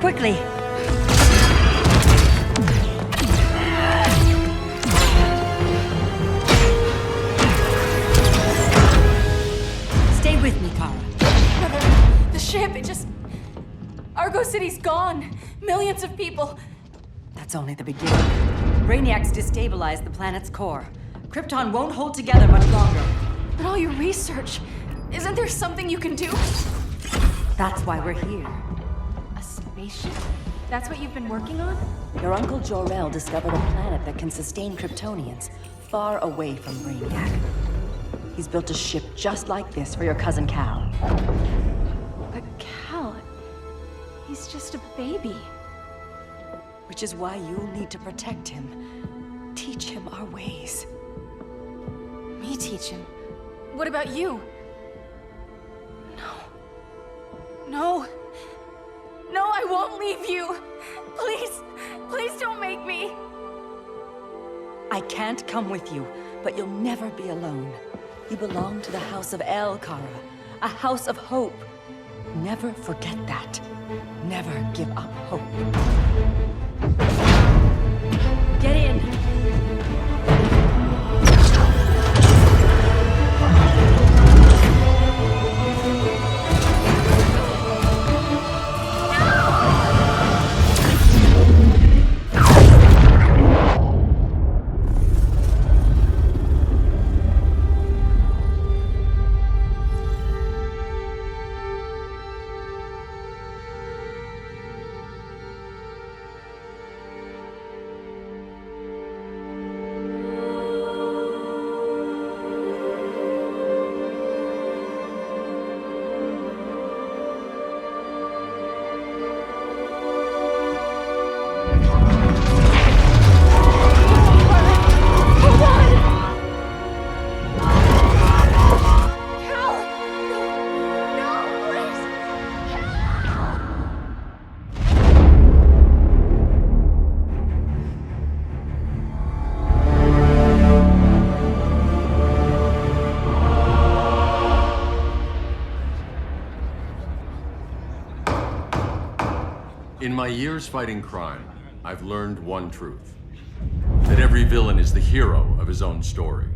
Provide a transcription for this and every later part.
quickly! Stay with me, Kara. Brother, the ship, it just... Argo City's gone. Millions of people. That's only the beginning. Brainiac's destabilized the planet's core. Krypton won't hold together much longer. But all your research, isn't there something you can do? That's why we're here. A spaceship? That's what you've been working on? Your Uncle Jor-El discovered a planet that can sustain Kryptonians, far away from Brainiac. He's built a ship just like this for your cousin Cal. But Cal, he's just a baby. Which is why you'll need to protect him. Teach him our ways. Me teach him? What about you? No, I won't leave you. Please don't make me. I can't come with you, but you'll never be alone. You belong to the House of El, Kara. A house of hope. Never forget that. Never give up hope. Get in! In my years fighting crime, I've learned one truth. That every villain is the hero of his own story.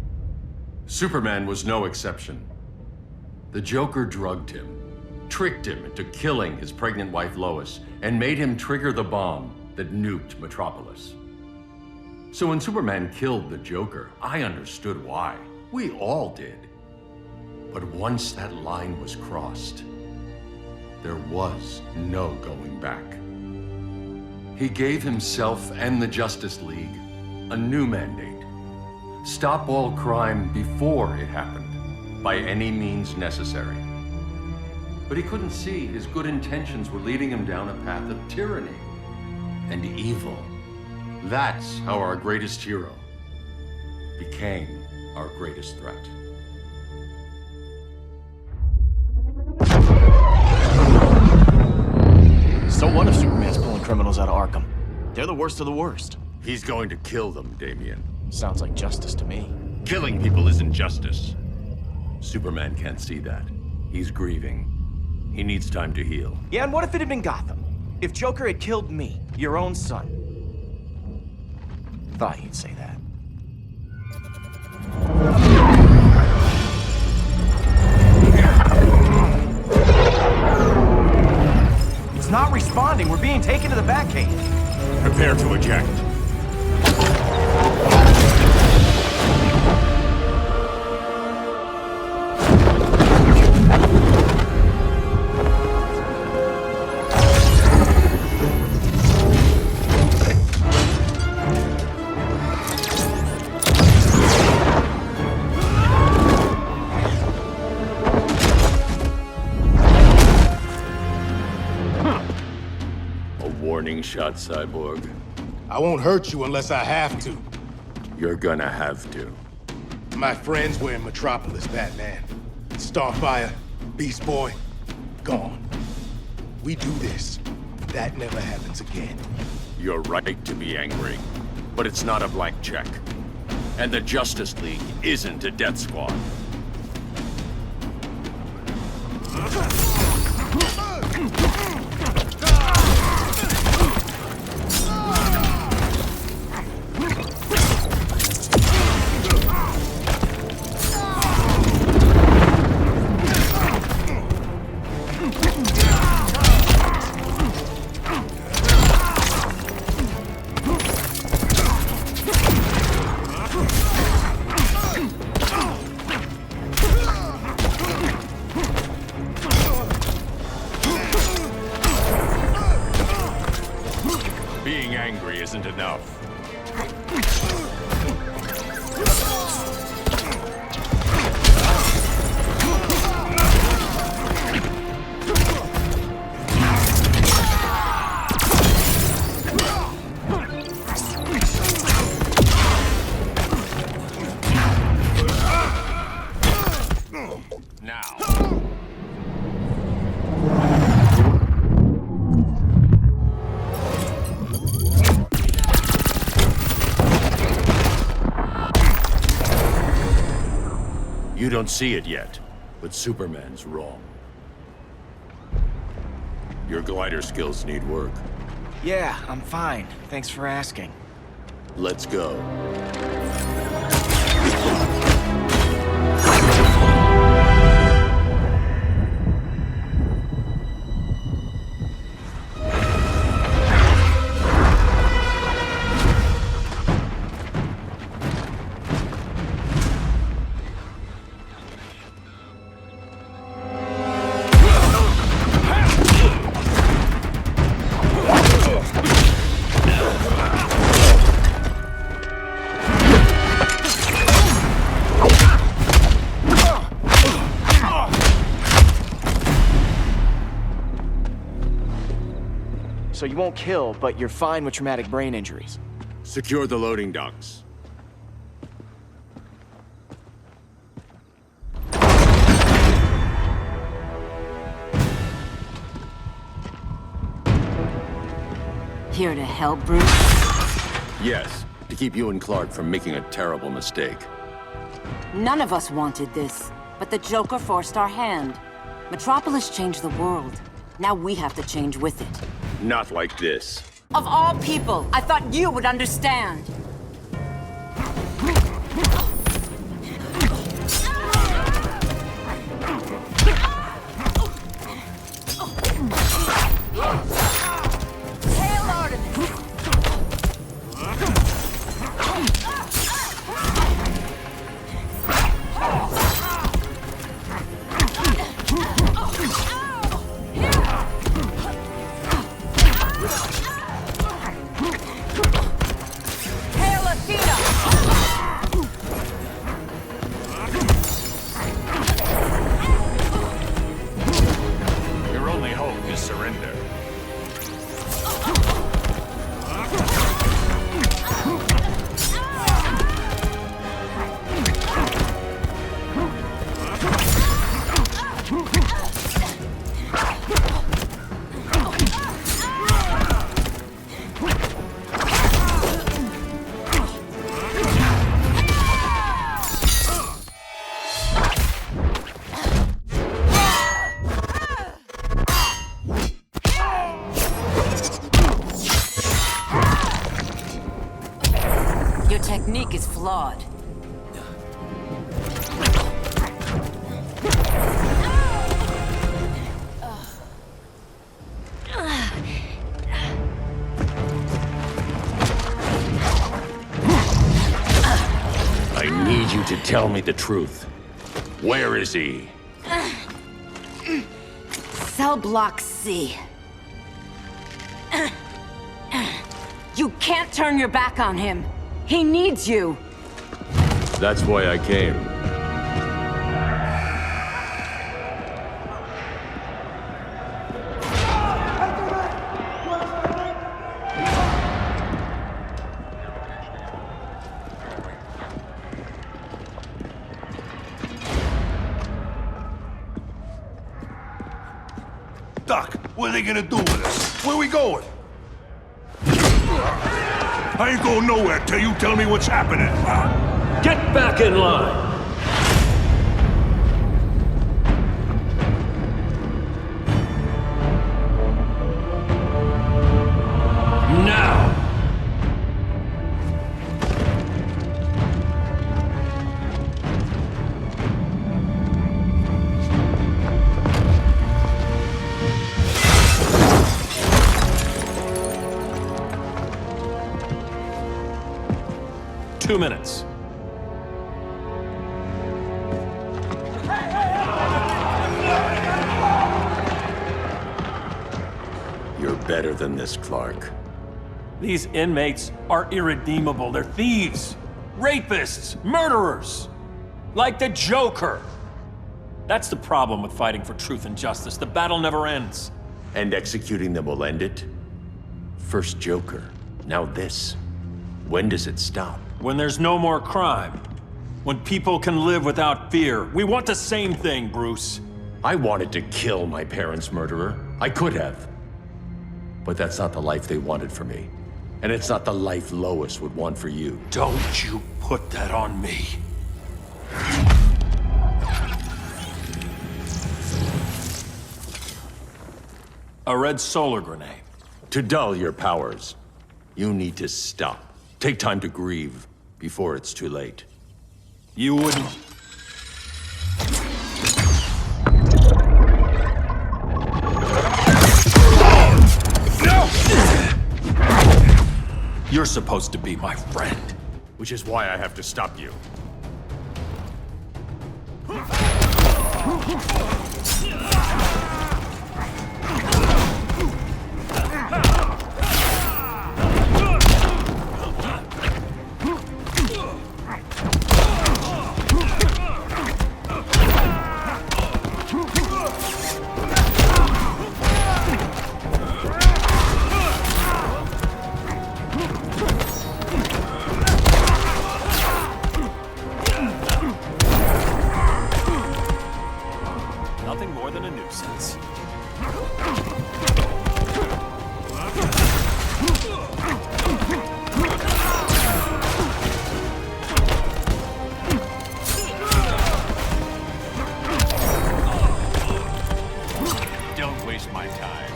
Superman was no exception. The Joker drugged him, tricked him into killing his pregnant wife Lois, and made him trigger the bomb that nuked Metropolis. So when Superman killed the Joker, I understood why. We all did. But once that line was crossed, there was no going back. He gave himself and the Justice League a new mandate. Stop all crime before it happened, by any means necessary. But he couldn't see his good intentions were leading him down a path of tyranny and evil. That's how our greatest hero became our greatest threat. So what if Superman's pulling criminals out of Arkham? They're the worst of the worst. He's going to kill them, Damian. Sounds like justice to me. Killing people isn't justice. Superman can't see that. He's grieving. He needs time to heal. Yeah, and what if it had been Gotham? If Joker had killed me, your own son? Thought you'd say that. It's not responding. We're being taken to the Batcave. Prepare to eject. Warning shot, Cyborg. I won't hurt you unless I have to. You're gonna have to. My friends were in Metropolis, Batman. Starfire, Beast Boy, gone. We do this. That never happens again. You're right to be angry, but it's not a blank check. And the Justice League isn't a death squad. Being angry isn't enough. You don't see it yet, but Superman's wrong. Your glider skills need work. Yeah, I'm fine. Thanks for asking. Let's go. So you won't kill, but you're fine with traumatic brain injuries. Secure the loading docks. Here to help, Bruce? Yes, to keep you and Clark from making a terrible mistake. None of us wanted this, but the Joker forced our hand. Metropolis changed the world. Now we have to change with it. Not like this. Of all people, I thought you would understand. Your technique is flawed. I need you to tell me the truth. Where is he? Cell block C. You can't turn your back on him. He needs you. That's why I came. Doc, what are they gonna do with us? Where we going? I ain't going nowhere till you tell me what's happening. Get back in line! Now! Two minutes. You're better than this, Clark. These inmates are irredeemable. They're thieves, rapists, murderers. Like the Joker. That's the problem with fighting for truth and justice. The battle never ends. And executing them will end it? First Joker, now this. When does it stop? When there's no more crime. When people can live without fear. We want the same thing, Bruce. I wanted to kill my parents' murderer. I could have. But that's not the life they wanted for me. And it's not the life Lois would want for you. Don't you put that on me. A red solar grenade. To dull your powers, you need to stop. Take time to grieve before it's too late. You wouldn't... You're supposed to be my friend. Which is why I have to stop you. Nothing more than a nuisance. Don't waste my time.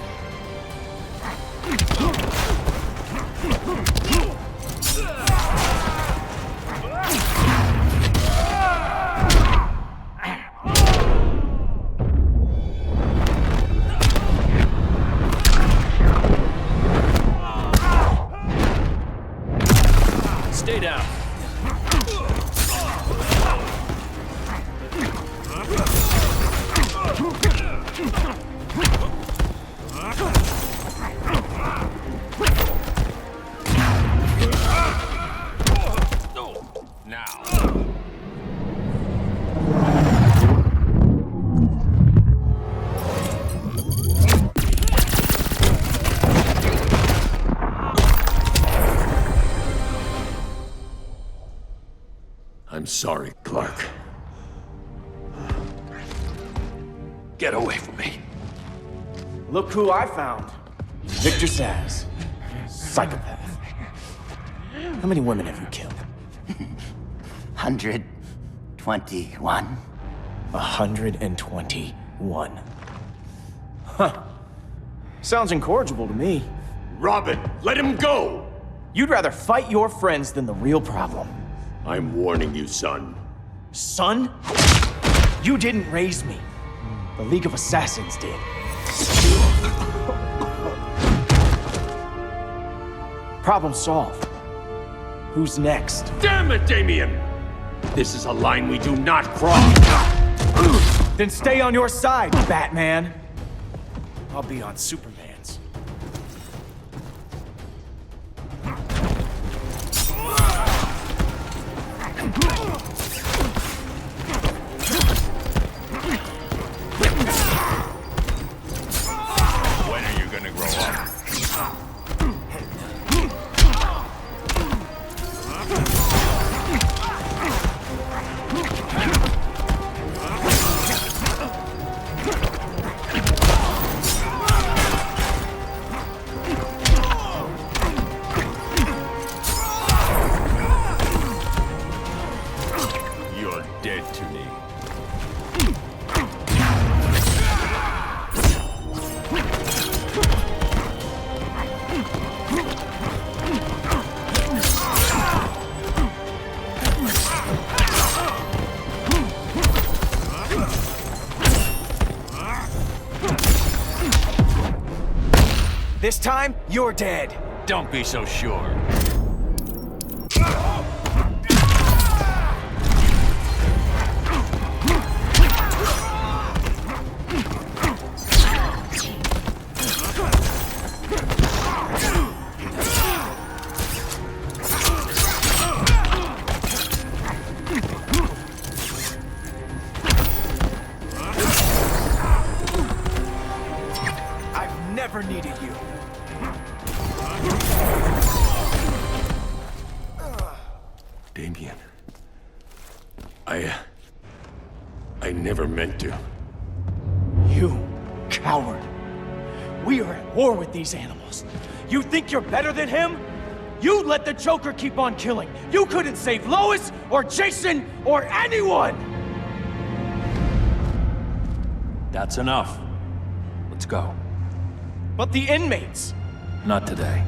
Stay down. Now. I'm sorry, Clark. Get away from me. Look who I found. Victor Saz. Psychopath. How many women have you killed? 121. 121. Huh. Sounds incorrigible to me. Robin, let him go! You'd rather fight your friends than the real problem. I'm warning you, son. Son? You didn't raise me. The League of Assassins did. Problem solved. Who's next? Damn it, Damien! This is a line we do not cross. Then stay on your side, Batman. I'll be on Superman's. When are you gonna grow up? You're dead to me. This time, you're dead. Don't be so sure. Damien. I never meant to. You coward. We are at war with these animals. You think you're better than him? You let the Joker keep on killing. You couldn't save Lois, or Jason, or anyone! That's enough. Let's go. But the inmates! Not today.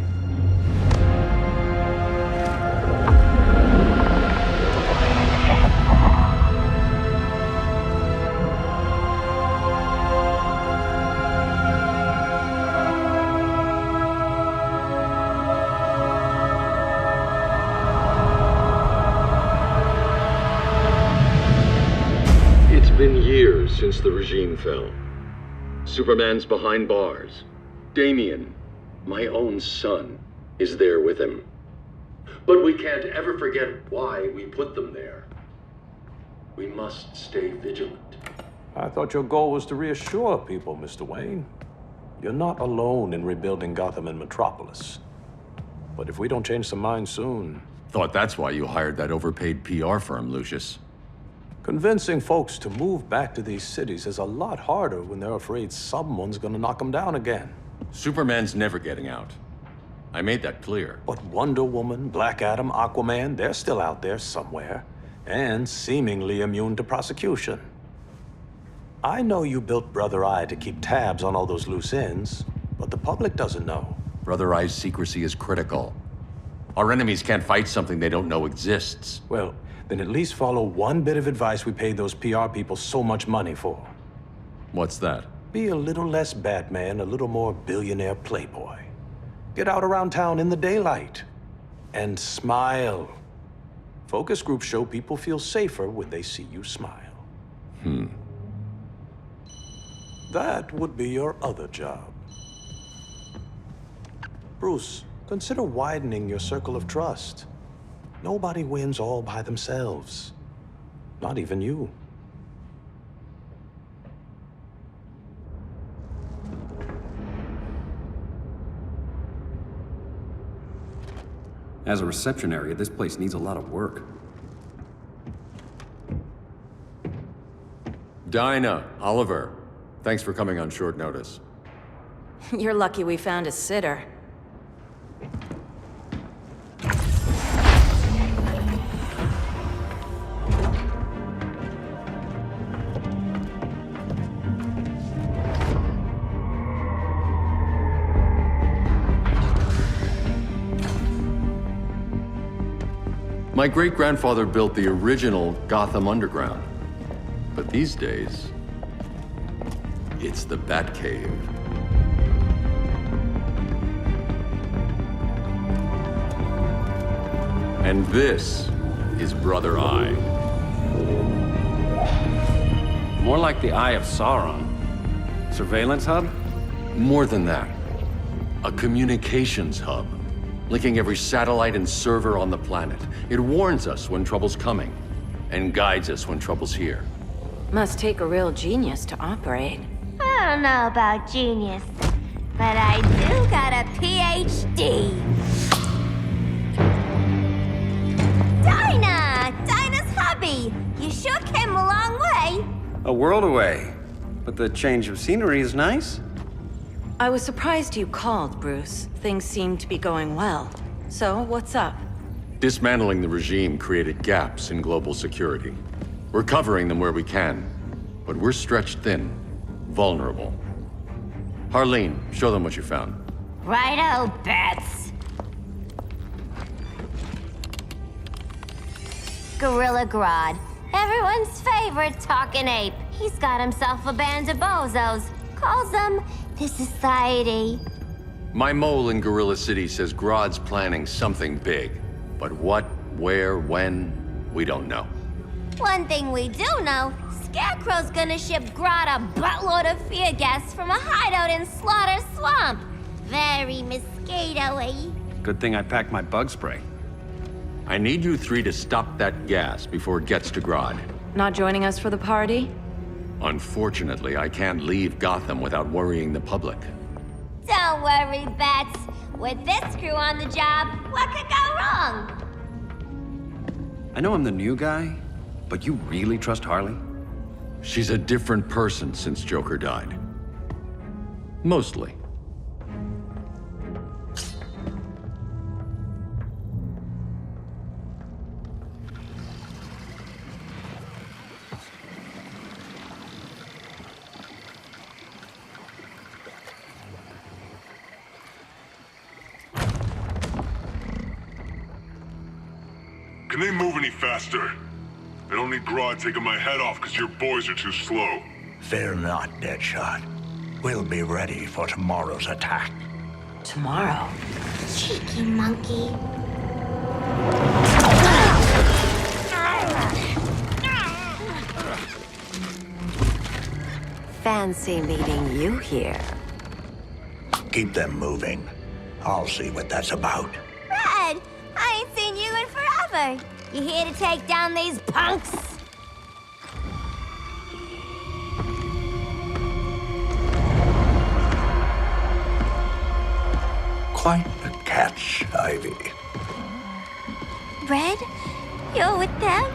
It's been years since the regime fell. Superman's behind bars. Damien, my own son, is there with him. But we can't ever forget why we put them there. We must stay vigilant. I thought your goal was to reassure people, Mr. Wayne. You're not alone in rebuilding Gotham and Metropolis. But if we don't change some minds soon... Thought that's why you hired that overpaid PR firm, Lucius. Convincing folks to move back to these cities is a lot harder when they're afraid someone's gonna knock them down again. Superman's never getting out. I made that clear. But Wonder Woman, Black Adam, Aquaman, they're still out there somewhere, and seemingly immune to prosecution. I know you built Brother Eye to keep tabs on all those loose ends, but the public doesn't know. Brother Eye's secrecy is critical. Our enemies can't fight something they don't know exists. Well, then at least follow one bit of advice we paid those PR people so much money for. What's that? Be a little less Batman, a little more billionaire playboy. Get out around town in the daylight. And smile. Focus groups show people feel safer when they see you smile. That would be your other job. Bruce, consider widening your circle of trust. Nobody wins all by themselves. Not even you. As a reception area, this place needs a lot of work. Dinah, Oliver, thanks for coming on short notice. You're lucky we found a sitter. My great-grandfather built the original Gotham Underground. But these days, it's the Batcave. And this is Brother Eye. More like the Eye of Sauron. Surveillance hub? More than that. A communications hub, linking every satellite and server on the planet. It warns us when trouble's coming, and guides us when trouble's here. Must take a real genius to operate. I don't know about genius, but I do got a PhD. Dinah's hubby. You sure came a long way. A world away. But the change of scenery is nice. I was surprised you called, Bruce. Things seem to be going well. So, what's up? Dismantling the regime created gaps in global security. We're covering them where we can, but we're stretched thin, vulnerable. Harleen, show them what you found. Righto, Bats. Gorilla Grodd. Everyone's favorite talking ape. He's got himself a band of bozos. Calls them the Society. My mole in Gorilla City says Grodd's planning something big. But what, where, when, we don't know. One thing we do know, Scarecrow's gonna ship Grodd a buttload of fear gas from a hideout in Slaughter Swamp. Very mosquito-y. Good thing I packed my bug spray. I need you three to stop that gas before it gets to Grodd. Not joining us for the party? Unfortunately, I can't leave Gotham without worrying the public. Don't worry, Bats. With this crew on the job, what could go wrong? I know I'm the new guy, but you really trust Harley? She's a different person since Joker died. Mostly. Can they move any faster? I don't need Grodd taking my head off because your boys are too slow. Fear not, Deadshot. We'll be ready for tomorrow's attack. Tomorrow? Cheeky monkey. Fancy meeting you here. Keep them moving. I'll see what that's about. Red, I ain't seen you in forever. You here to take down these punks? Quite the catch, Ivy. Red, you're with them?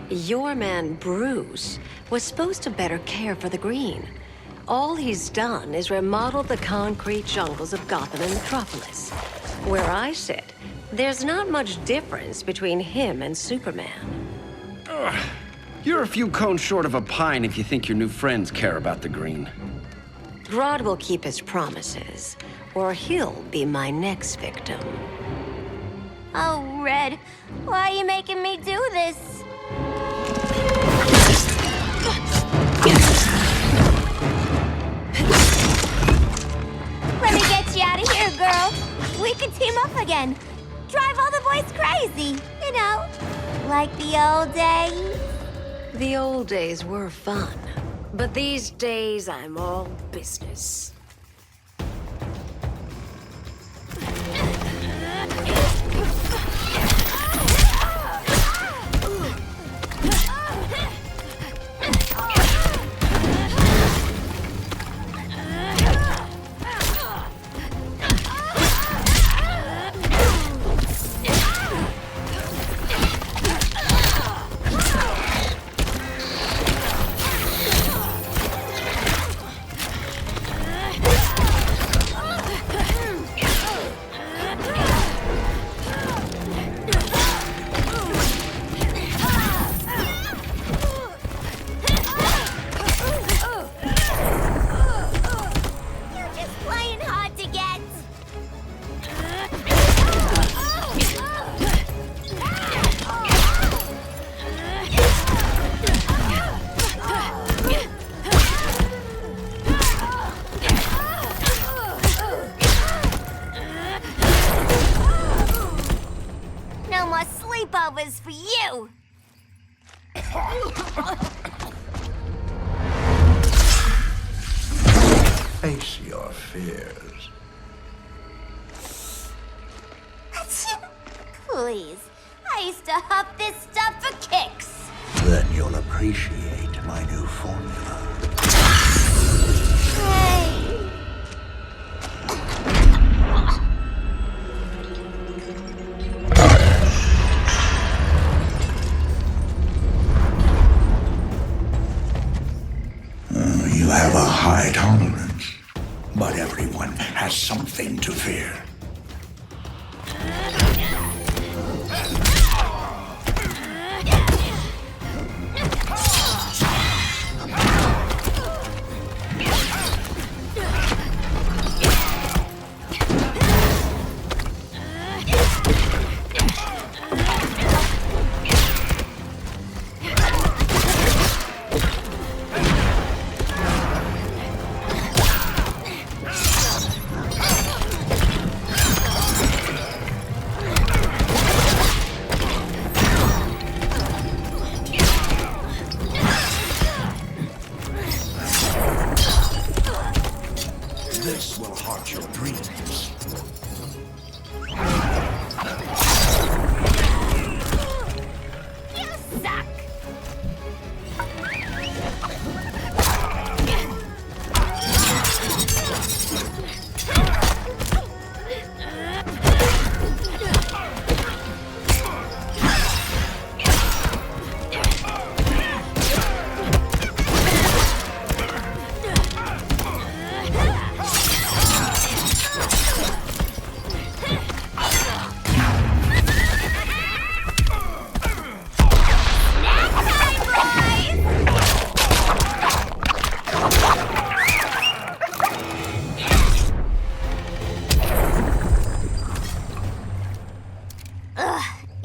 Your man, Bruce, was supposed to better care for the Green. All he's done is remodel the concrete jungles of Gotham and Metropolis. Where I sit, there's not much difference between him and Superman. You're a few cones short of a pine if you think your new friends care about the Green. Grodd will keep his promises, or he'll be my next victim. Oh, Red, why are you making me do this? Let me get you out of here, girl. We can team up again. Drive all the boys crazy, you know, like the old days. The old days were fun, but these days I'm all business. Sleepovers for you! Face your fears. Please, I used to huff this stuff for kicks. Then you'll appreciate my new formula. Hey. You have a high tolerance, but everyone has something to fear.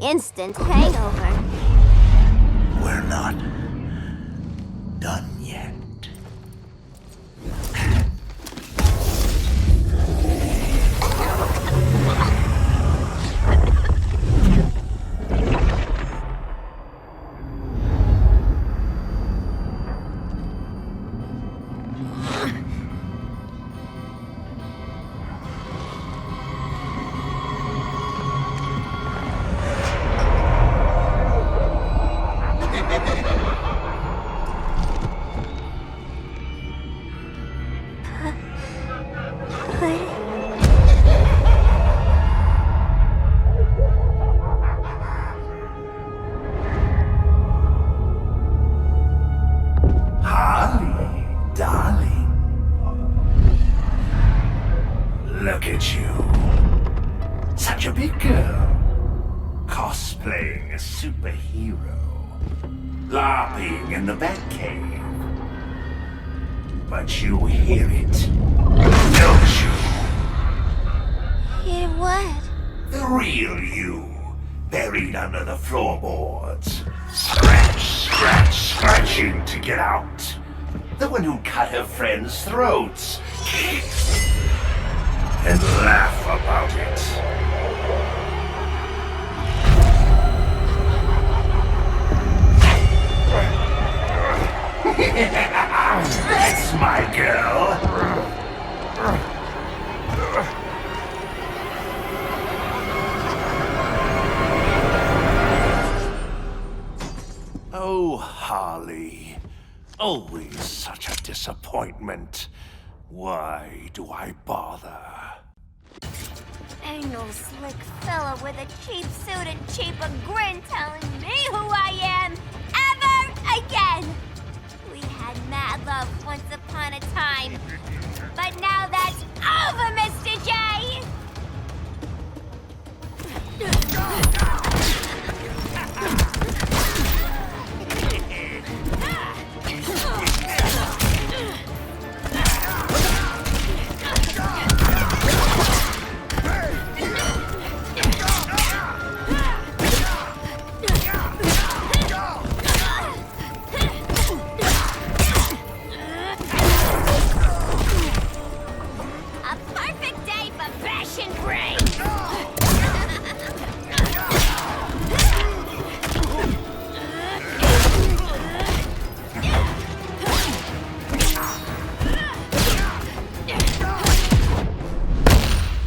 instant hangover. We're not done yet. Look at you. Such a big girl. Cosplaying a superhero. LARPing in the Batcave. But you hear it, don't you? Hear what? The real you, buried under the floorboards. Scratching to get out. The one who cut her friends' throats. And laugh about it. That's my girl. Oh, Harley. Always such a disappointment. Why do I bother? Ain't no slick fella with a cheap suit and cheaper grin telling me who I am ever again. We had mad love once upon a time, but now that's over, Mr. J.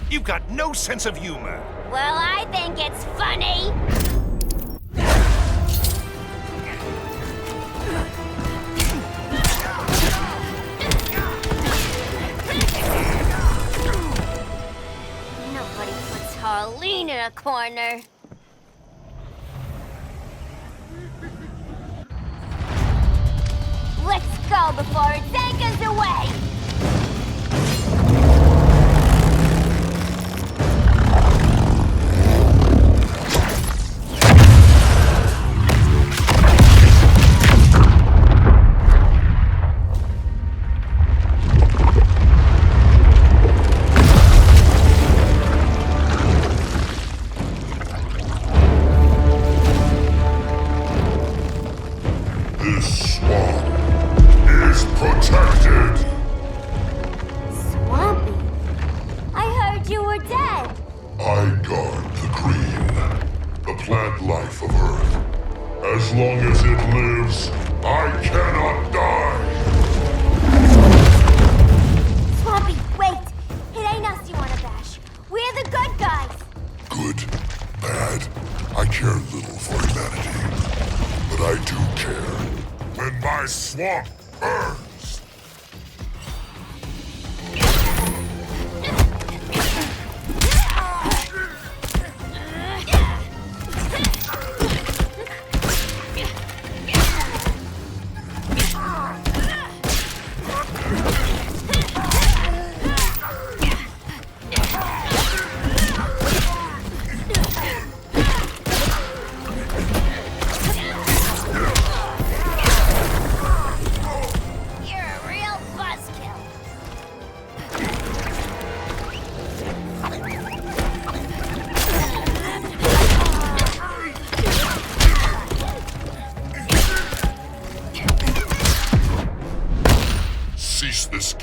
You've got no sense of humor. Well, I think it's funny. Nobody puts Harleen in a corner. Let's go before it takes us away.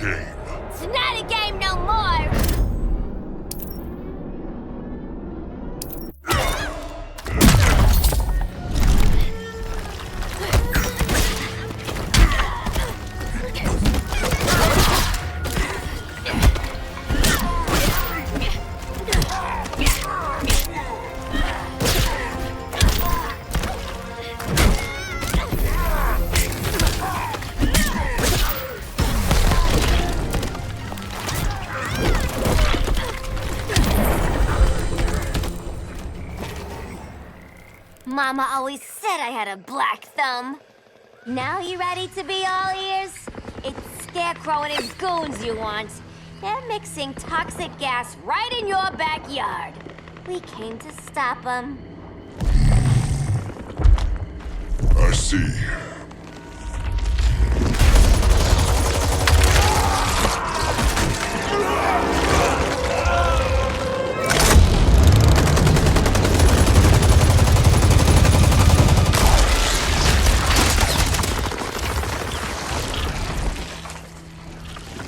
game. It's not a game no more! Mama always said I had a black thumb. Now you ready to be all ears? It's Scarecrow and his goons you want. They're mixing toxic gas right in your backyard. We came to stop them. I see.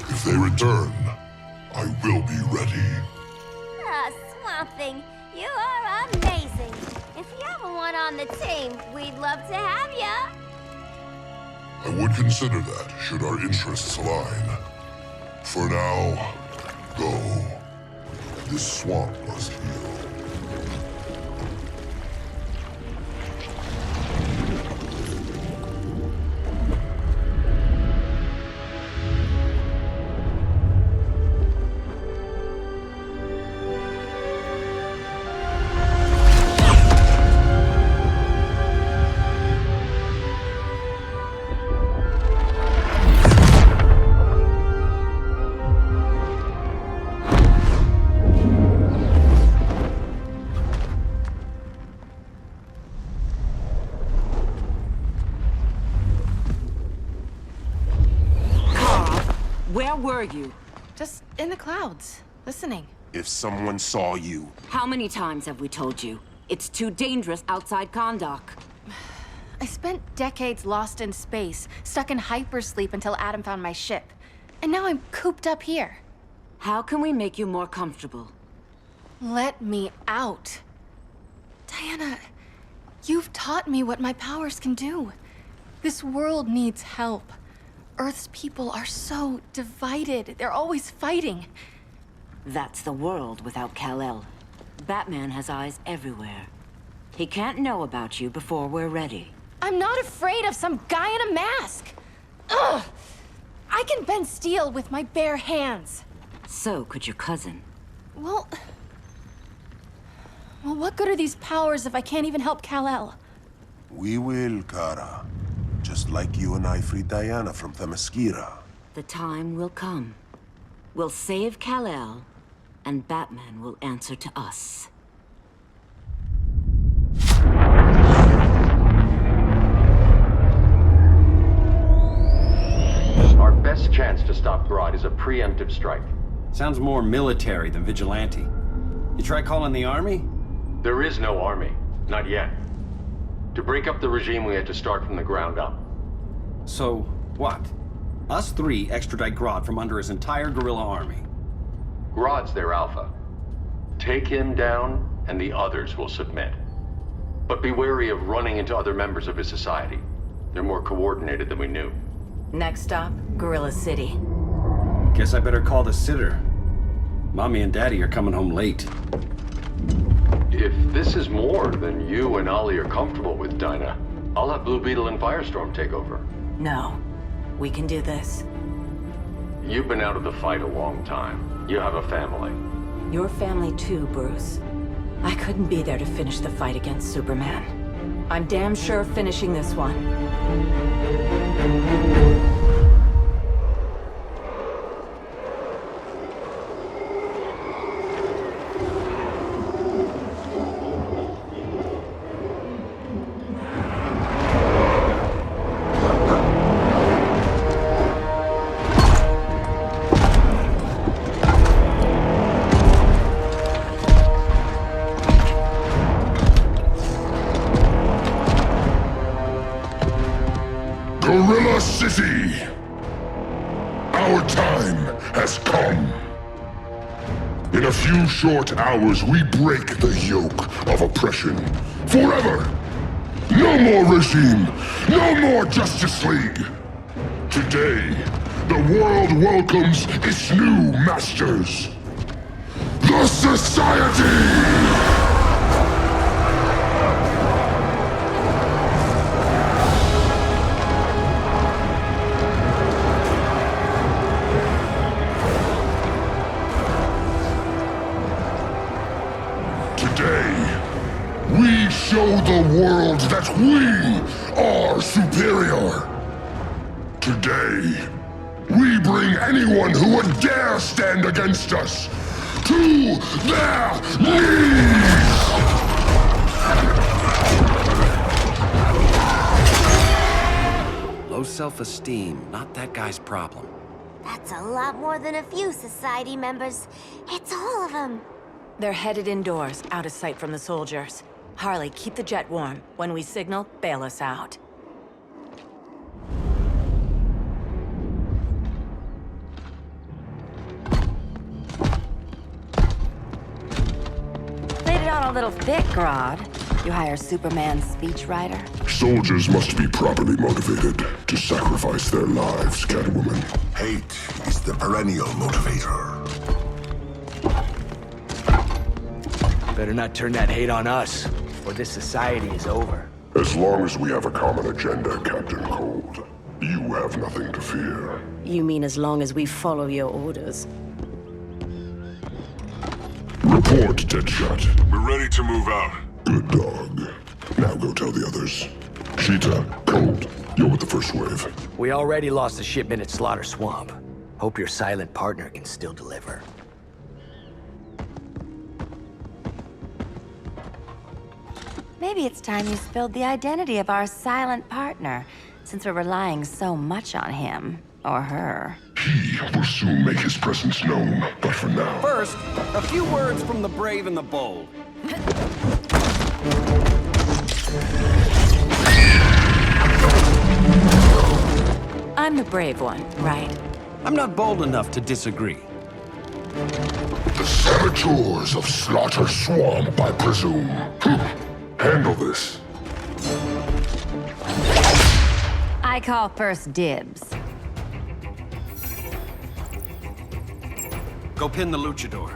If they return, I will be ready. Ah, Swamp Thing, you are amazing. If you ever want on the team, we'd love to have ya. I would consider that, should our interests align. For now, go. This swamp must heal. Where were you? Just in the clouds, listening. If someone saw you... How many times have we told you? It's too dangerous outside Kondak. I spent decades lost in space, stuck in hypersleep until Adam found my ship. And now I'm cooped up here. How can we make you more comfortable? Let me out. Diana, you've taught me what my powers can do. This world needs help. Earth's people are so divided. They're always fighting. That's the world without Kal-El. Batman has eyes everywhere. He can't know about you before we're ready. I'm not afraid of some guy in a mask. Ugh! I can bend steel with my bare hands. So could your cousin. Well, what good are these powers if I can't even help Kal-El? We will, Kara. Just like you and I freed Diana from Themyscira. The time will come. We'll save Kal-El, and Batman will answer to us. Our best chance to stop Grodd is a preemptive strike. Sounds more military than vigilante. You try calling the army? There is no army. Not yet. To break up the regime, we had to start from the ground up. So, what? Us three extradite Grodd from under his entire guerrilla army. Grodd's their alpha. Take him down, and the others will submit. But be wary of running into other members of his society. They're more coordinated than we knew. Next stop, Gorilla City. Guess I better call the sitter. Mommy and Daddy are coming home late. If this is more than you and Ollie are comfortable with, Dinah, I'll have Blue Beetle and Firestorm take over. No. We can do this. You've been out of the fight a long time. You have a family. Your family too, Bruce. I couldn't be there to finish the fight against Superman. I'm damn sure finishing this one. Gorilla City! few short hours, we break the yoke of oppression. Forever! No more regime! No more Justice League! Today, the world welcomes its new masters. The Society! We show the world that we are superior. Today, we bring anyone who would dare stand against us to their knees! Low self-esteem, not that guy's problem. That's a lot more than a few Society members. It's all of them. They're headed indoors, out of sight from the soldiers. Harley, keep the jet warm. When we signal, bail us out. Played it on a little thick, Grodd. You hire Superman's speechwriter? Soldiers must be properly motivated to sacrifice their lives, Catwoman. Hate is the perennial motivator. Better not turn that hate on us, or this society is over. As long as we have a common agenda, Captain Cold, you have nothing to fear. You mean as long as we follow your orders? Report, Deadshot. We're ready to move out. Good dog. Now go tell the others. Cheetah, Cold, you're with the first wave. We already lost a shipment at Slaughter Swamp. Hope your silent partner can still deliver. Maybe it's time you spilled the identity of our silent partner, since we're relying so much on him, or her. He will soon make his presence known, but for now... First, a few words from the brave and the bold. I'm the brave one, right? I'm not bold enough to disagree. The saboteurs of Slaughter Swamp, I presume. Handle this. I call first dibs. Go pin the luchador.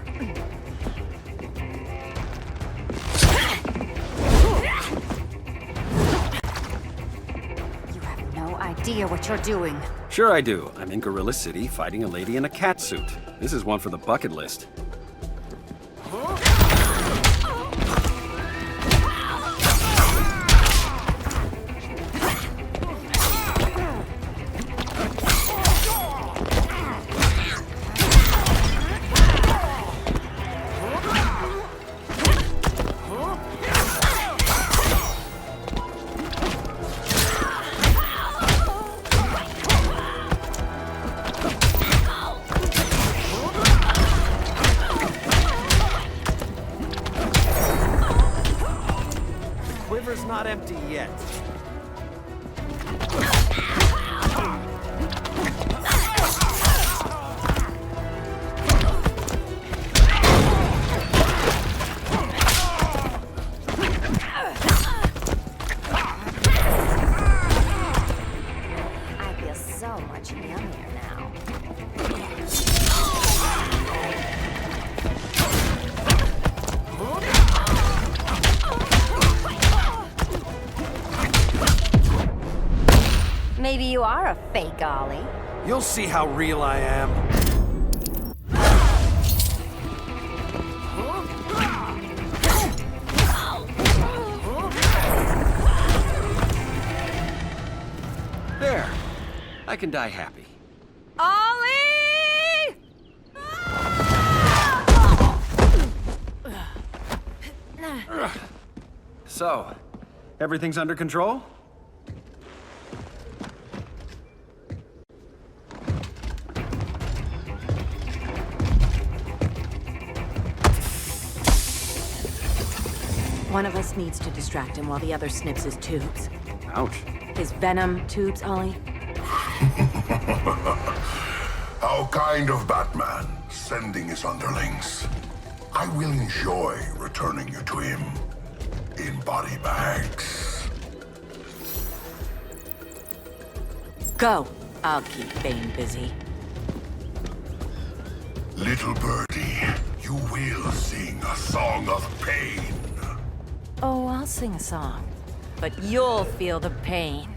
You have no idea what you're doing. Sure I do. I'm in Gorilla City fighting a lady in a cat suit. This is one for the bucket list. Not empty yet. I feel so much yummier now. Maybe you are a fake Ollie. You'll see how real I am. There. I can die happy. Ollie! So, everything's under control? One of us needs to distract him while the other snips his tubes. Ouch. His venom tubes, Ollie? How kind of Batman, sending his underlings. I will enjoy returning you to him in body bags. Go. I'll keep Bane busy. Little birdie, you will sing a song of pain. Oh, I'll sing a song. But you'll feel the pain.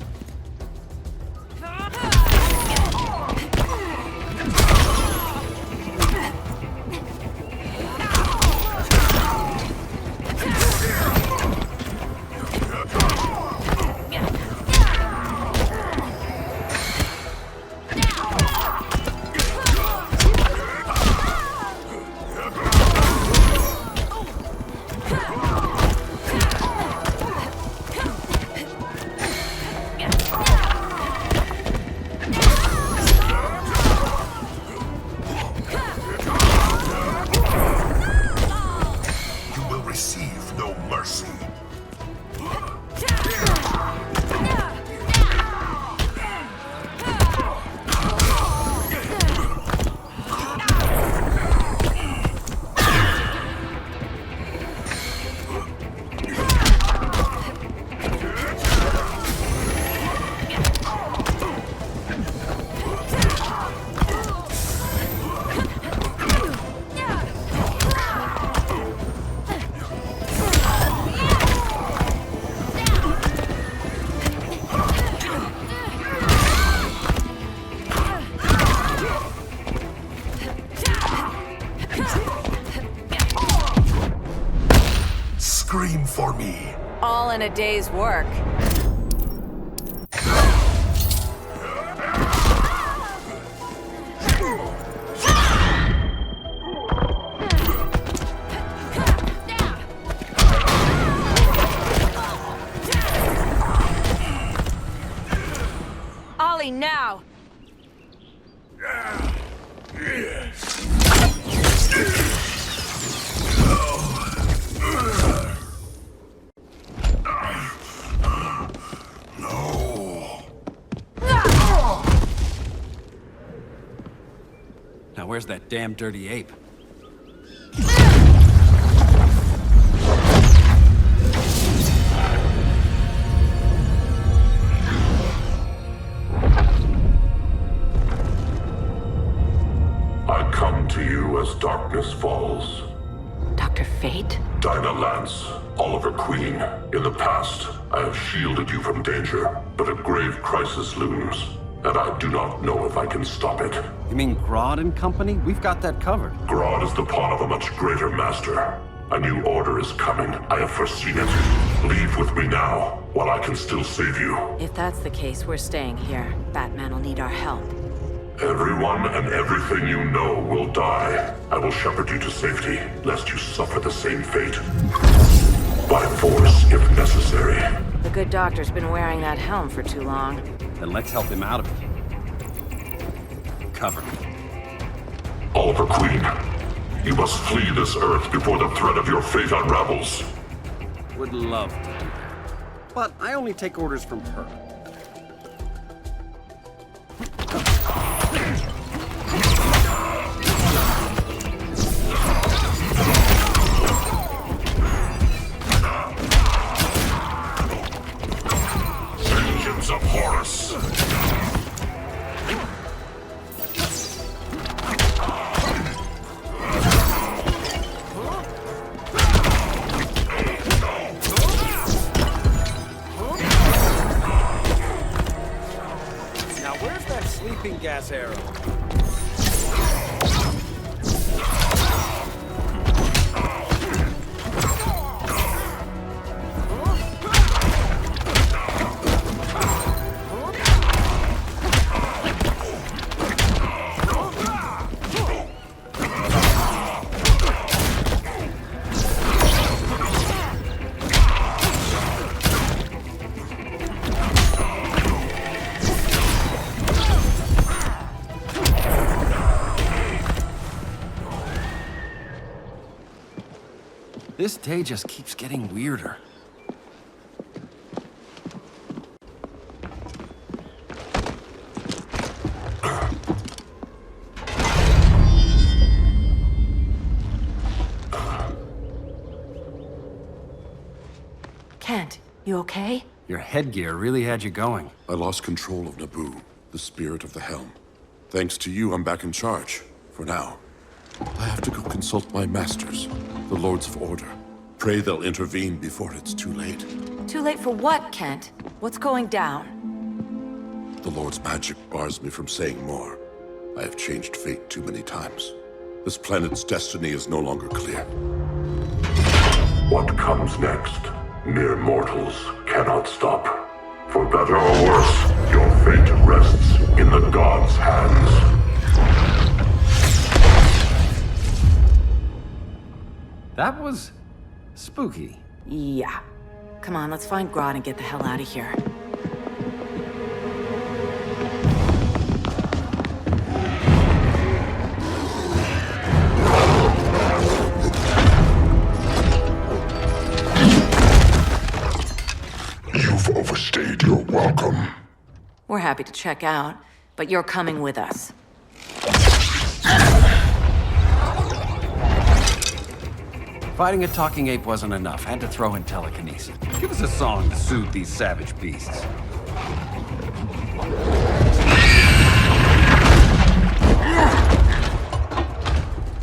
Scream for me. All in a day's work. Ollie, now! Now where's that damn dirty ape? I come to you as darkness falls. Dr. Fate? Dinah Lance, Oliver Queen. In the past, I have shielded you from danger, but a grave crisis looms, and I do not know if I can stop it. You mean Grodd and company? We've got that covered. Grodd is the pawn of a much greater master. A new order is coming. I have foreseen it. Leave with me now, while I can still save you. If that's the case, we're staying here. Batman will need our help. Everyone and everything you know will die. I will shepherd you to safety, lest you suffer the same fate. By force, if necessary. The good doctor's been wearing that helm for too long. Then let's help him out of it. Cover me. Oliver Queen, you must flee this Earth before the threat of your fate unravels. Would love to do that. But I only take orders from her. Vengeance of Horus! Now where's that sleeping gas arrow? This day just keeps getting weirder. Kent, you okay? Your headgear really had you going. I lost control of Naboo, the spirit of the helm. Thanks to you, I'm back in charge. For now. I have to go consult my masters, the Lords of Order. Pray they'll intervene before it's too late. Too late for what, Kent? What's going down? The Lord's magic bars me from saying more. I have changed fate too many times. This planet's destiny is no longer clear. What comes next, mere mortals cannot stop. For better or worse, your fate rests in the gods' hands. That was spooky. Yeah. Come on, let's find Grodd and get the hell out of here. You've overstayed your welcome. We're happy to check out, but you're coming with us. Fighting a talking ape wasn't enough. Had to throw in telekinesis. Give us a song to soothe these savage beasts.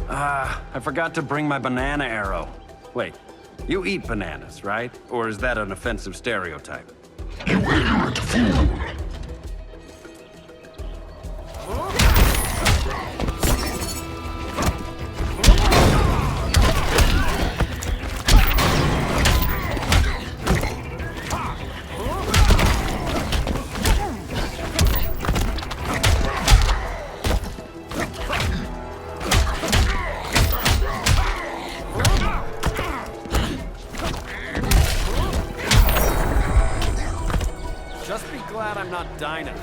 I forgot to bring my banana arrow. Wait, you eat bananas, right? Or is that an offensive stereotype? You ignorant fool! Just be glad I'm not Dinah.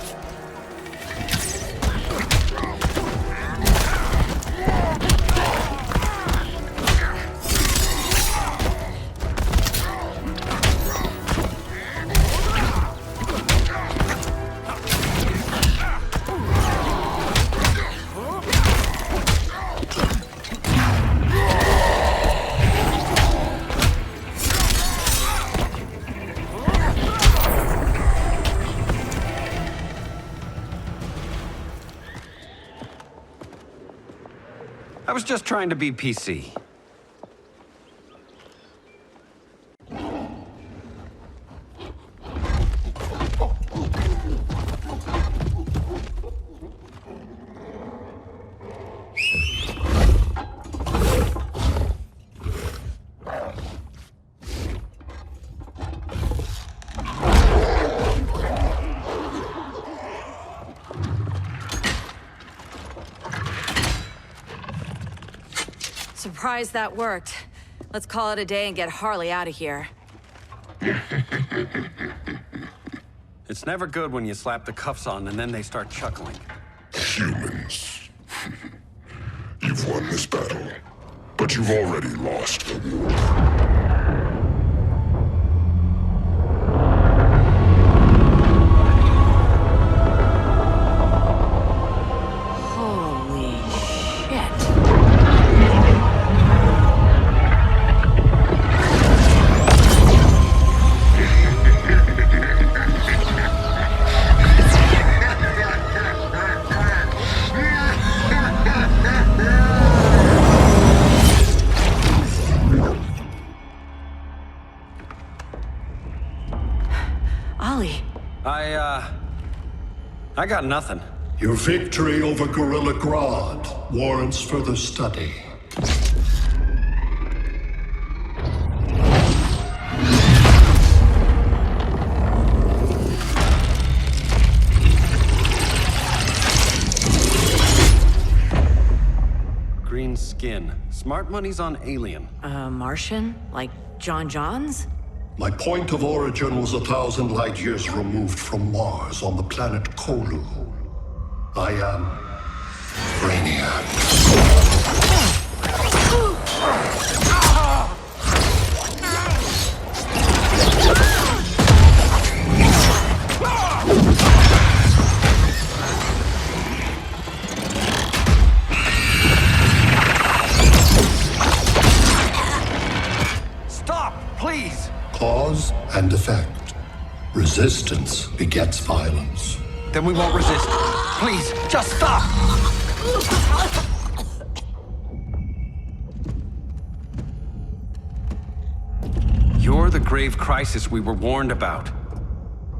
I was just trying to be PC. Surprised that worked. Let's call it a day and get Harley out of here. It's never good when you slap the cuffs on and then they start chuckling. Humans. You've won this battle, but you've already lost the war. I got nothing. Your victory over Gorilla Grodd warrants further study. Green skin. Smart money's on alien. Martian? Like John Johns? My point of origin was 1,000 light years removed from Mars on the planet Kolu. I am Brainiac. Stop, please! Cause and effect. Resistance begets violence. Then we won't resist. Please, just stop! You're the grave crisis we were warned about.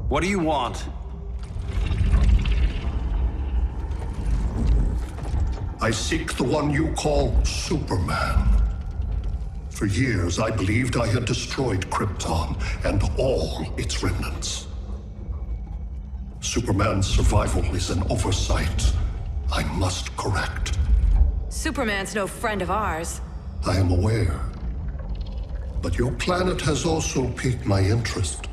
What do you want? I seek the one you call Superman. For years, I believed I had destroyed Krypton and all its remnants. Superman's survival is an oversight I must correct. Superman's no friend of ours. I am aware. But your planet has also piqued my interest.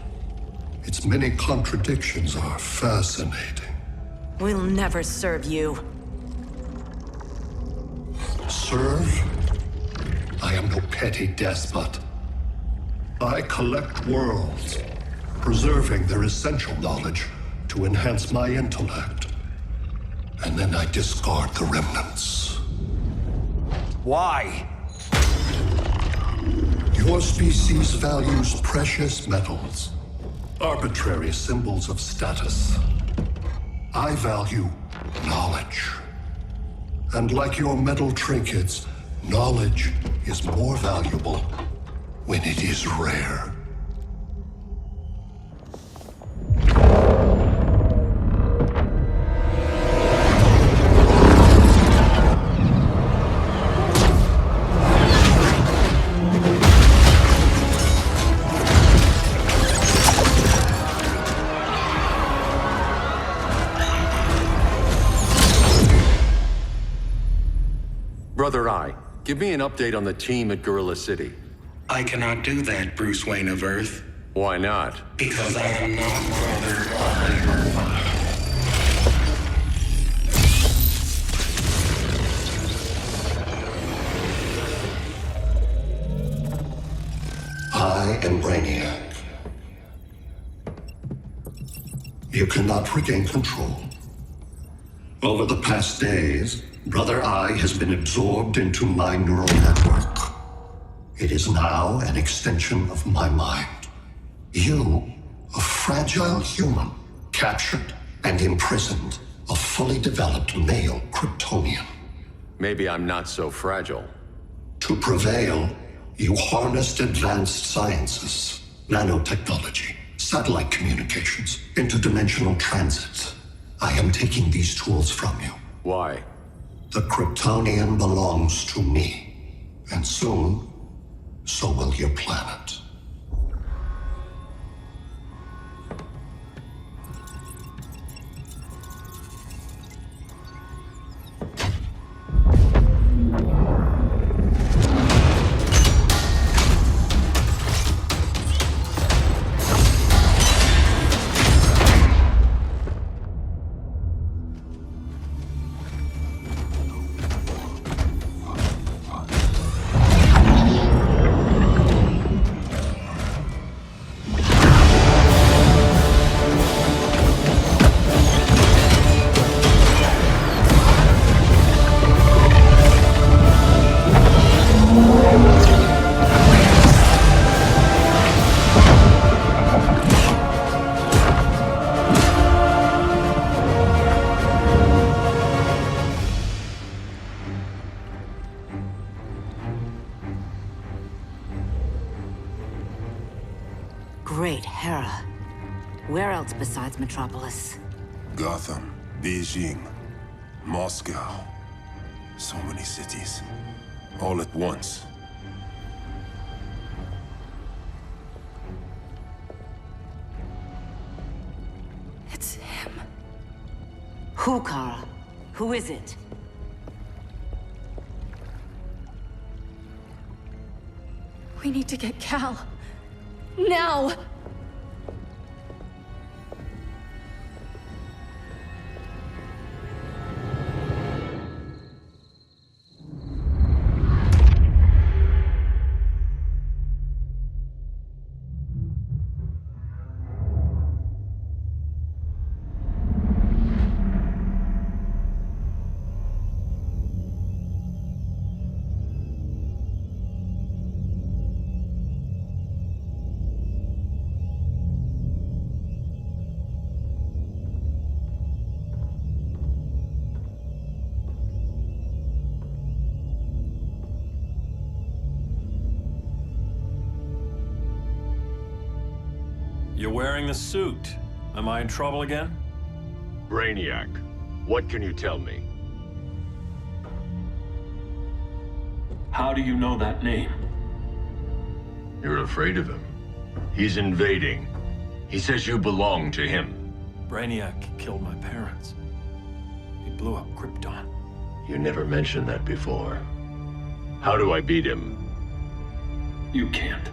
Its many contradictions are fascinating. We'll never serve you. Serve? I am no petty despot. I collect worlds, preserving their essential knowledge to enhance my intellect. And then I discard the remnants. Why? Your species values precious metals, arbitrary symbols of status. I value knowledge. And like your metal trinkets, knowledge is more valuable when it is rare. Brother Eye, give me an update on the team at Gorilla City. I cannot do that, Bruce Wayne of Earth. Why not? Because I am not Brother Eye. I am Brainiac. You cannot regain control. Over the past days, Brother Eye has been absorbed into my neural network. It is now an extension of my mind. You, a fragile human, captured and imprisoned a fully developed male Kryptonian. Maybe I'm not so fragile. To prevail, you harnessed advanced sciences, nanotechnology, satellite communications, interdimensional transit. I am taking these tools from you. Why? The Kryptonian belongs to me. And soon, so will your planet. Great Hera. Where else besides Metropolis? Gotham, Beijing, Moscow. So many cities. All at once. It's him. Who, Kara? Who is it? We need to get Cal. Now! You're wearing the suit. Am I in trouble again? Brainiac, what can you tell me? How do you know that name? You're afraid of him. He's invading. He says you belong to him. Brainiac killed my parents. He blew up Krypton. You never mentioned that before. How do I beat him? You can't.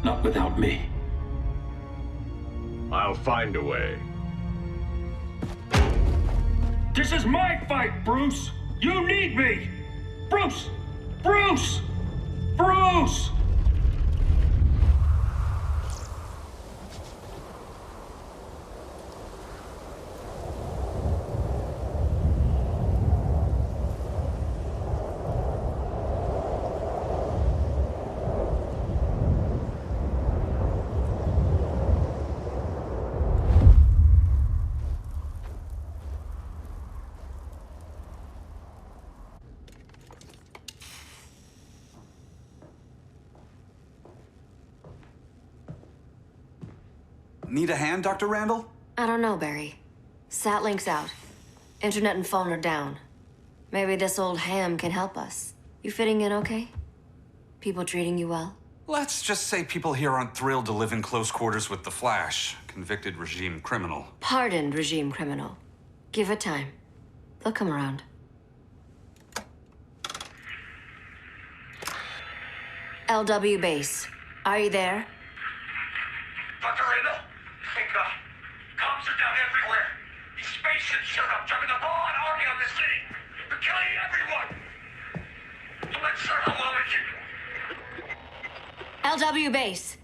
Not without me. I'll find a way. This is my fight, Bruce! You need me! Bruce! Bruce! Bruce! Need a hand, Dr. Randall? I don't know, Barry. Satlink's out. Internet and phone are down. Maybe this old ham can help us. You fitting in okay? People treating you well? Let's just say people here aren't thrilled to live in close quarters with the Flash, convicted regime criminal. Pardoned regime criminal. Give it time. They'll come around. LW base. Are you there? Dr. Randall? Thank God. Cops are down everywhere. These spaceships showed up, driving the broad army on the city. They're killing everyone. I'm not sure how long it can... LW base.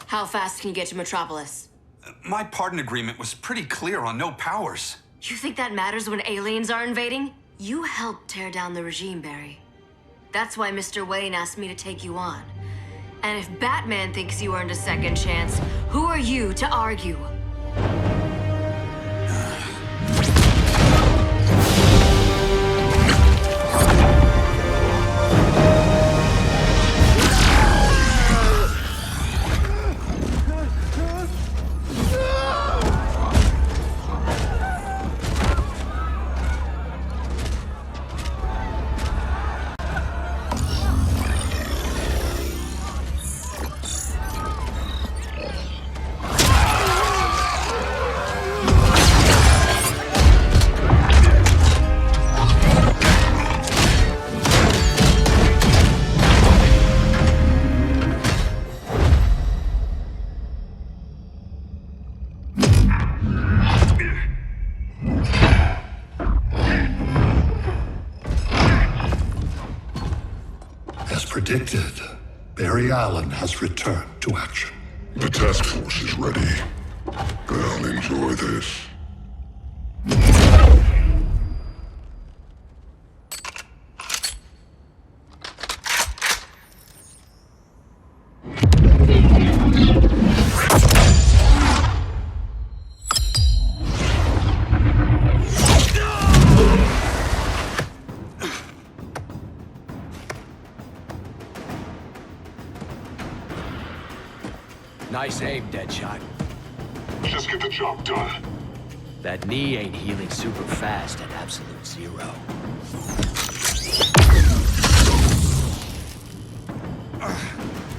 How fast can you get to Metropolis? My pardon agreement was pretty clear on no powers. You think that matters when aliens are invading? You helped tear down the regime, Barry. That's why Mr. Wayne asked me to take you on. And if Batman thinks you earned a second chance, who are you to argue? Predicted, Barry Allen has returned to action. The task force is ready. I'll enjoy this. Nice aim, Deadshot. Just get the job done. That knee ain't healing super fast at absolute zero.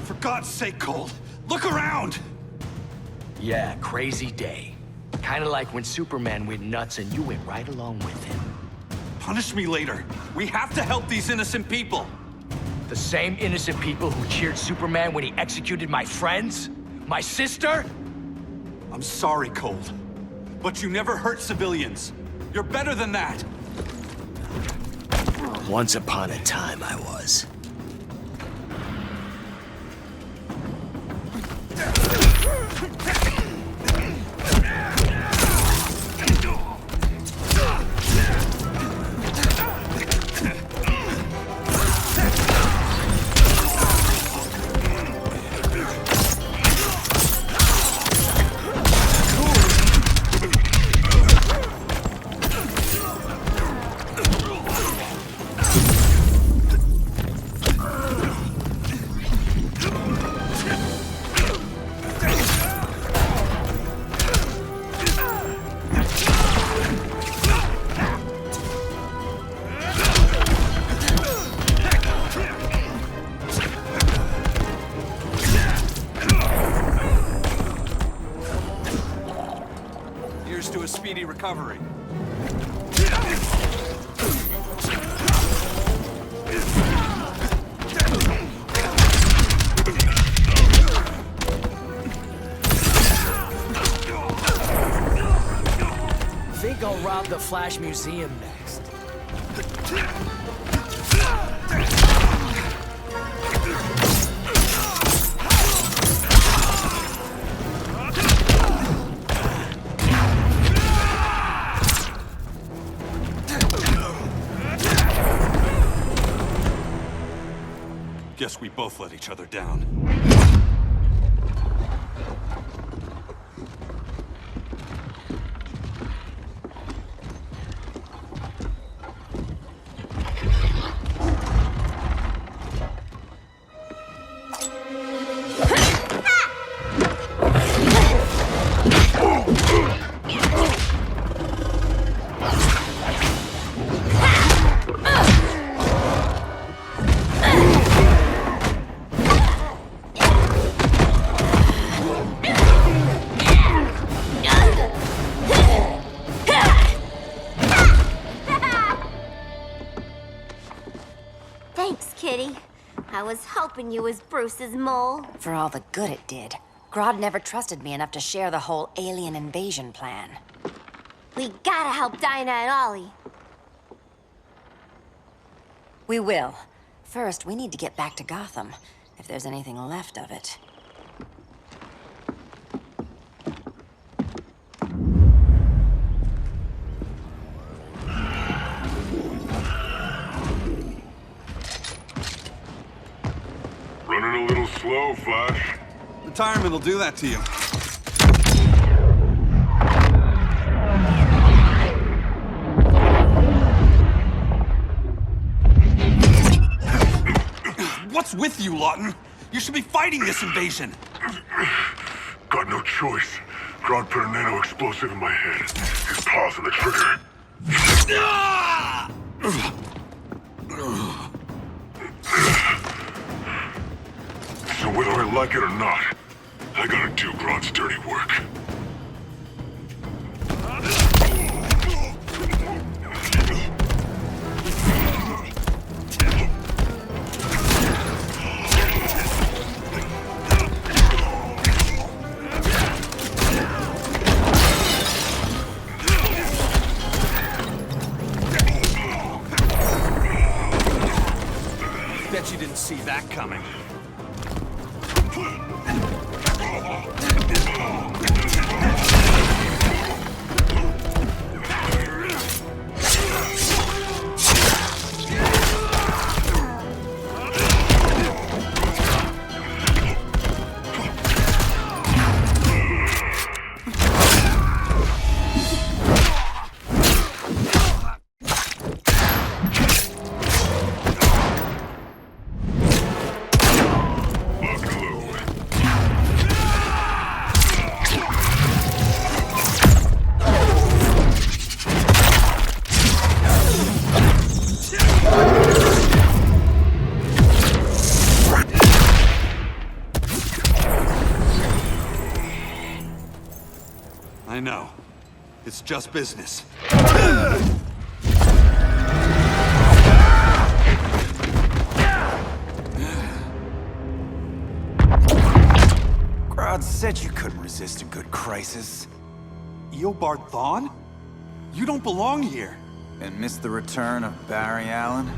For God's sake, Cole, look around! Yeah, crazy day. Kinda like when Superman went nuts and you went right along with him. Punish me later. We have to help these innocent people. The same innocent people who cheered Superman when he executed my friends? My sister? I'm sorry, Cole, but you never hurt civilians. You're better than that. Once upon a time, I was. speedy recovery. Think I'll rob the Flash Museum next. Guess we both let each other down. Thanks, Kitty. I was hoping you was Bruce's mole. For all the good it did. Grodd never trusted me enough to share the whole alien invasion plan. We gotta help Dinah and Ollie. We will. First, we need to get back to Gotham, if there's anything left of it. Running a little slow, Flash. Retirement will do that to you. What's with you, Lawton? You should be fighting this invasion. Got no choice. Grodd put a nano explosive in my head. His paws on the trigger. So whether I like it or not, I gotta do Grodd's dirty work. Bet you didn't see that coming. I know. It's just business. Grodd said you couldn't resist a good crisis. Eobard Thawne? You don't belong here. And miss the return of Barry Allen?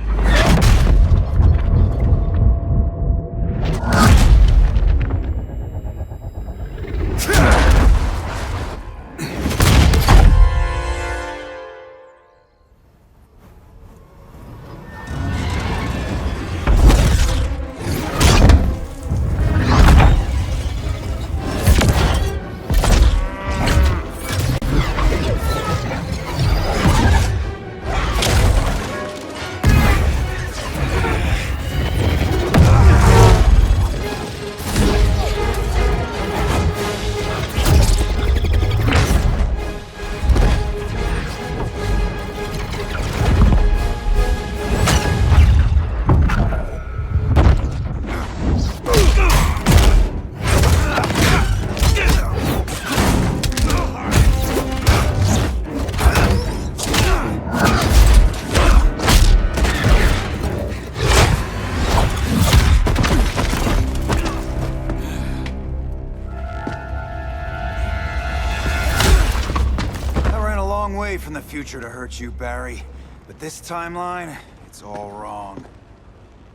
from the future to hurt you, Barry. But this timeline, it's all wrong.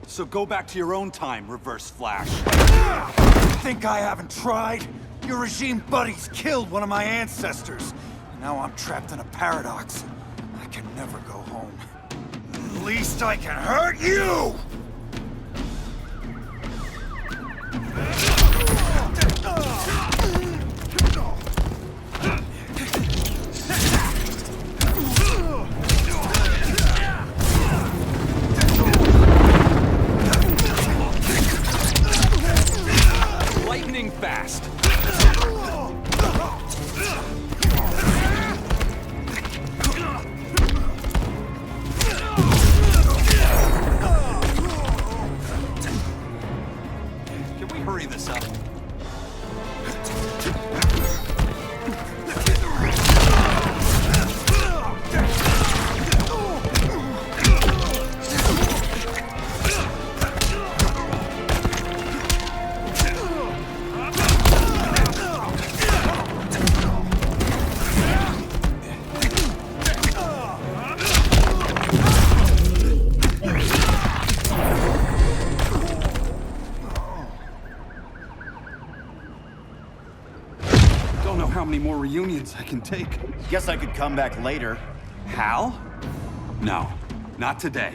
So go back to your own time, Reverse Flash. Think I haven't tried? Your regime buddies killed one of my ancestors. And now I'm trapped in a paradox. I can never go home. At least I can hurt you! Lightning fast. Can we hurry this up? Don't know how many more reunions I can take. Guess I could come back later. Hal? No, not today.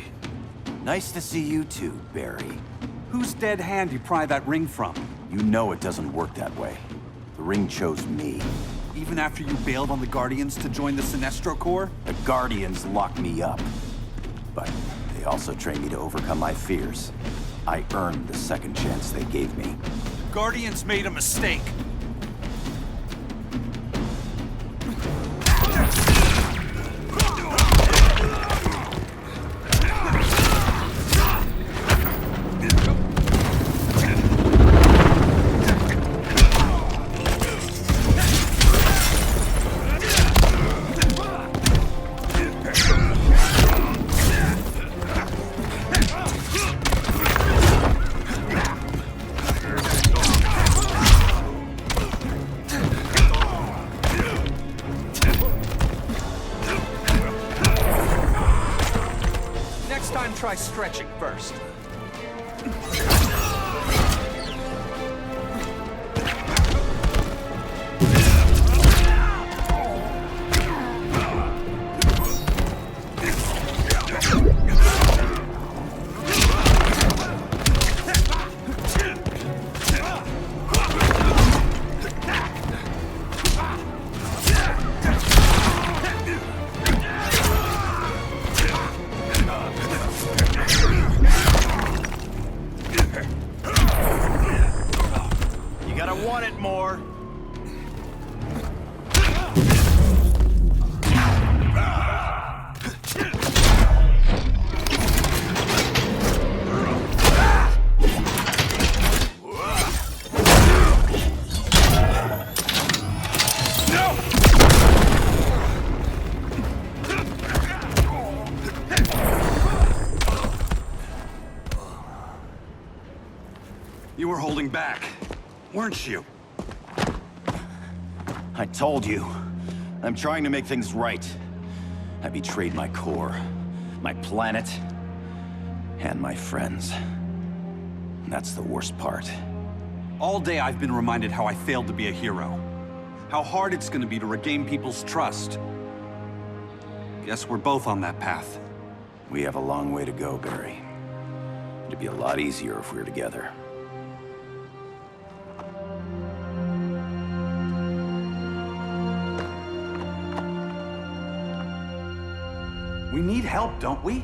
Nice to see you too, Barry. Whose dead hand you pry that ring from? You know it doesn't work that way. The ring chose me. Even after you bailed on the Guardians to join the Sinestro Corps? The Guardians locked me up. But they also trained me to overcome my fears. I earned the second chance they gave me. Guardians made a mistake. Next time, try stretching first. You gotta want it more. You were holding back, weren't you? I told you. I'm trying to make things right. I betrayed my core, my planet, and my friends. That's the worst part. All day I've been reminded how I failed to be a hero. How hard it's gonna be to regain people's trust. Guess we're both on that path. We have a long way to go, Barry. It'd be a lot easier if we were together. We need help, don't we?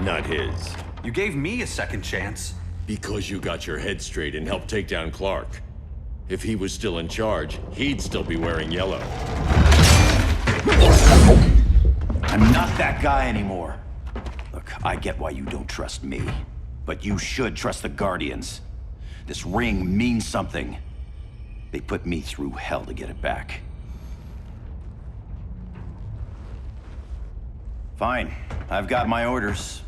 Not his. You gave me a second chance. Because you got your head straight and helped take down Clark. If he was still in charge, he'd still be wearing yellow. I'm not that guy anymore. Look, I get why you don't trust me. But you should trust the Guardians. This ring means something. They put me through hell to get it back. Fine. I've got my orders.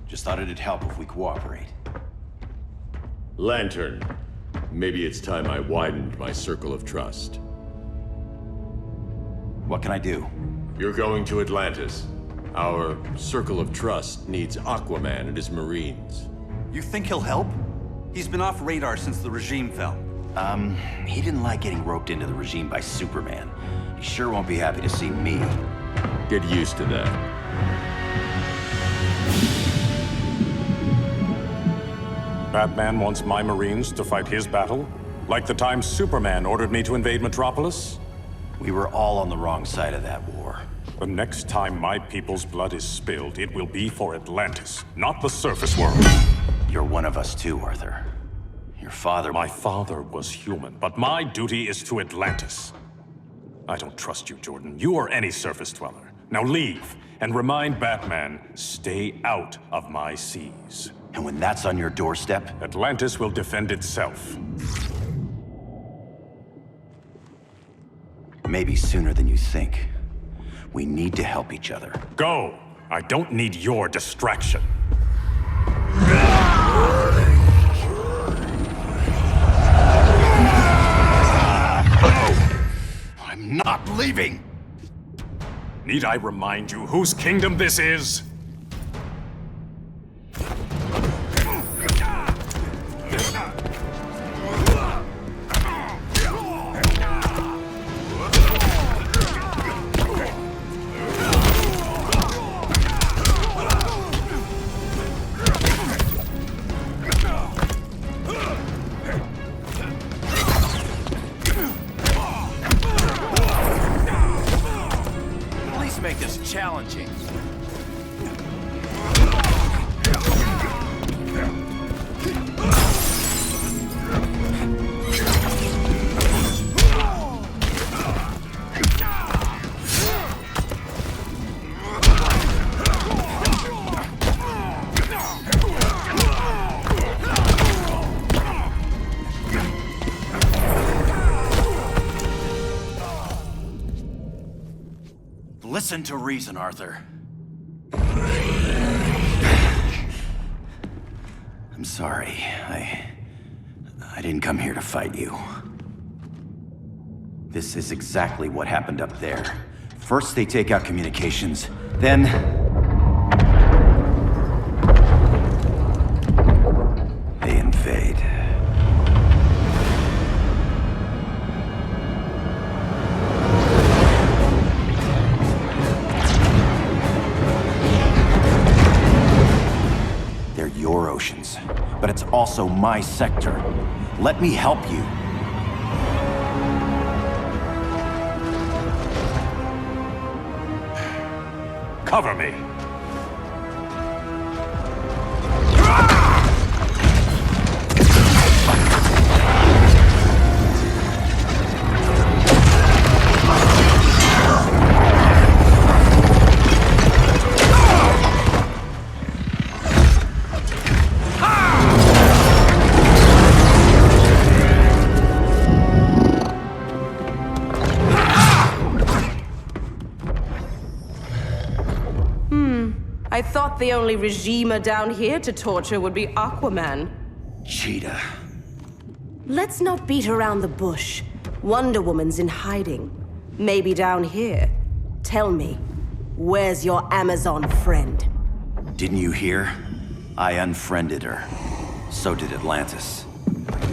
Just thought it'd help if we cooperate. Lantern. Maybe it's time I widened my circle of trust. What can I do? You're going to Atlantis. Our circle of trust needs Aquaman and his Marines. You think he'll help? He's been off radar since the regime fell. He didn't like getting roped into the regime by Superman. He sure won't be happy to see me. Get used to that. Batman wants my Marines to fight his battle? Like the time Superman ordered me to invade Metropolis? We were all on the wrong side of that war. The next time my people's blood is spilled, it will be for Atlantis, not the surface world. You're one of us too, Arthur. Your father... My father was human, but my duty is to Atlantis. I don't trust you, Jordan. You or any surface dweller. Now leave, and remind Batman, stay out of my seas. And when that's on your doorstep? Atlantis will defend itself. Maybe sooner than you think. We need to help each other. Go! I don't need your distraction. I'm not leaving! Need I remind you whose kingdom this is? Make this challenging. Listen to reason, Arthur. I'm sorry. I didn't come here to fight you. This is exactly what happened up there. First they take out communications, then... they invade. Your oceans, but it's also my sector. Let me help you. Cover me. I thought the only regimer down here to torture would be Aquaman. Cheetah. Let's not beat around the bush. Wonder Woman's in hiding. Maybe down here. Tell me, where's your Amazon friend? Didn't you hear? I unfriended her. So did Atlantis.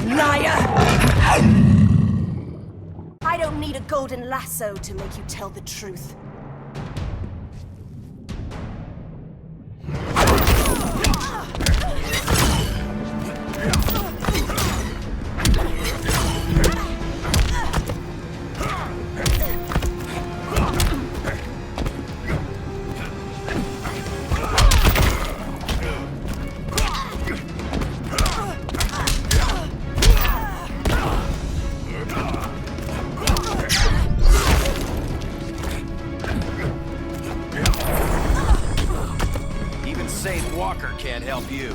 Liar! I don't need a golden lasso to make you tell the truth. Can't help you.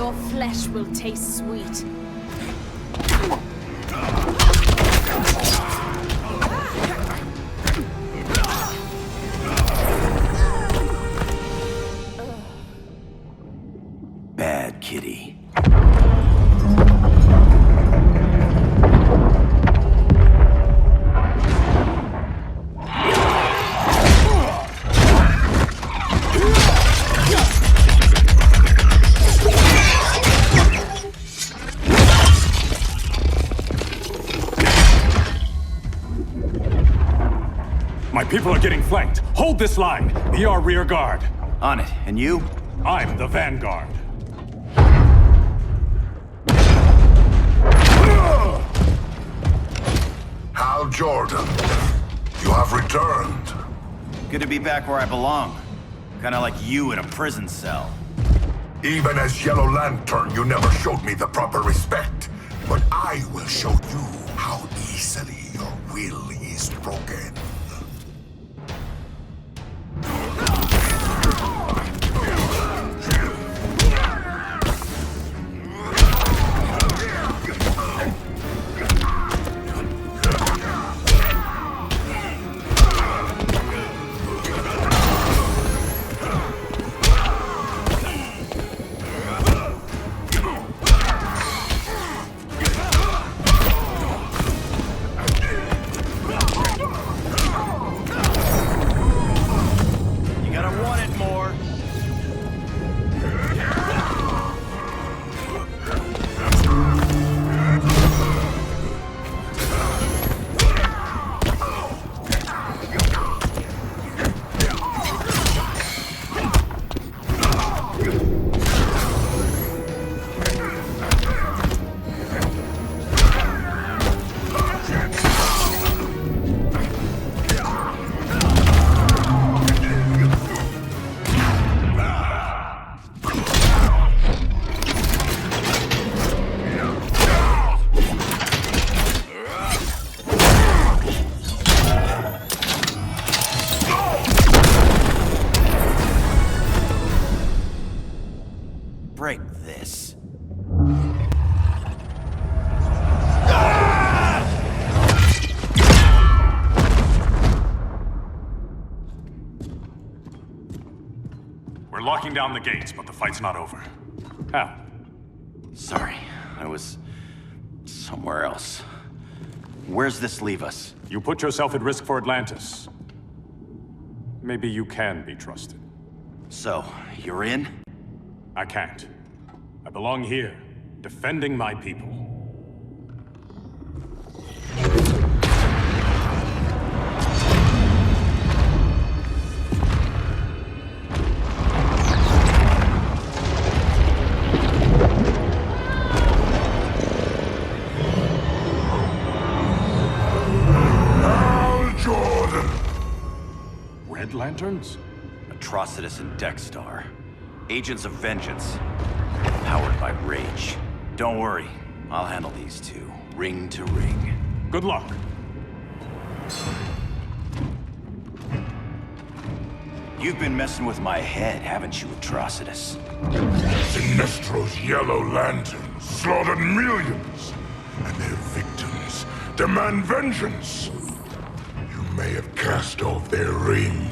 Your flesh will taste sweet. Bad kitty. My people are getting flanked. Hold this line. Be our rear guard. On it. And you? I'm the vanguard. Hal Jordan, you have returned. Good to be back where I belong. Kinda like you in a prison cell. Even as Yellow Lantern, you never showed me the proper respect. But I will show you how easily your will is broken. Break this. We're locking down the gates, but the fight's not over. Hal. Sorry, I was somewhere else. Where's this leave us? You put yourself at risk for Atlantis. Maybe you can be trusted. So, you're in? I can't. I belong here, defending my people. Hal Jordan! Red Lanterns? Atrocitus and Dexstar. Agents of Vengeance. Powered by rage. Don't worry, I'll handle these two, ring to ring. Good luck. You've been messing with my head, haven't you, Atrocitus? Sinestro's Yellow Lanterns slaughtered millions, and their victims demand vengeance. You may have cast off their ring,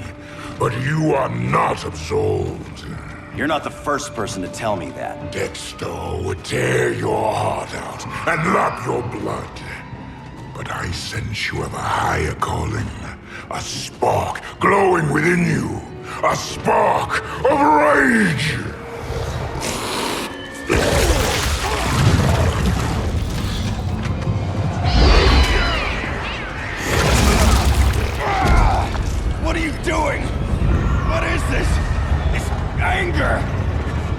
but you are not absolved. You're not the first person to tell me that. Dexter would tear your heart out and lap your blood. But I sense you have a higher calling. A spark glowing within you. A spark of rage! What are you doing? What is this? Anger!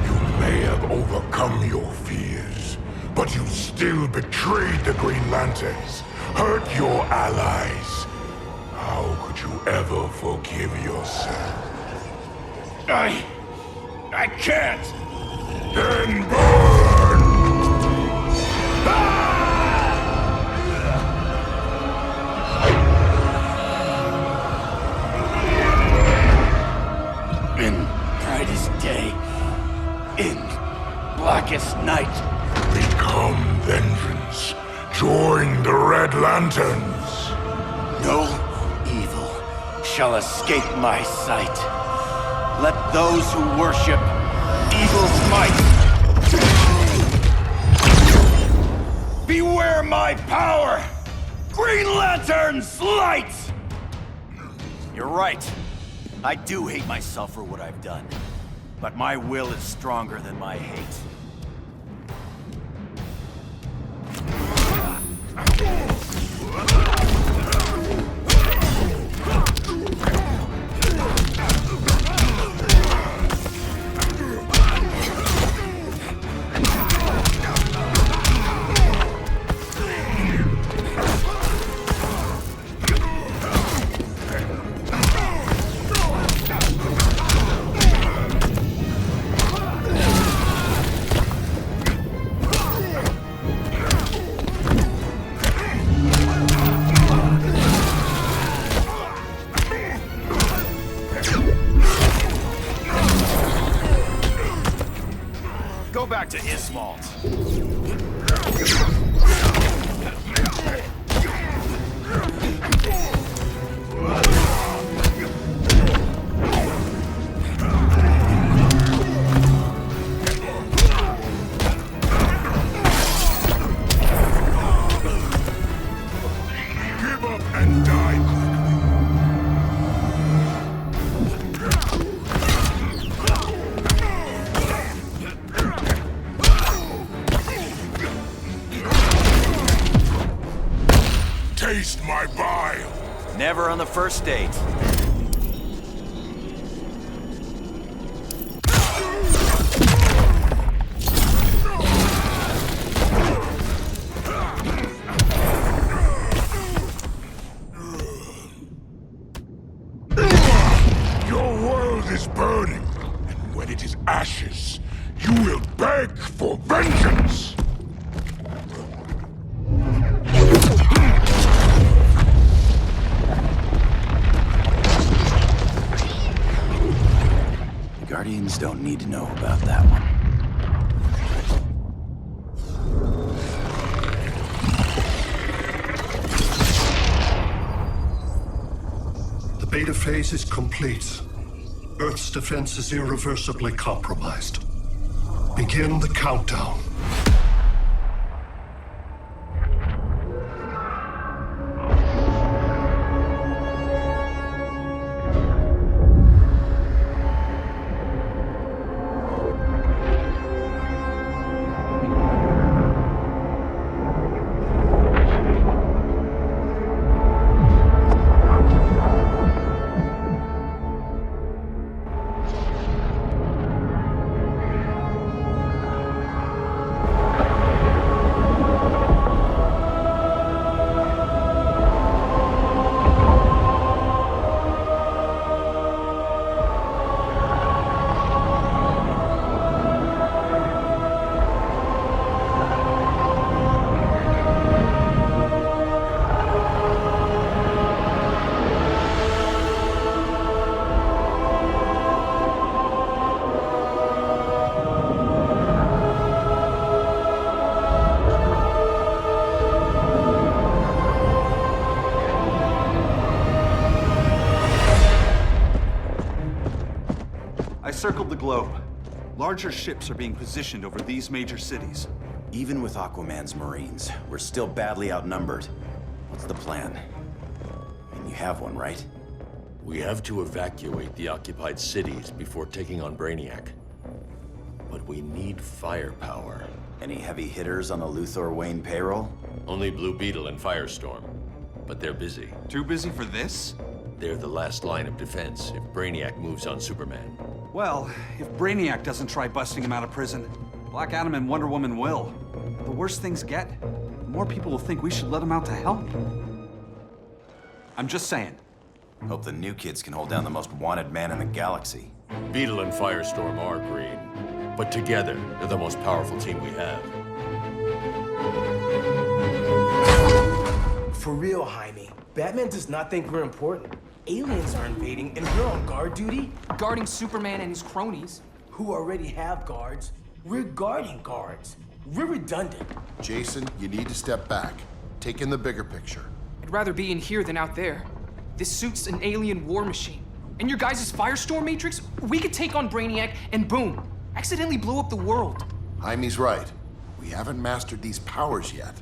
You may have overcome your fears, but you still betrayed the Green Lanterns, hurt your allies. How could you ever forgive yourself? I can't! Then burn! In brightest day, in blackest night. Become vengeance. Join the Red Lanterns. No evil shall escape my sight. Let those who worship evil's might beware my power! Green Lantern's light! You're right. I do hate myself for what I've done. But my will is stronger than my hate. Go back to Ismalt. Give up and die quickly. Taste my bile. Never on the first date. Your world is burning, and when it is ashes, you will beg for vengeance. Guardians don't need to know about that one. The beta phase is complete. Earth's defense is irreversibly compromised. Begin the countdown. Circled the globe. Larger ships are being positioned over these major cities. Even with Aquaman's Marines, we're still badly outnumbered. What's the plan? And you have one, right? We have to evacuate the occupied cities before taking on Brainiac. But we need firepower. Any heavy hitters on the Luthor Wayne payroll? Only Blue Beetle and Firestorm. But they're busy. Too busy for this? They're the last line of defense if Brainiac moves on Superman. Well, if Brainiac doesn't try busting him out of prison, Black Adam and Wonder Woman will. The worse things get, the more people will think we should let him out to help. I'm just saying. Hope the new kids can hold down the most wanted man in the galaxy. Beetle and Firestorm are green, but together, they're the most powerful team we have. For real, Jaime, Batman does not think we're important. Aliens are invading, and we're on guard duty? Guarding Superman and his cronies. Who already have guards. We're guarding guards. We're redundant. Jason, you need to step back. Take in the bigger picture. I'd rather be in here than out there. This suit's an alien war machine. And your guys' Firestorm Matrix, we could take on Brainiac and boom, accidentally blow up the world. Jaime's right. We haven't mastered these powers yet.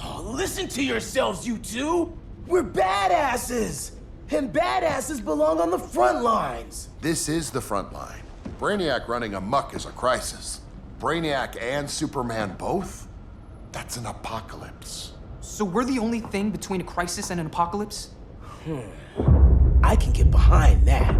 Oh, listen to yourselves, you two! We're badasses! And badasses belong on the front lines! This is the front line. Brainiac running amok is a crisis. Brainiac and Superman both? That's an apocalypse. So we're the only thing between a crisis and an apocalypse? I can get behind that.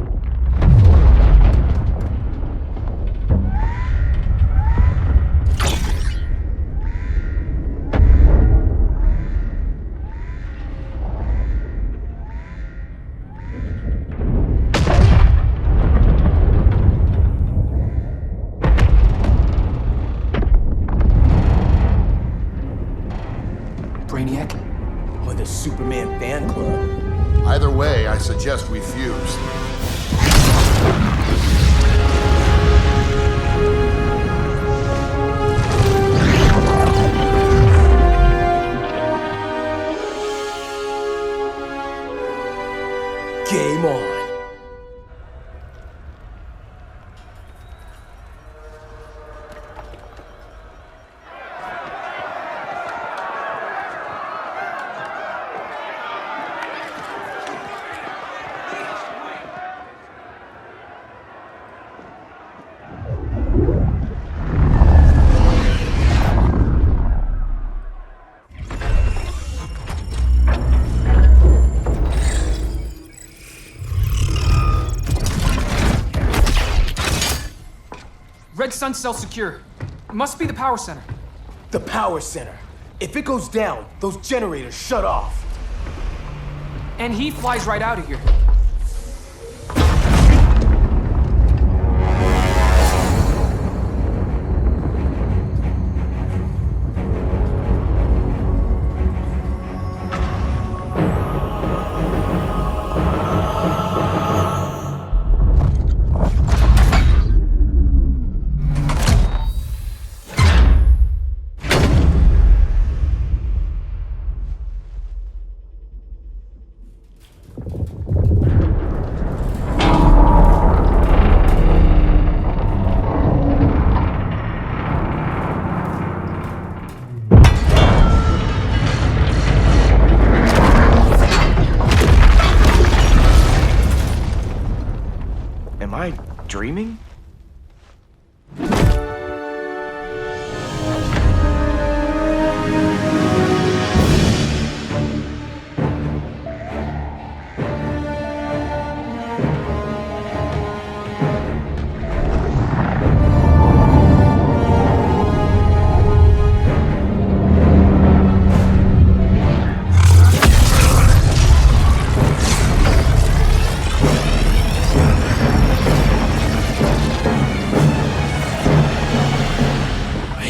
Brainiac? Or the Superman fan club? Either way, I suggest we fuse. Game on. Red Sun cell secure. It must be the power center. The power center. If it goes down, those generators shut off. And he flies right out of here. Am I dreaming?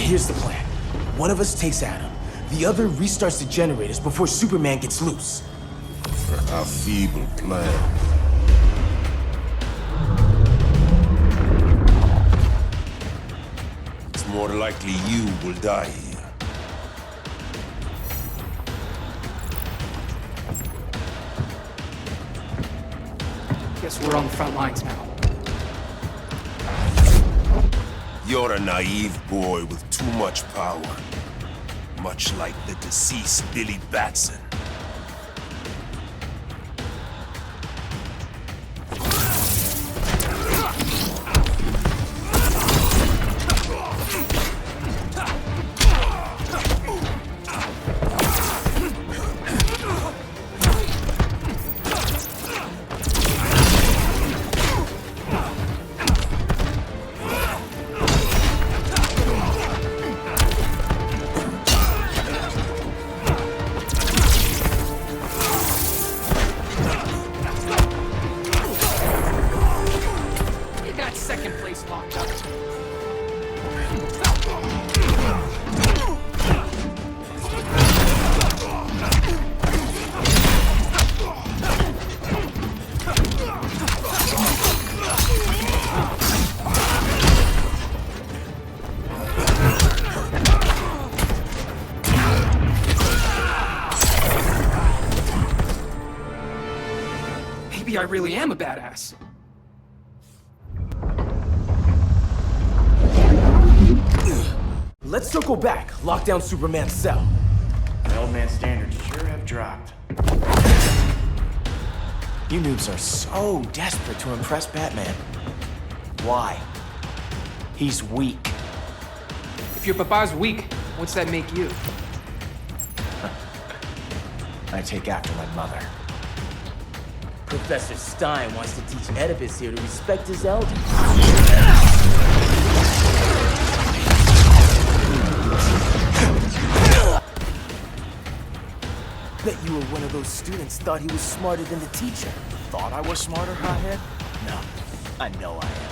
Here's the plan. One of us takes Adam. The other restarts the generators before Superman gets loose. A feeble plan. It's more likely you will die here. Guess we're on the front lines now. You're a naive boy with too much power. Much like the deceased Billy Batson. Maybe I really am a badass. Let's circle back. Lock down Superman's cell. The old man's standards sure have dropped. You noobs are so desperate to impress Batman. Why? He's weak. If your papa's weak, what's that make you? I take after my mother. Professor Stein wants to teach Oedipus here to respect his elders. Bet you were one of those students thought he was smarter than the teacher. Thought I was smarter, hothead? No, I know I am.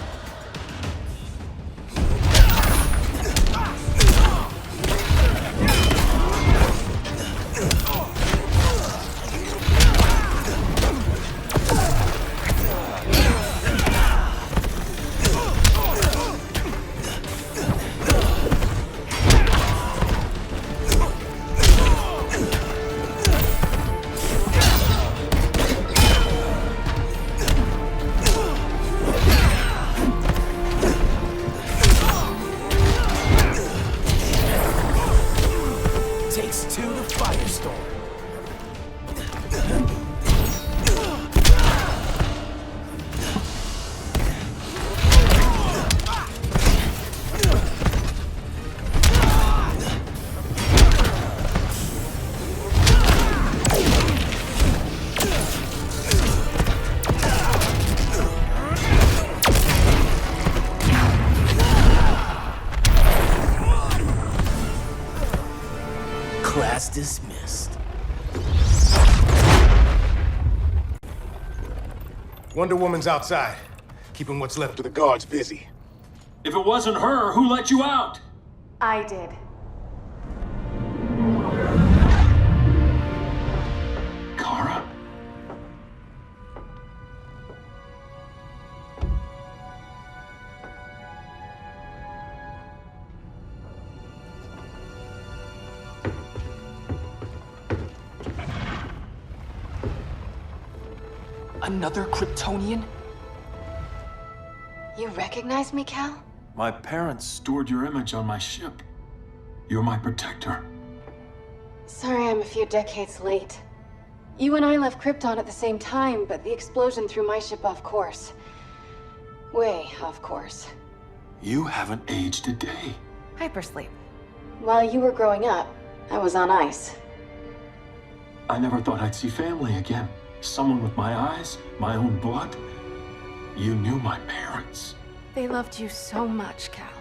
Class dismissed. Wonder Woman's outside, keeping what's left of the guards busy. If it wasn't her, who let you out? I did. Kara? Another Kryptonian? You recognize me, Cal? My parents stored your image on my ship. You're my protector. Sorry I'm a few decades late. You and I left Krypton at the same time, but the explosion threw my ship off course. Way off course. You haven't aged a day. Hypersleep. While you were growing up, I was on ice. I never thought I'd see family again. Someone with my eyes, my own blood. You knew my parents. They loved you so much, Cal.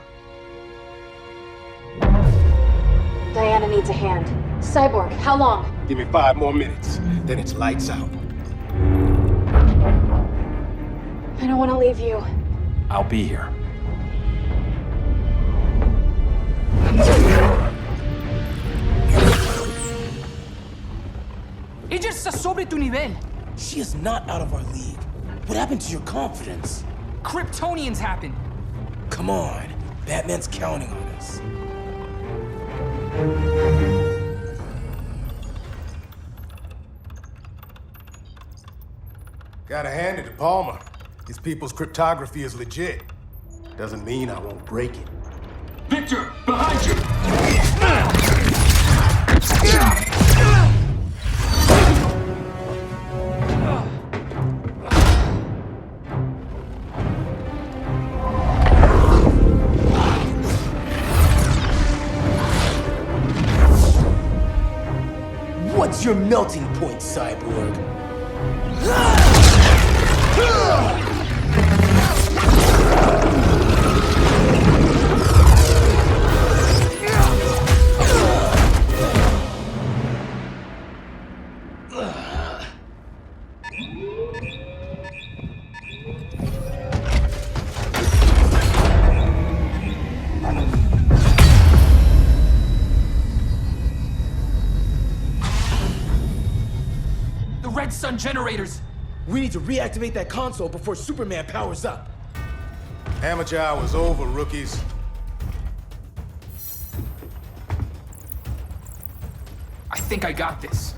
Diana needs a hand. Cyborg, how long? Give me 5 more minutes, then it's lights out. I don't want to leave you. I'll be here. Ella está sobre tu nivel. She is not out of our league. What happened to your confidence? Kryptonians happen. Come on. Batman's counting on us. Gotta hand it to Palmer. His people's cryptography is legit. Doesn't mean I won't break it. Victor, behind you! What's your melting point, Cyborg? Red Sun generators! We need to reactivate that console before Superman powers up. Amateur hour's over, rookies. I think I got this.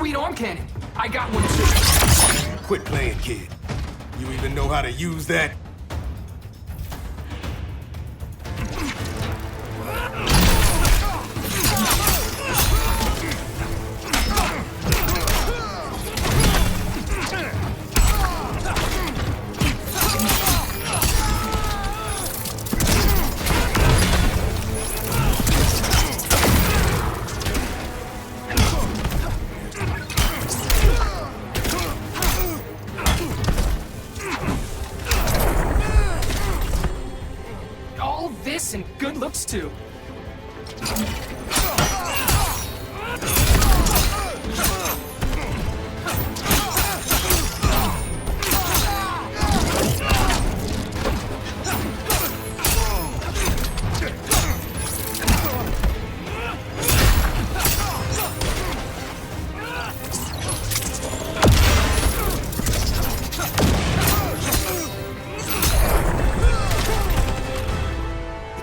sweet arm cannon. I got one too. Quit playing, kid. You even know how to use that? All this and good looks too.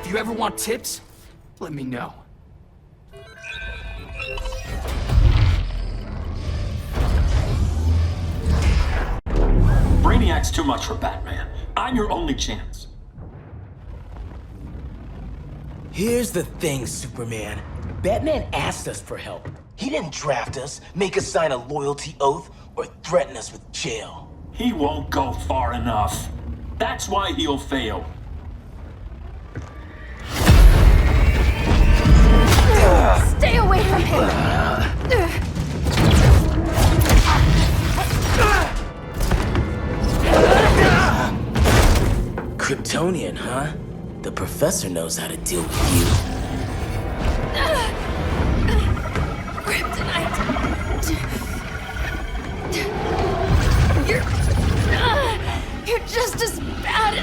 If you ever want tips, let me know. Brainiac's too much for Batman. I'm your only chance. Here's the thing, Superman. Batman asked us for help. He didn't draft us, make us sign a loyalty oath, or threaten us with jail. He won't go far enough. That's why he'll fail. Stay away from him! Kryptonian, huh? The professor knows how to deal with you. Kryptonite! You're just as bad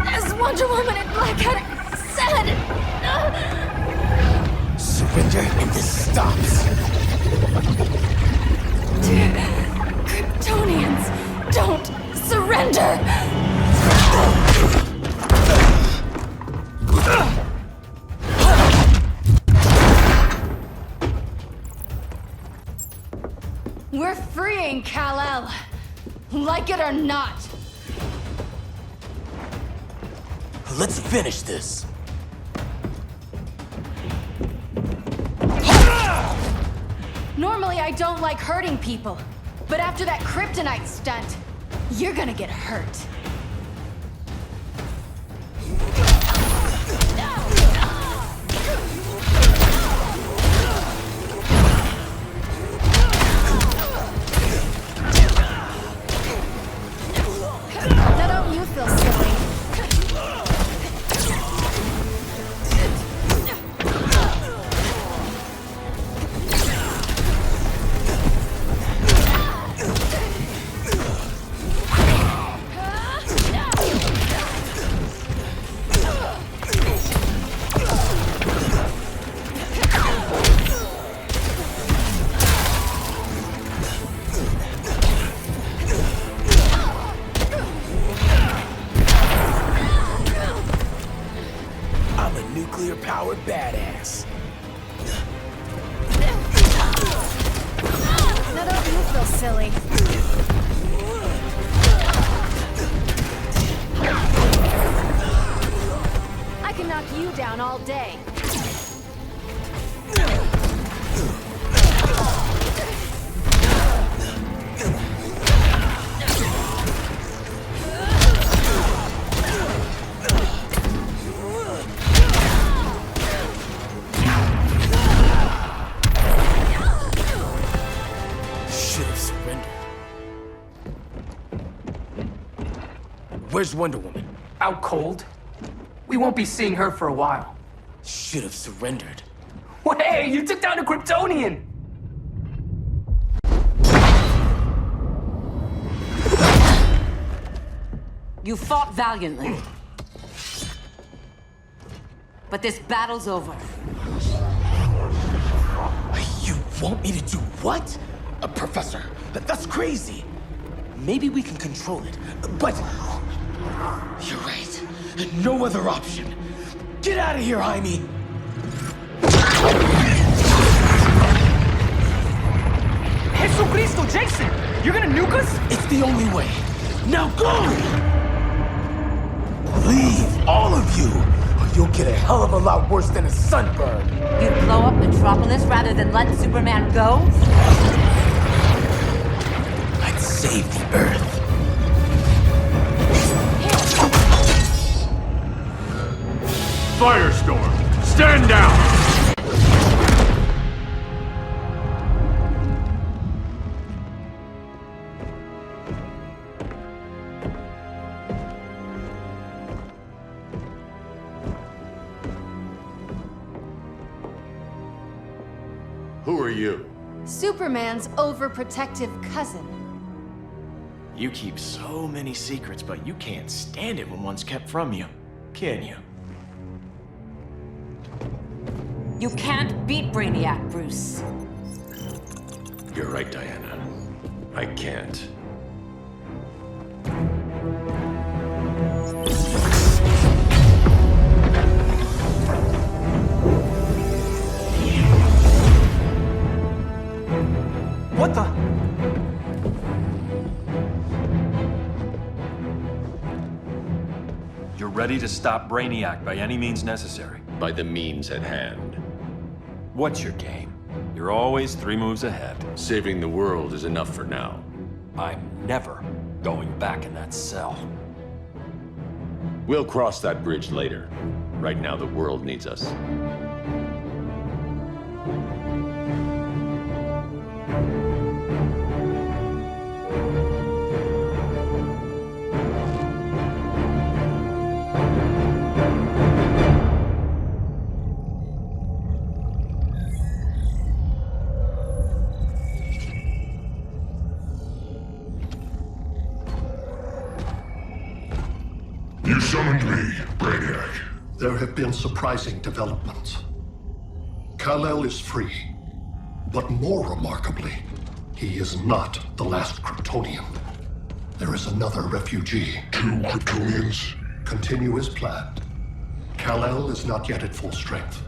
as Wonder Woman and Black Adam said! Surrender and this stops. Kryptonians, don't surrender! We're freeing Kal-El, like it or not. Let's finish this. Normally, I don't like hurting people. But after that kryptonite stunt, you're gonna get hurt. Now don't you feel silly? Nuclear-powered badass. Now don't you feel silly? I can knock you down all day. Where's Wonder Woman? Out cold. We won't be seeing her for a while. Should have surrendered. Hey, you took down a Kryptonian! You fought valiantly. But this battle's over. You want me to do what? Professor, that's crazy. Maybe we can control it, but... You're right. No other option. Get out of here, Jaime! Jesucristo, Jason! You're gonna nuke us? It's the only way. Now go! Leave, all of you, or you'll get a hell of a lot worse than a sunburn. You'd blow up Metropolis rather than let Superman go? I'd save the Earth. Firestorm, stand down! Who are you? Superman's overprotective cousin. You keep so many secrets, but you can't stand it when one's kept from you, can you? You can't beat Brainiac, Bruce. You're right, Diana. I can't. What the? You're ready to stop Brainiac by any means necessary. By the means at hand. What's your game? You're always 3 moves ahead. Saving the world is enough for now. I'm never going back in that cell. We'll cross that bridge later. Right now, the world needs us. You summoned me, Brainiac. There have been surprising developments. Kal-El is free, but more remarkably, he is not the last Kryptonian. There is another refugee. 2 Kryptonians? Continue as planned. Kal-El is not yet at full strength.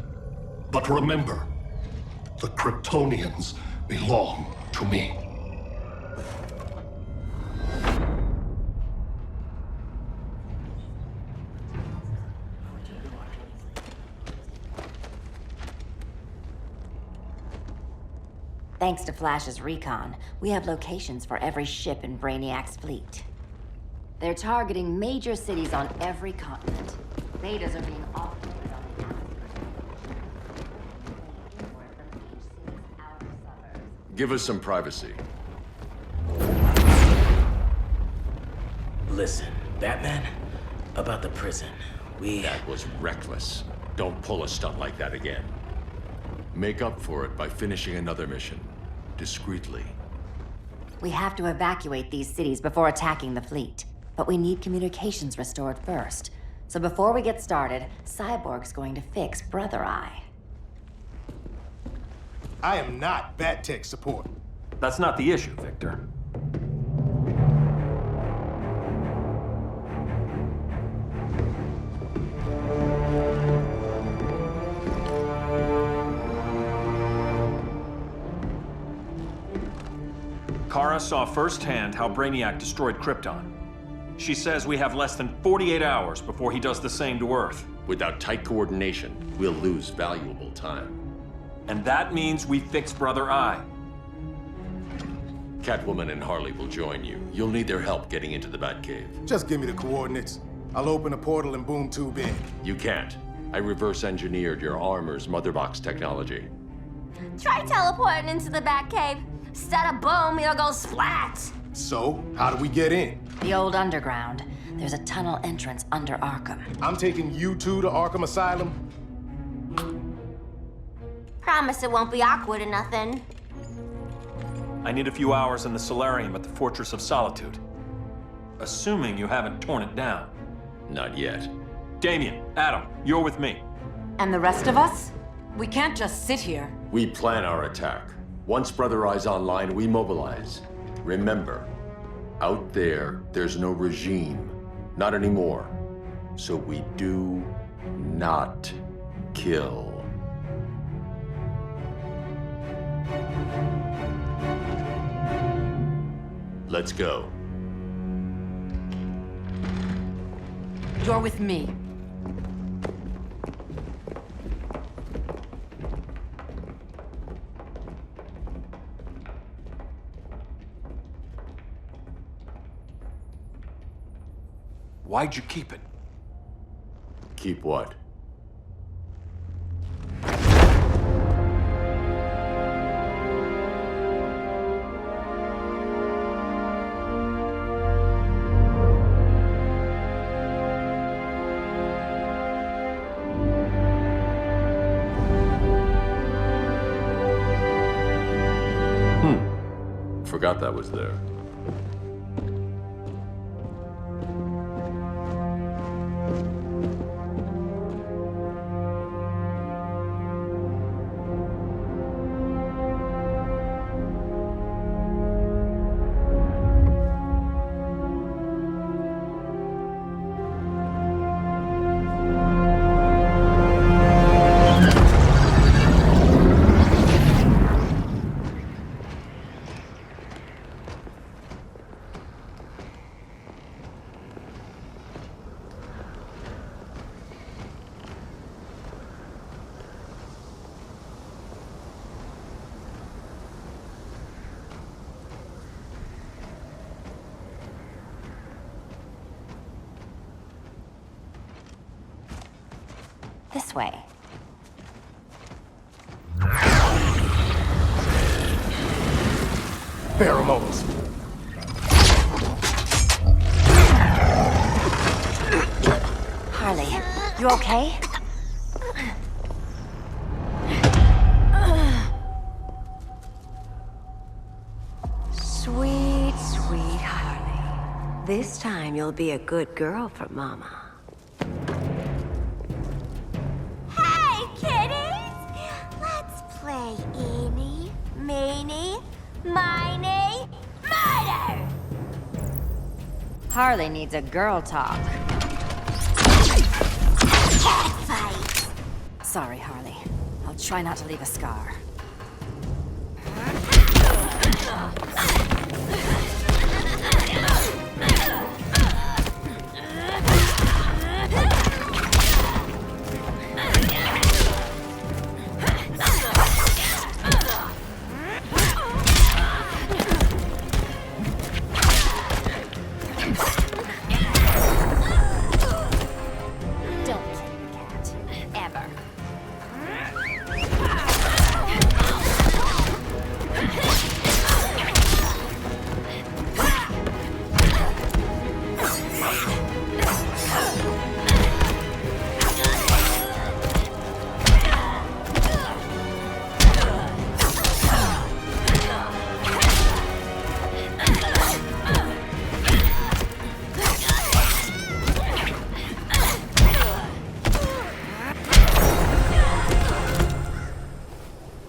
But remember, the Kryptonians belong to me. Thanks to Flash's recon, we have locations for every ship in Brainiac's fleet. They're targeting major cities on every continent. Betas are being offloaded on the outskirts. Give us some privacy. Listen, Batman, about the prison, That was reckless. Don't pull a stunt like that again. Make up for it by finishing another mission. Discreetly. We have to evacuate these cities before attacking the fleet. But we need communications restored first. So before we get started, Cyborg's going to fix Brother Eye. I am not Bat Tech support. That's not the issue, Victor. Kara saw firsthand how Brainiac destroyed Krypton. She says we have less than 48 hours before he does the same to Earth. Without tight coordination, we'll lose valuable time. And that means we fix Brother Eye. Catwoman and Harley will join you. You'll need their help getting into the Batcave. Just give me the coordinates. I'll open a portal and boom tube in. You can't. I reverse engineered your armor's motherbox technology. Try teleporting into the Batcave. Instead of boom, it'll go splat. So, how do we get in? The old underground. There's a tunnel entrance under Arkham. I'm taking you two to Arkham Asylum. Promise it won't be awkward or nothing. I need a few hours in the solarium at the Fortress of Solitude. Assuming you haven't torn it down. Not yet. Damien, Adam, you're with me. And the rest of us? We can't just sit here. We plan our attack. Once Brother Eye's online, we mobilize. Remember, out there, there's no regime. Not anymore. So we do not kill. Let's go. You're with me. Why'd you keep it? Keep what? Forgot that was there. This way. Pheromones. Harley, you okay? Sweet, sweet Harley. This time you'll be a good girl for Mama. Hey, kiddies! Let's play Eeny, Meeny, Miny, Murder! Harley needs a girl talk. Cat fight! Sorry, Harley. I'll try not to leave a scar.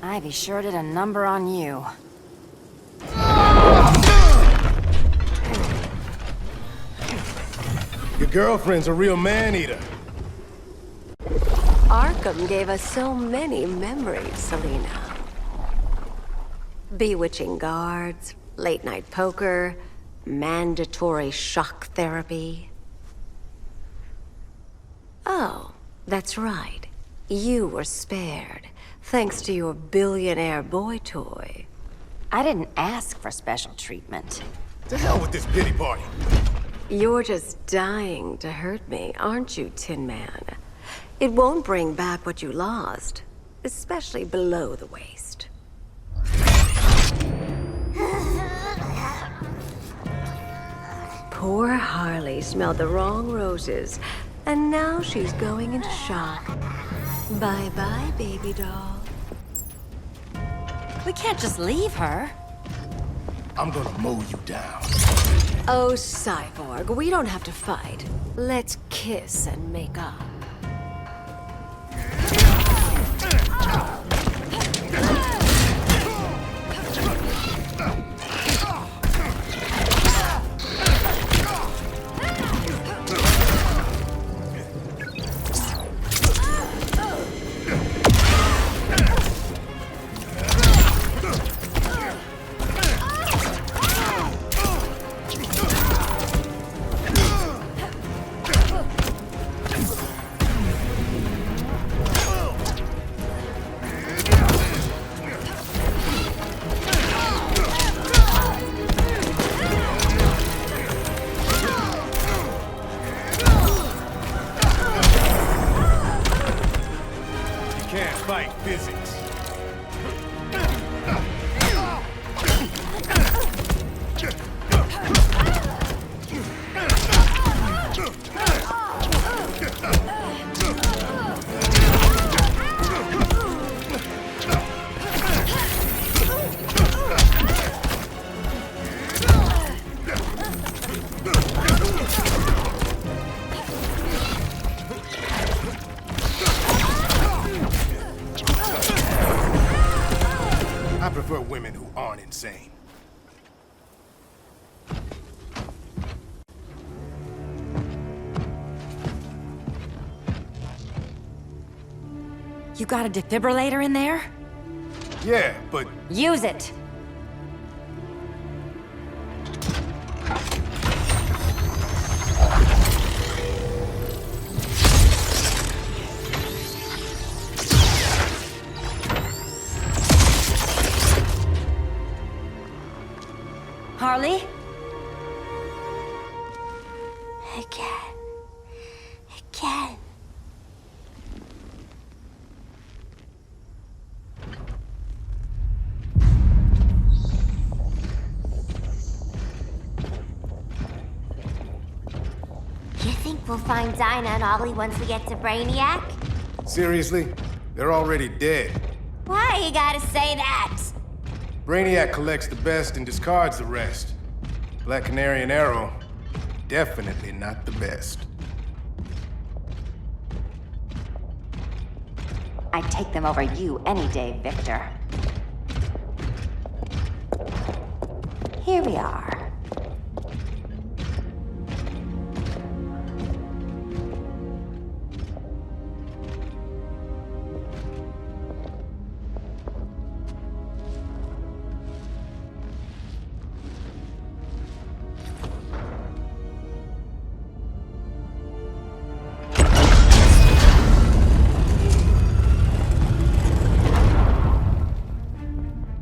Ivy sure did a number on you. Your girlfriend's a real man-eater. Arkham gave us so many memories, Selina. Bewitching guards, late-night poker, mandatory shock therapy. Oh, that's right. You were spared, thanks to your billionaire boy toy. I didn't ask for special treatment. To hell with this pity party. You're just dying to hurt me, aren't you, Tin Man? It won't bring back what you lost, especially below the waist. Poor Harley smelled the wrong roses, and now she's going into shock. Bye-bye, baby doll. We can't just leave her. I'm gonna mow you down. Oh, Cyborg, we don't have to fight. Let's kiss and make up. women who aren't insane. You got a defibrillator in there? Yeah, but... Use it! Harley? Again. You think we'll find Dinah and Ollie once we get to Brainiac? Seriously? They're already dead. Why you gotta say that? Brainiac collects the best and discards the rest. Black Canary and Arrow, definitely not the best. I'd take them over you any day, Victor. Here we are.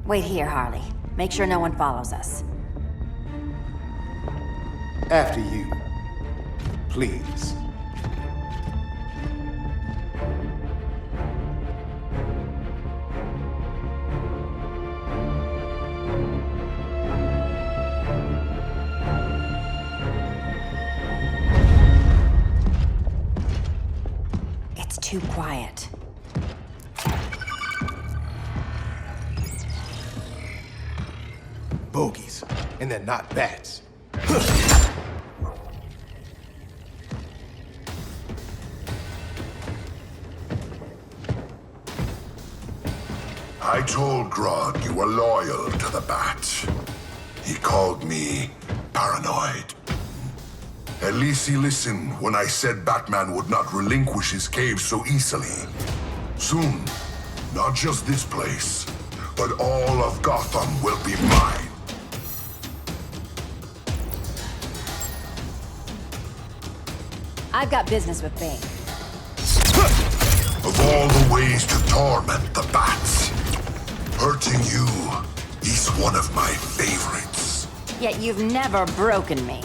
Wait here, Harley. Make sure no one follows us. After you. Please. It's too quiet. Bogies, and they're not bats. I told Grodd you were loyal to the Bats. He called me paranoid. At least he listened when I said Batman would not relinquish his cave so easily. Soon, not just this place, but all of Gotham will be mine. I've got business with Bane. Of all the ways to torment the Bats, hurting you is one of my favorites. Yet you've never broken me.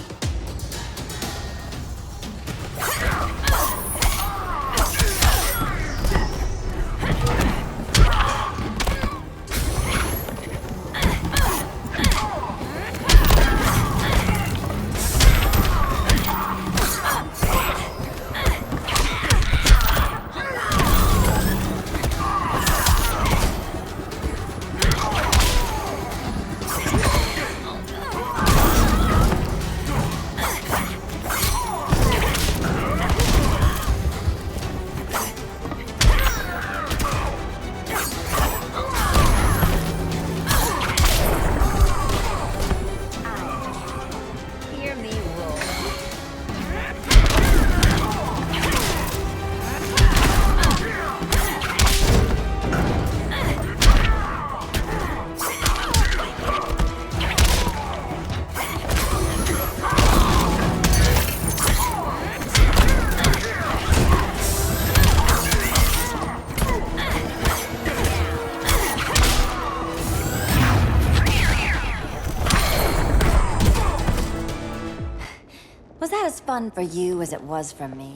Was that as fun for you as it was for me?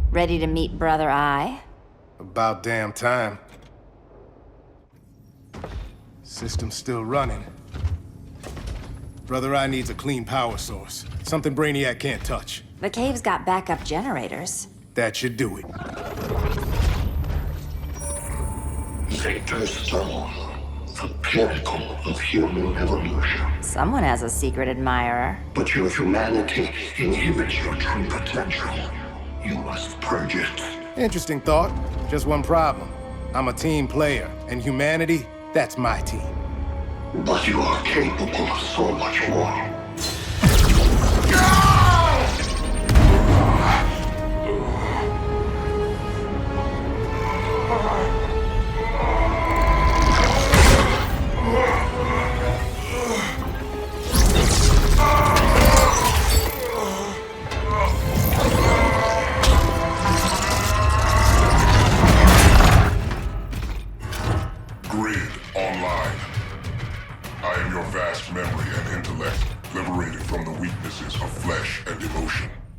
Ready to meet Brother Eye? About damn time. System's still running. Brother Eye needs a clean power source. Something Brainiac can't touch. The cave's got backup generators. That should do it. Victor Stone, the pinnacle of human evolution. Someone has a secret admirer. But your humanity inhibits your true potential. You must purge it. Interesting thought. Just one problem. I'm a team player, and humanity, that's my team. But you are capable of so much more.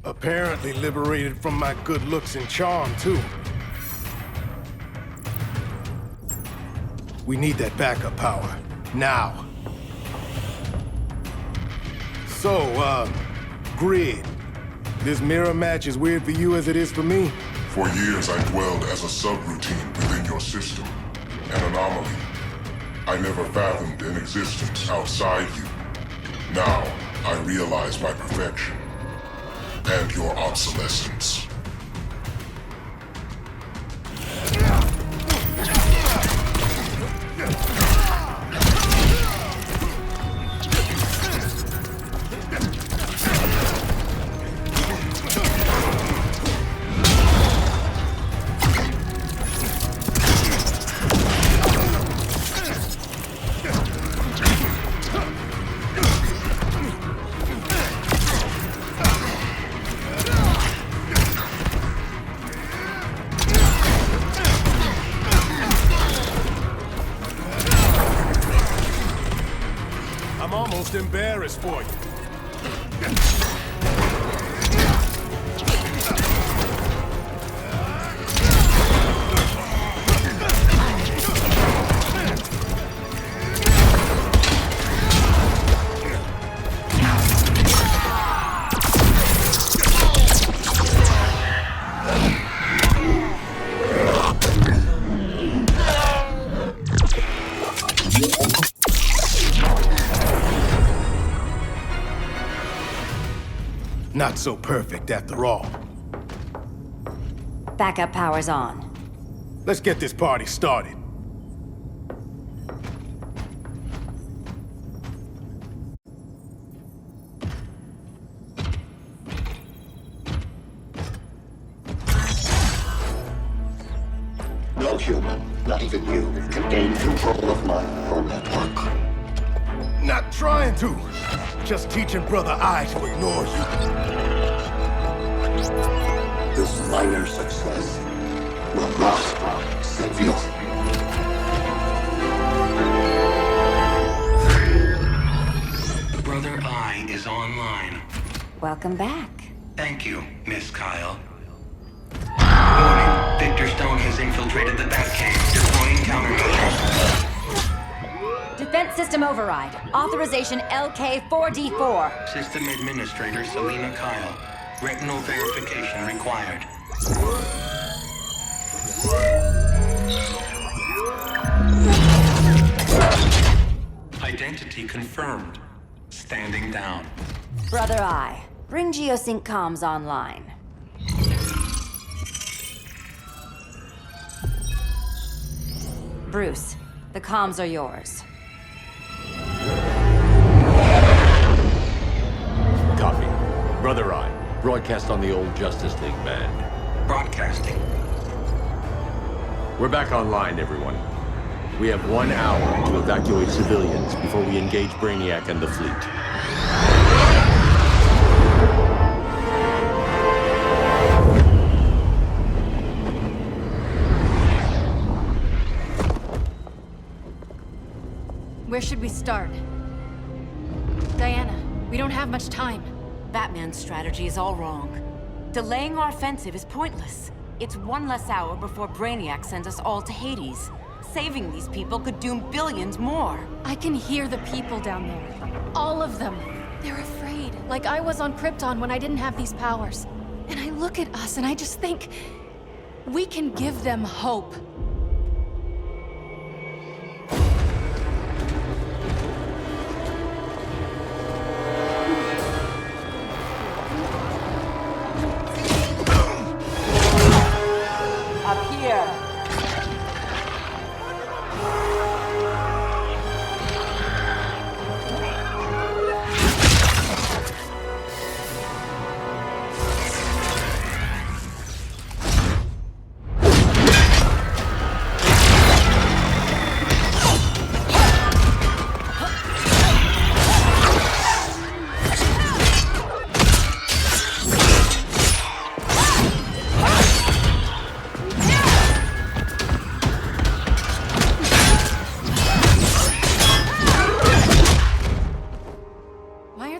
Apparently liberated from my good looks and charm, too. We need that backup power. Now. So, Grid. This mirror match is weird for you as it is for me? For years I dwelled as a subroutine within your system. An anomaly. I never fathomed an existence outside you. Now, I realize my perfection. And your obsolescence. Embarrassed for you. Not so perfect after all. Backup power's on. Let's get this party started. No human, not even you, can gain control of my neural network. Not trying to. Just teaching Brother I to ignore you. This minor success will not save you. Brother I is online. Welcome back. Thank you, Miss Kyle. Warning, Victor Stone has infiltrated the Batcave, deploying countermeasures. Defense system override. Authorization LK4D4. System Administrator Selena Kyle. Retinal verification required. Identity confirmed. Standing down. Brother I, bring Geosync comms online. Bruce, the comms are yours. Copy. Brother I, broadcast on the old Justice League band. Broadcasting. We're back online, everyone. We have 1 hour to evacuate civilians before we engage Brainiac and the fleet. Where should we start? Diana, we don't have much time. Batman's strategy is all wrong. Delaying our offensive is pointless. It's one less hour before Brainiac sends us all to Hades. Saving these people could doom billions more. I can hear the people down there. All of them. They're afraid, like I was on Krypton when I didn't have these powers. And I look at us and I just think, we can give them hope. Up here.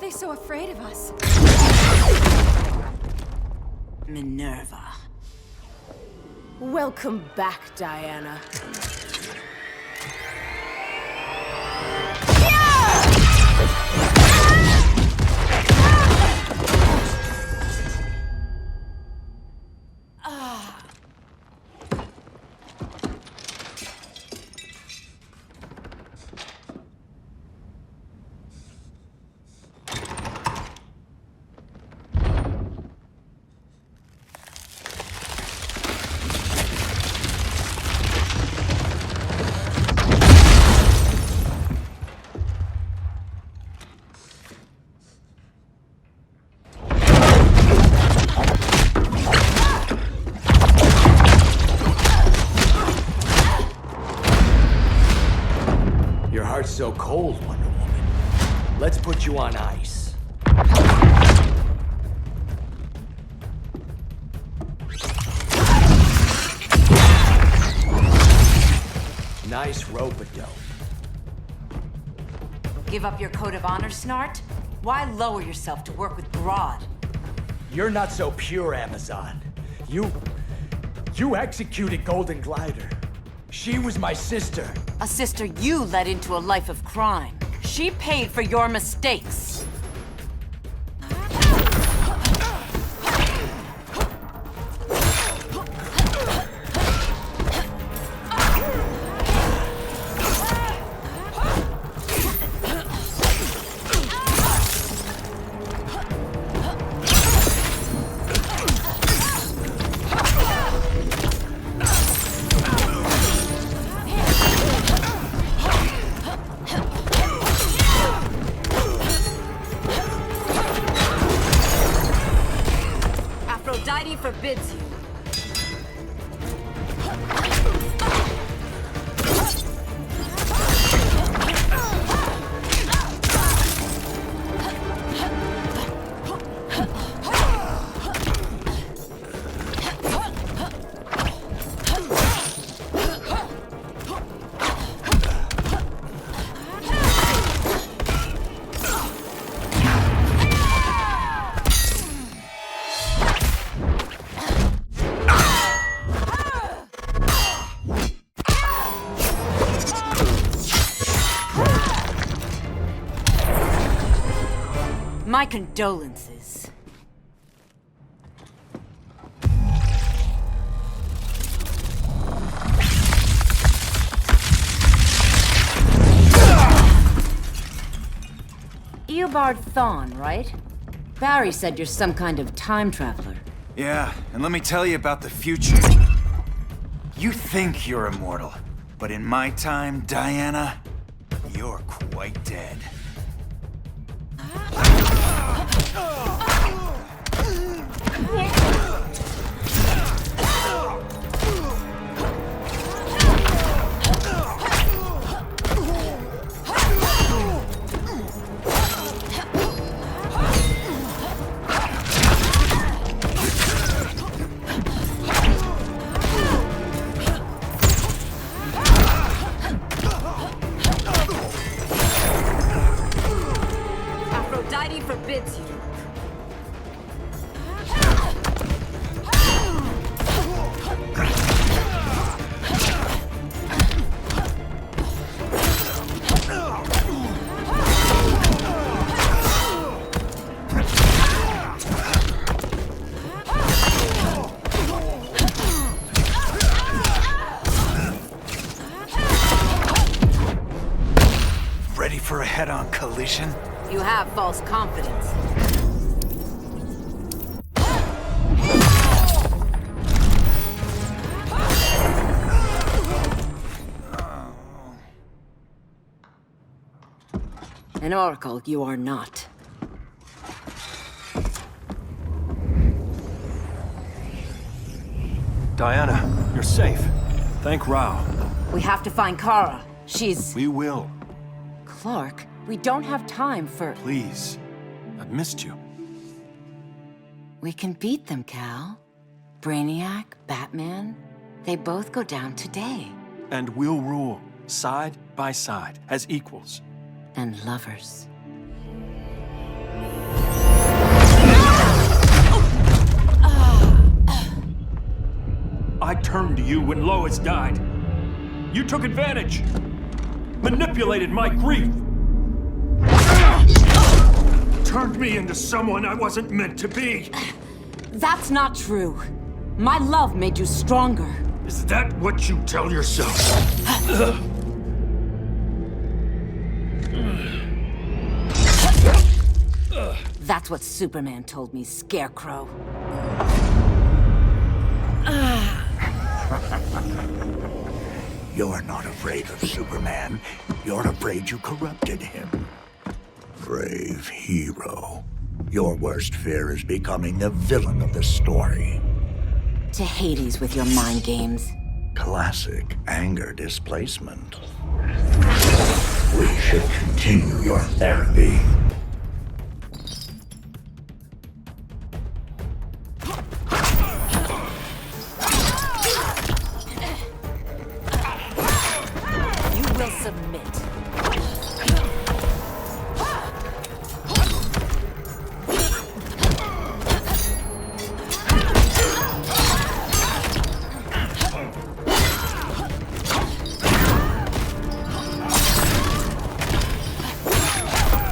they so afraid of us? Minerva. Welcome back, Diana. So cold, Wonder Woman. Let's put you on ice. Nice rope-a-dope. Give up your code of honor, Snart? Why lower yourself to work with Grodd? You're not so pure, Amazon. You executed Golden Glider. She was my sister. A sister you led into a life of crime. She paid for your mistakes. Forbids you. My condolences. Eobard Thawne, right? Barry said you're some kind of time traveler. Yeah, and let me tell you about the future. You think you're immortal, but in my time, Diana, you're quite dead. Forbids you. Ready for a head-on collision? You have false confidence. An oracle you are not. Diana, you're safe. Thank Rao. We have to find Kara. She's... We will. Clark, we don't have time for... Please. I've missed you. We can beat them, Cal. Brainiac, Batman, they both go down today. And we'll rule, side by side, as equals. And lovers. you when Lois died. You took advantage. Manipulated my grief. Turned me into someone I wasn't meant to be. That's not true. My love made you stronger. Is that what you tell yourself? That's what Superman told me, Scarecrow. You're not afraid of Superman. You're afraid you corrupted him. Brave hero. Your worst fear is becoming the villain of the story. To Hades with your mind games. Classic anger displacement. We should continue your therapy. You will submit.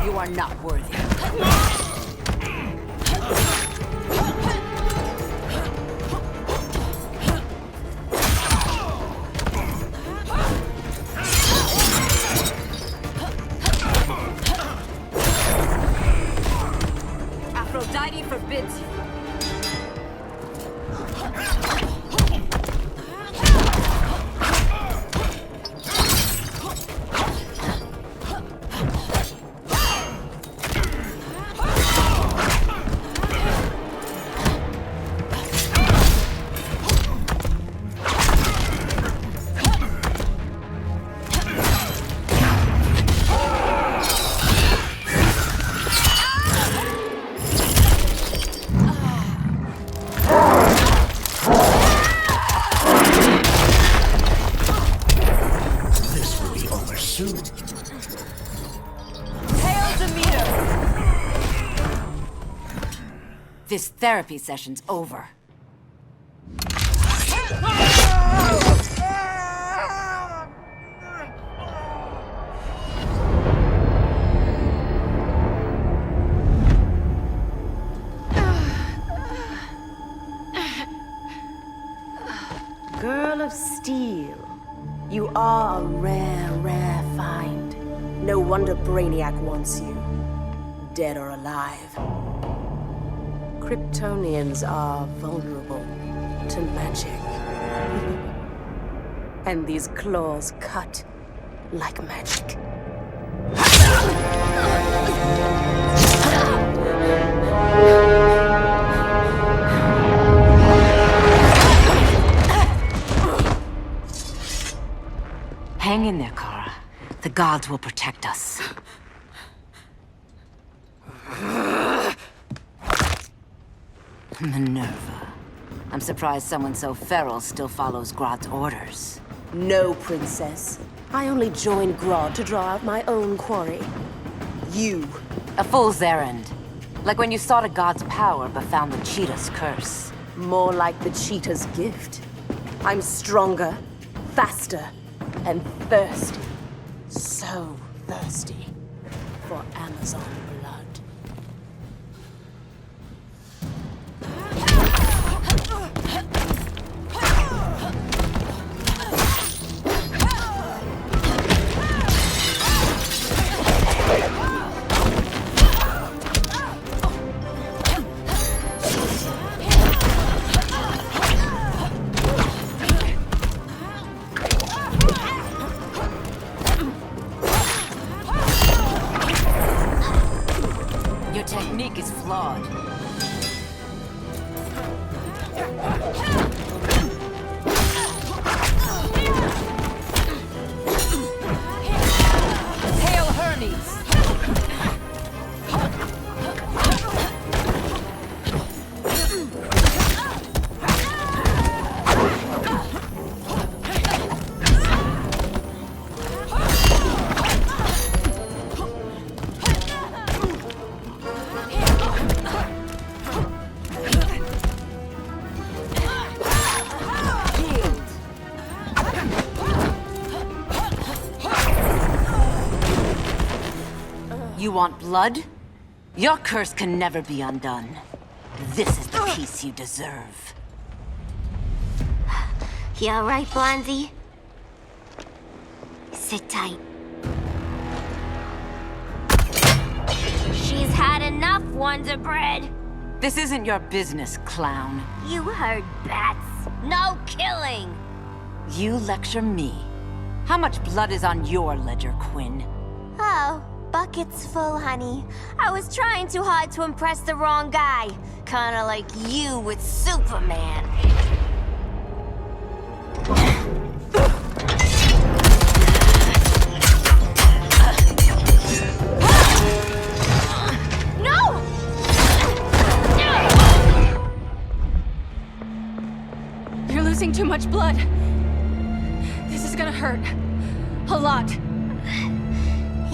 You are not worthy. Aphrodite forbids you. This therapy session's over. Girl of Steel, you are a rare, rare find. No wonder Brainiac wants you, dead or alive. Kryptonians are vulnerable to magic. And these claws cut like magic. Hang in there, Kara. The gods will protect us. Minerva. I'm surprised someone so feral still follows Grodd's orders. No, Princess. I only joined Grodd to draw out my own quarry. You. A fool's errand. Like when you sought a god's power but found the cheetah's curse. More like the cheetah's gift. I'm stronger, faster, and thirsty. So thirsty for Amazon blood. Your technique is flawed. Hail Hermes! You want blood? Your curse can never be undone. This is the peace you deserve. You all right, Blondie? Sit tight. She's had enough, Wonder Bread. This isn't your business, clown. You heard bats. No killing. You lecture me. How much blood is on your ledger, Quinn? Oh, bucket's full, honey. I was trying too hard to impress the wrong guy. Kinda like you with Superman. No! You're losing too much blood. This is gonna hurt. A lot.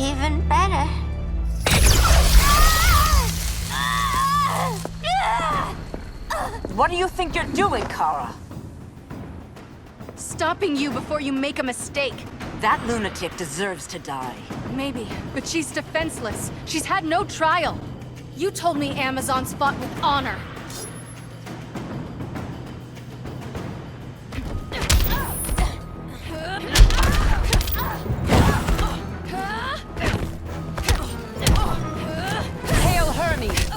Even better. What do you think you're doing, Kara? Stopping you before you make a mistake. That lunatic deserves to die. Maybe, but she's defenseless. She's had no trial. You told me Amazons fought with honor. Hail Hermes!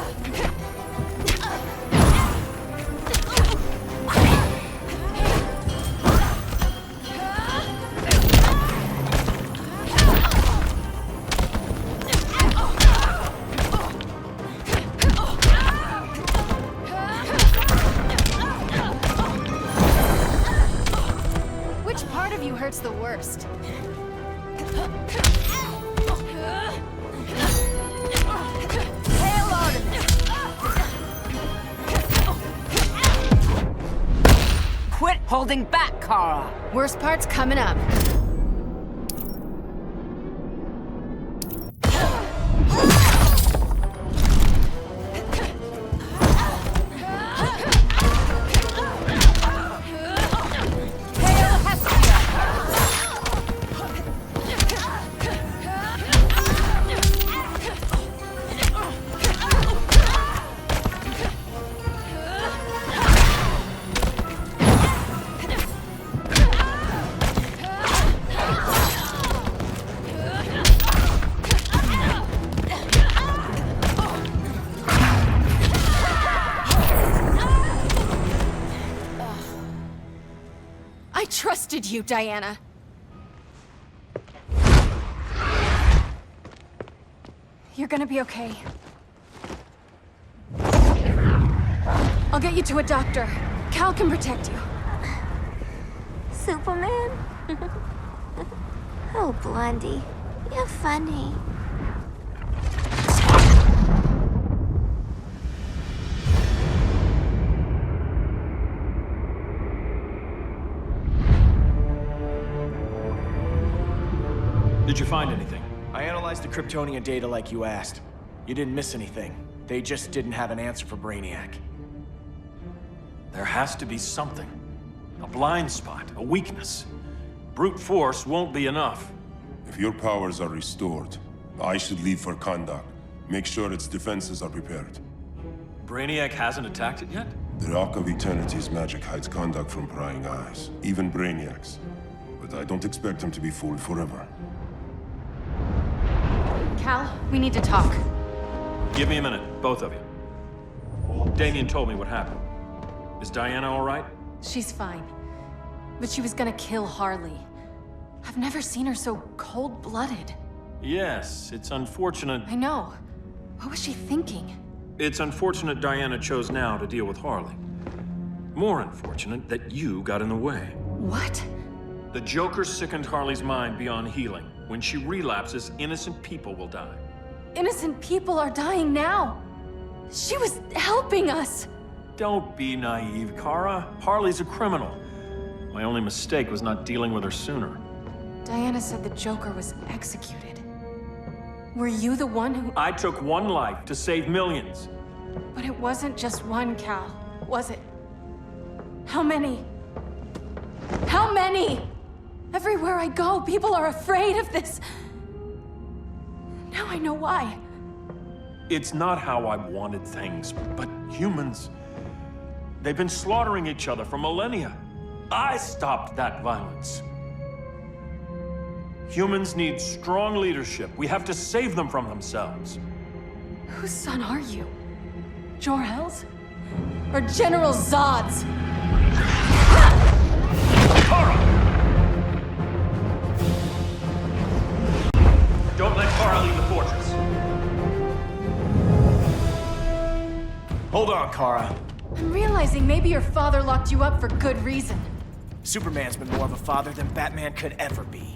Which part of you hurts the worst? Hail Artemis! Quit holding back, Kara! Worst part's coming up. Hail Hestia! I trusted you, Diana. You're gonna be okay. I'll get you to a doctor. Cal can protect you. Superman? Oh, Blondie, you're funny. Did you find anything? I analyzed the Kryptonian data like you asked. You didn't miss anything. They just didn't have an answer for Brainiac. There has to be something. A blind spot, a weakness. Brute force won't be enough. If your powers are restored, I should leave for Kahndaq. Make sure its defenses are prepared. Brainiac hasn't attacked it yet? The Rock of Eternity's magic hides Kahndaq from prying eyes, even Brainiac's. But I don't expect him to be fooled forever. Cal, we need to talk. Give me a minute, both of you. Damien told me what happened. Is Diana all right? She's fine. But she was gonna kill Harley. I've never seen her so cold-blooded. Yes, it's unfortunate. I know. What was she thinking? It's unfortunate Diana chose now to deal with Harley. More unfortunate that you got in the way. What? The Joker sickened Harley's mind beyond healing. When she relapses, innocent people will die. Innocent people are dying now. She was helping us. Don't be naive, Kara. Harley's a criminal. My only mistake was not dealing with her sooner. Diana said the Joker was executed. Were you the one who... I took one life to save millions. But it wasn't just one, Cal, was it? How many? How many? Everywhere I go, people are afraid of this. Now I know why. It's not how I wanted things, but humans, they've been slaughtering each other for millennia. I stopped that violence. Humans need strong leadership. We have to save them from themselves. Whose son are you? Jor-El's? Or General Zod's? Kara! Don't let Kara leave the fortress. Hold on, Kara. I'm realizing maybe your father locked you up for good reason. Superman's been more of a father than Batman could ever be.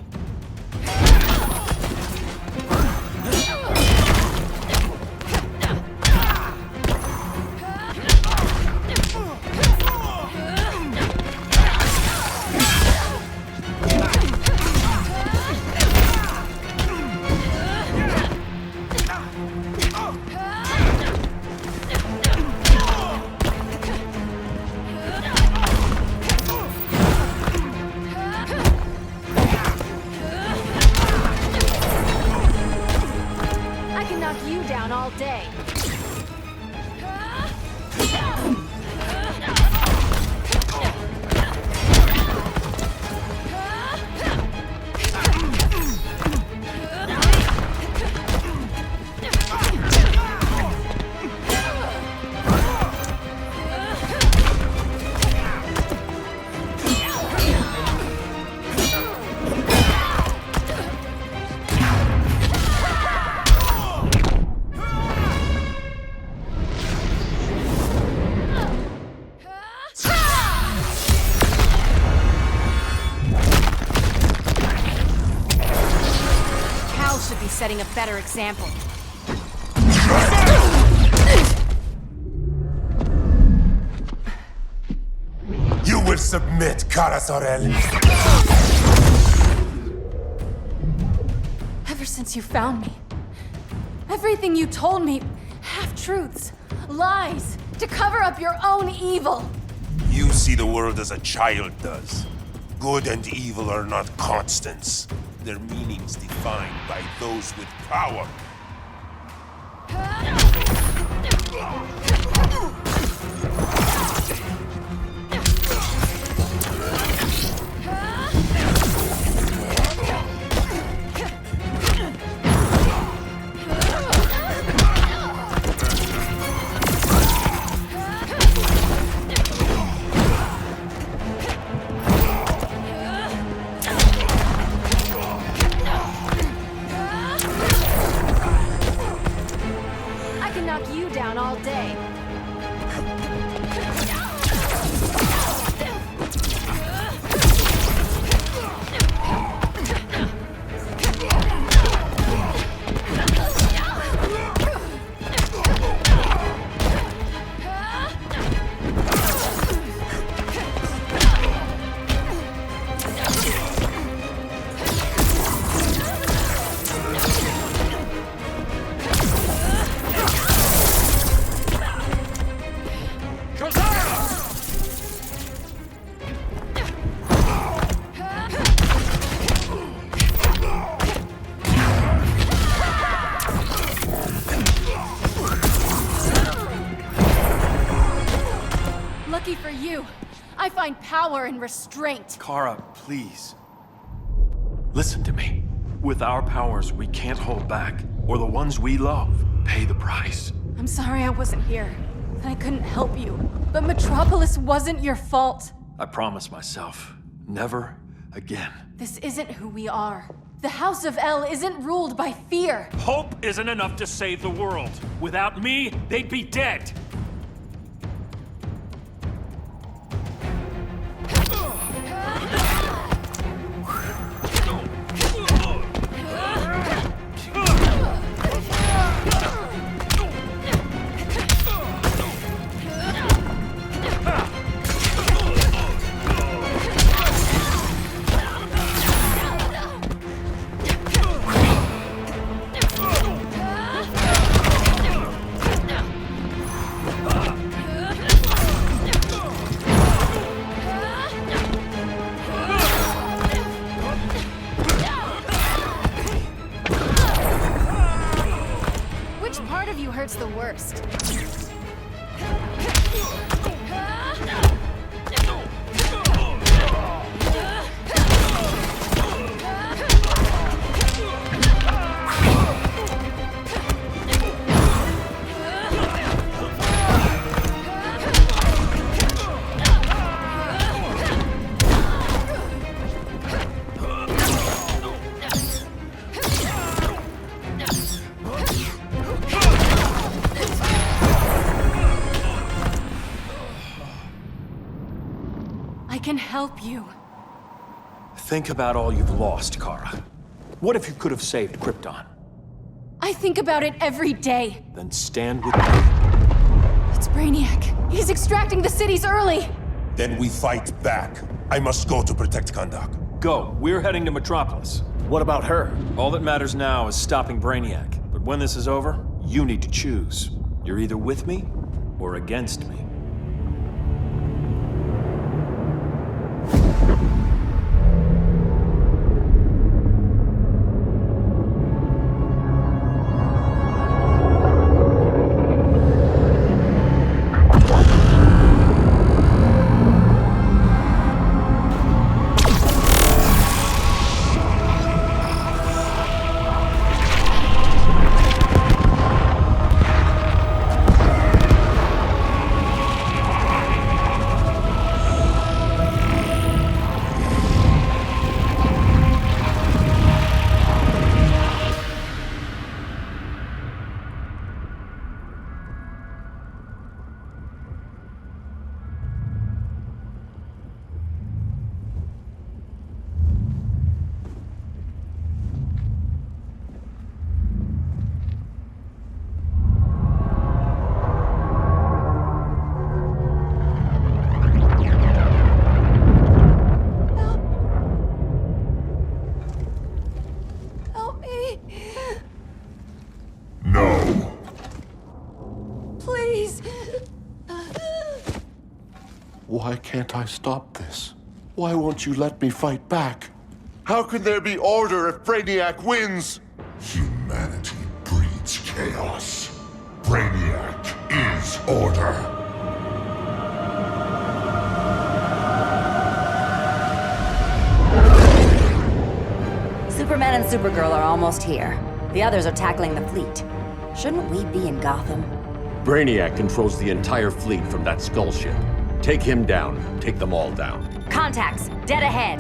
Setting a better example. You will submit, Kara Zor-El. Ever since you found me, everything you told me, half-truths, lies, to cover up your own evil. You see the world as a child does. Good and evil are not constants. Their meanings defined by those with power. Power and restraint. Kara, please. Listen to me. With our powers, we can't hold back, or the ones we love pay the price. I'm sorry I wasn't here, that I couldn't help you. But Metropolis wasn't your fault. I promise myself, never again. This isn't who we are. The House of El isn't ruled by fear. Hope isn't enough to save the world. Without me, they'd be dead. first. I can help you. Think about all you've lost, Kara. What if you could have saved Krypton? I think about it every day. Then stand with me. It's Brainiac. He's extracting the cities early. Then we fight back. I must go to protect Kahndaq. Go. We're heading to Metropolis. What about her? All that matters now is stopping Brainiac. But when this is over, you need to choose. You're either with me or against me. Why can't I stop this? Why won't you let me fight back? How can there be order if Brainiac wins? Humanity breeds chaos. Brainiac is order. Superman and Supergirl are almost here. The others are tackling the fleet. Shouldn't we be in Gotham? Brainiac controls the entire fleet from that skull ship. Take him down. Take them all down. Contacts, dead ahead.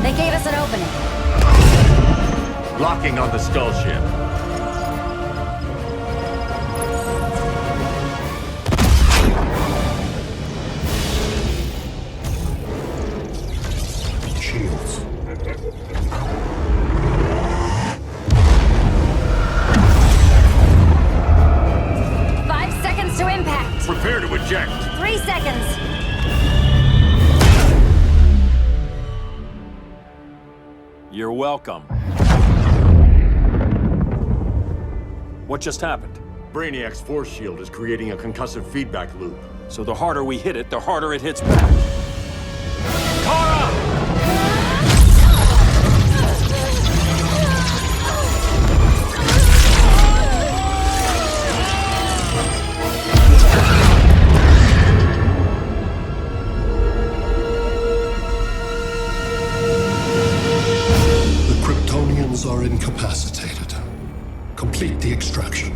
They gave us an opening. Locking on the skull ship. Shields. 5 seconds to impact. Prepare to eject. 3 seconds. You're welcome. What just happened? Brainiac's force shield is creating a concussive feedback loop. So the harder we hit it, the harder it hits back. Kara! The Kryptonians are incapacitated. Complete the extraction.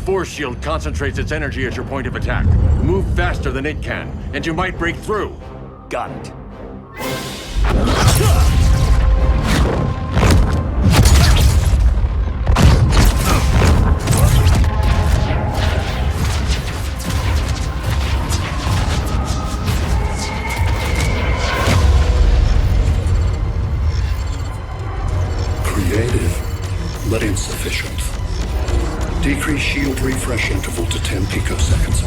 Force shield concentrates its energy at your point of attack. Move faster than it can, and you might break through. Got it. Creative, but insufficient. Decrease shield refresh interval to 10 picoseconds.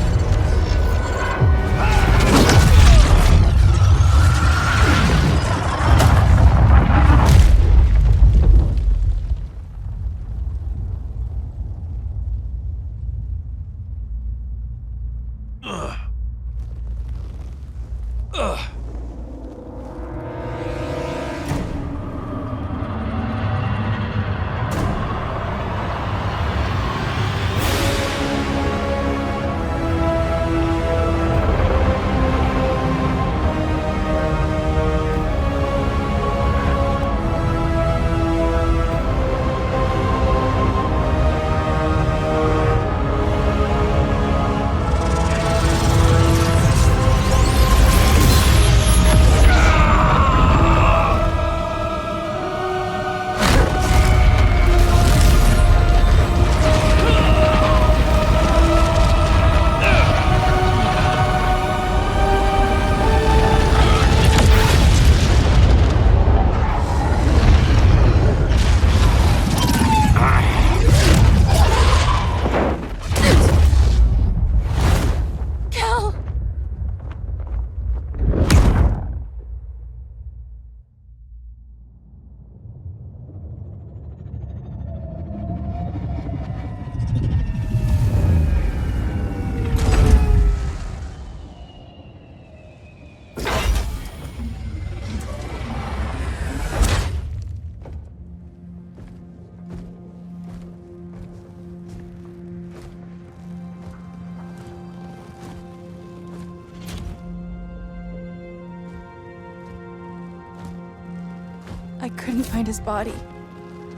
I couldn't find his body.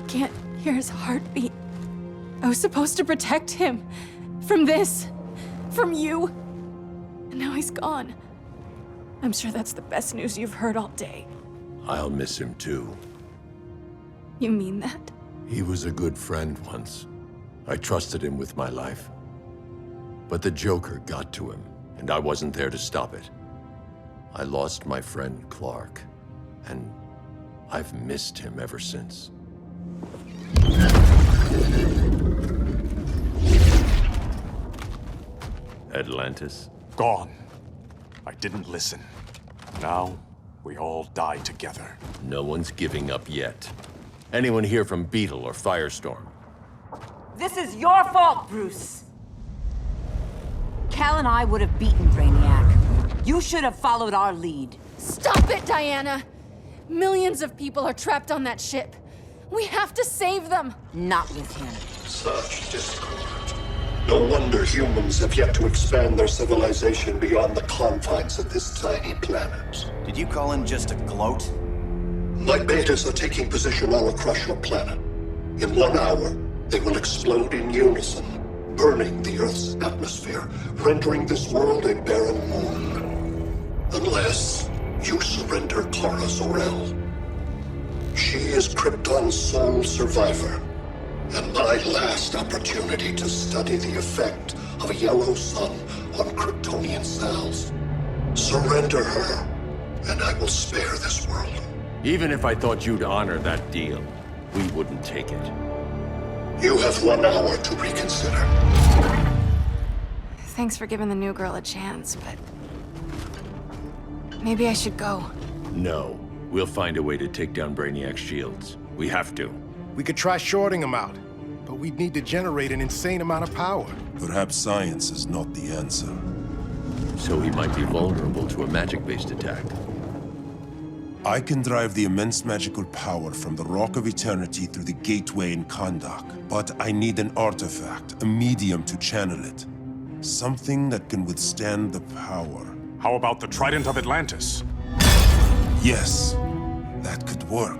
Can't hear his heartbeat. I was supposed to protect him. From this. From you. And now he's gone. I'm sure that's the best news you've heard all day. I'll miss him too. You mean that? He was a good friend once. I trusted him with my life. But the Joker got to him, and I wasn't there to stop it. I lost my friend Clark, and I've missed him ever since. Atlantis? Gone. I didn't listen. Now, we all die together. No one's giving up yet. Anyone here from Beetle or Firestorm? This is your fault, Bruce. Cal and I would have beaten Brainiac. You should have followed our lead. Stop it, Diana! Millions of people are trapped on that ship. We have to save them! Not with him. Such discord. No wonder humans have yet to expand their civilization beyond the confines of this tiny planet. Did you call in just to gloat? My betas are taking position all across your planet. In 1 hour, they will explode in unison, burning the Earth's atmosphere, rendering this world a barren moon. Unless you surrender Kara Zor-El. She is Krypton's sole survivor, and my last opportunity to study the effect of a yellow sun on Kryptonian cells. Surrender her, and I will spare this world. Even if I thought you'd honor that deal, we wouldn't take it. You have 1 hour to reconsider. Thanks for giving the new girl a chance, but... maybe I should go. No. We'll find a way to take down Brainiac's shields. We have to. We could try shorting him out, but we'd need to generate an insane amount of power. Perhaps science is not the answer. So he might be vulnerable to a magic-based attack. I can drive the immense magical power from the Rock of Eternity through the gateway in Kahndaq, but I need an artifact, a medium to channel it. Something that can withstand the power. How about the Trident of Atlantis? Yes, that could work.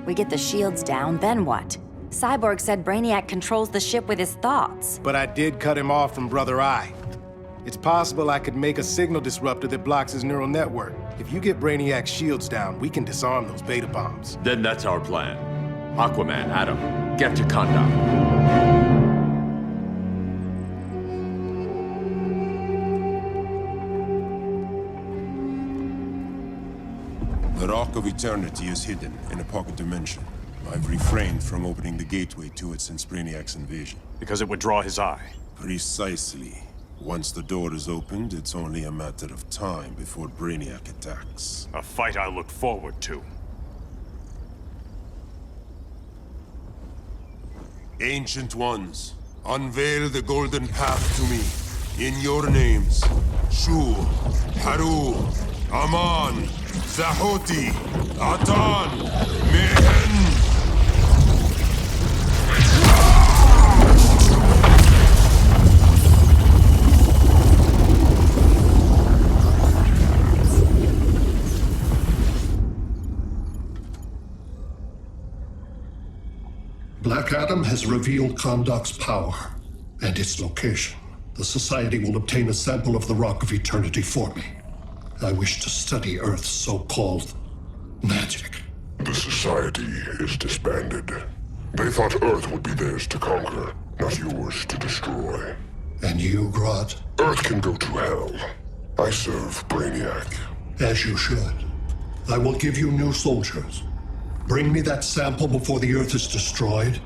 We get the shields down, then what? Cyborg said Brainiac controls the ship with his thoughts. But I did cut him off from Brother Eye. It's possible I could make a signal disruptor that blocks his neural network. If you get Brainiac's shields down, we can disarm those beta bombs. Then that's our plan. Aquaman, Adam, get to Kahndaq. The Rock of Eternity is hidden in a pocket dimension. I've refrained from opening the gateway to it since Brainiac's invasion. Because it would draw his eye. Precisely. Once the door is opened, it's only a matter of time before Brainiac attacks. A fight I look forward to. Ancient Ones, unveil the golden path to me. In your names, Shu, Haru, Aman, Zahoti, Atan, Mehen. Black Adam has revealed Kahndaq's power and its location. The Society will obtain a sample of the Rock of Eternity for me. I wish to study Earth's so-called magic. The Society is disbanded. They thought Earth would be theirs to conquer, not yours to destroy. And you, Grodd? Earth can go to hell. I serve Brainiac. As you should. I will give you new soldiers. Bring me that sample before the Earth is destroyed,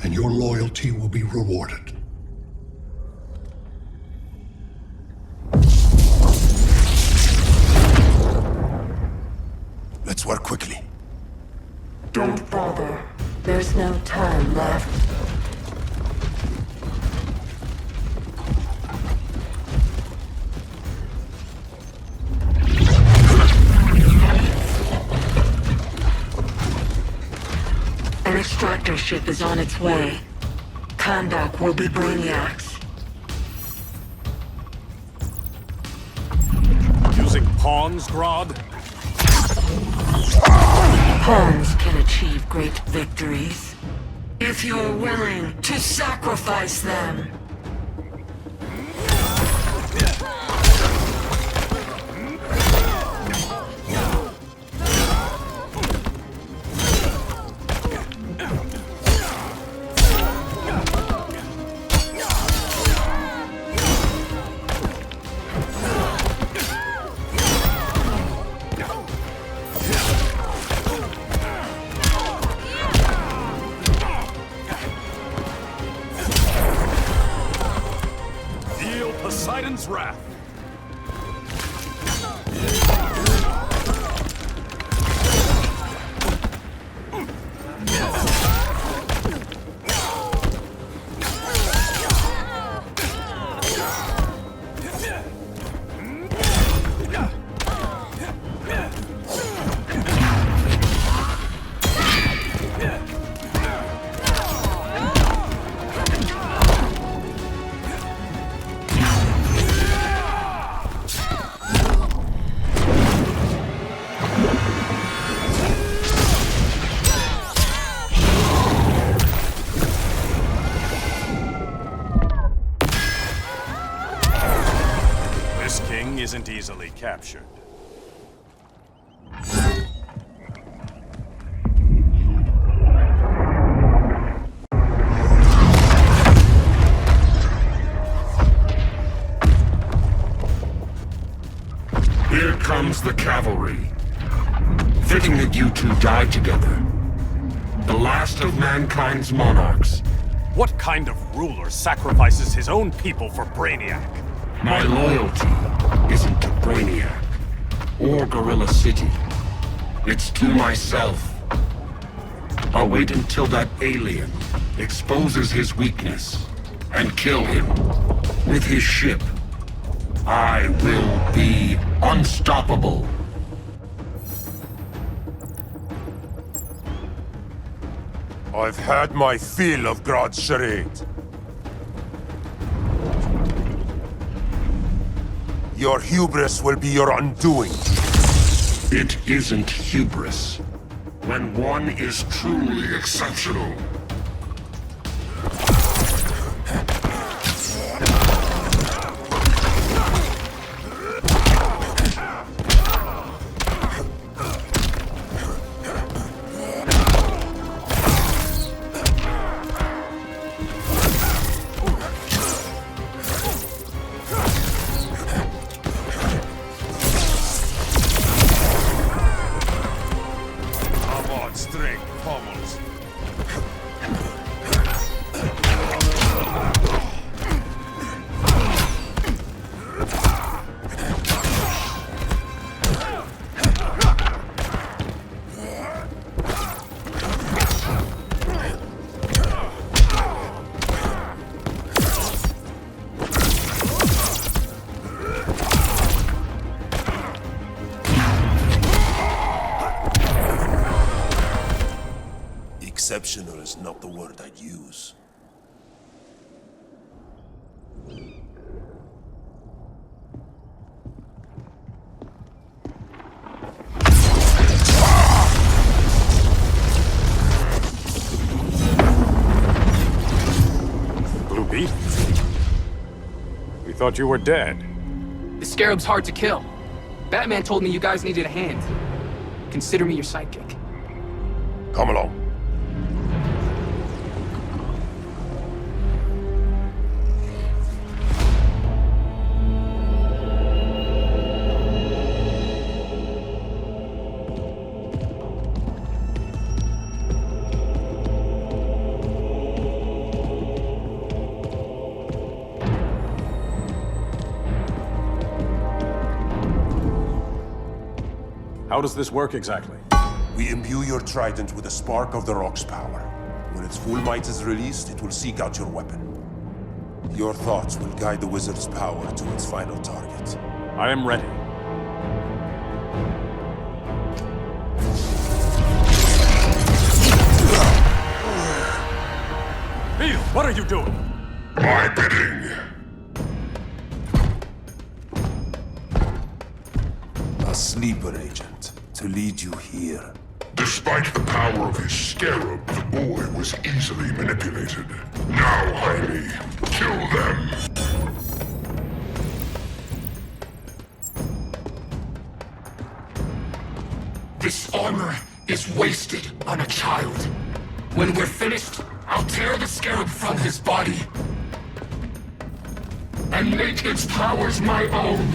and your loyalty will be rewarded. Let's work quickly. Don't bother. There's no time left. An extractor ship is on its way. Kahndaq will be Brainiac's. Using pawns, Grodd? Pawns can achieve great victories, if you're willing to sacrifice them. Poseidon's wrath. Isn't easily captured. Here comes the cavalry. Fitting that you two die together. The last of mankind's monarchs. What kind of ruler sacrifices his own people for Brainiac? My loyalty isn't to Brainiac or Gorilla City. It's to myself. I'll wait until that alien exposes his weakness and kill him with his ship. I will be unstoppable. I've had my fill of Grodd's charade. Your hubris will be your undoing. It isn't hubris when one is truly exceptional. Exceptional is not the word I'd use. Blue Beetle? We thought you were dead. The Scarab's hard to kill. Batman told me you guys needed a hand. Consider me your sidekick. Come along. How does this work exactly? We imbue your trident with a spark of the rock's power. When its full might is released, it will seek out your weapon. Your thoughts will guide the wizard's power to its final target. I am ready. Beetle, what are you doing? My bidding. A sleeper agent to lead you here. Despite the power of his scarab, the boy was easily manipulated. Now, Jaime, kill them! This armor is wasted on a child. When we're finished, I'll tear the scarab from his body and make its powers my own.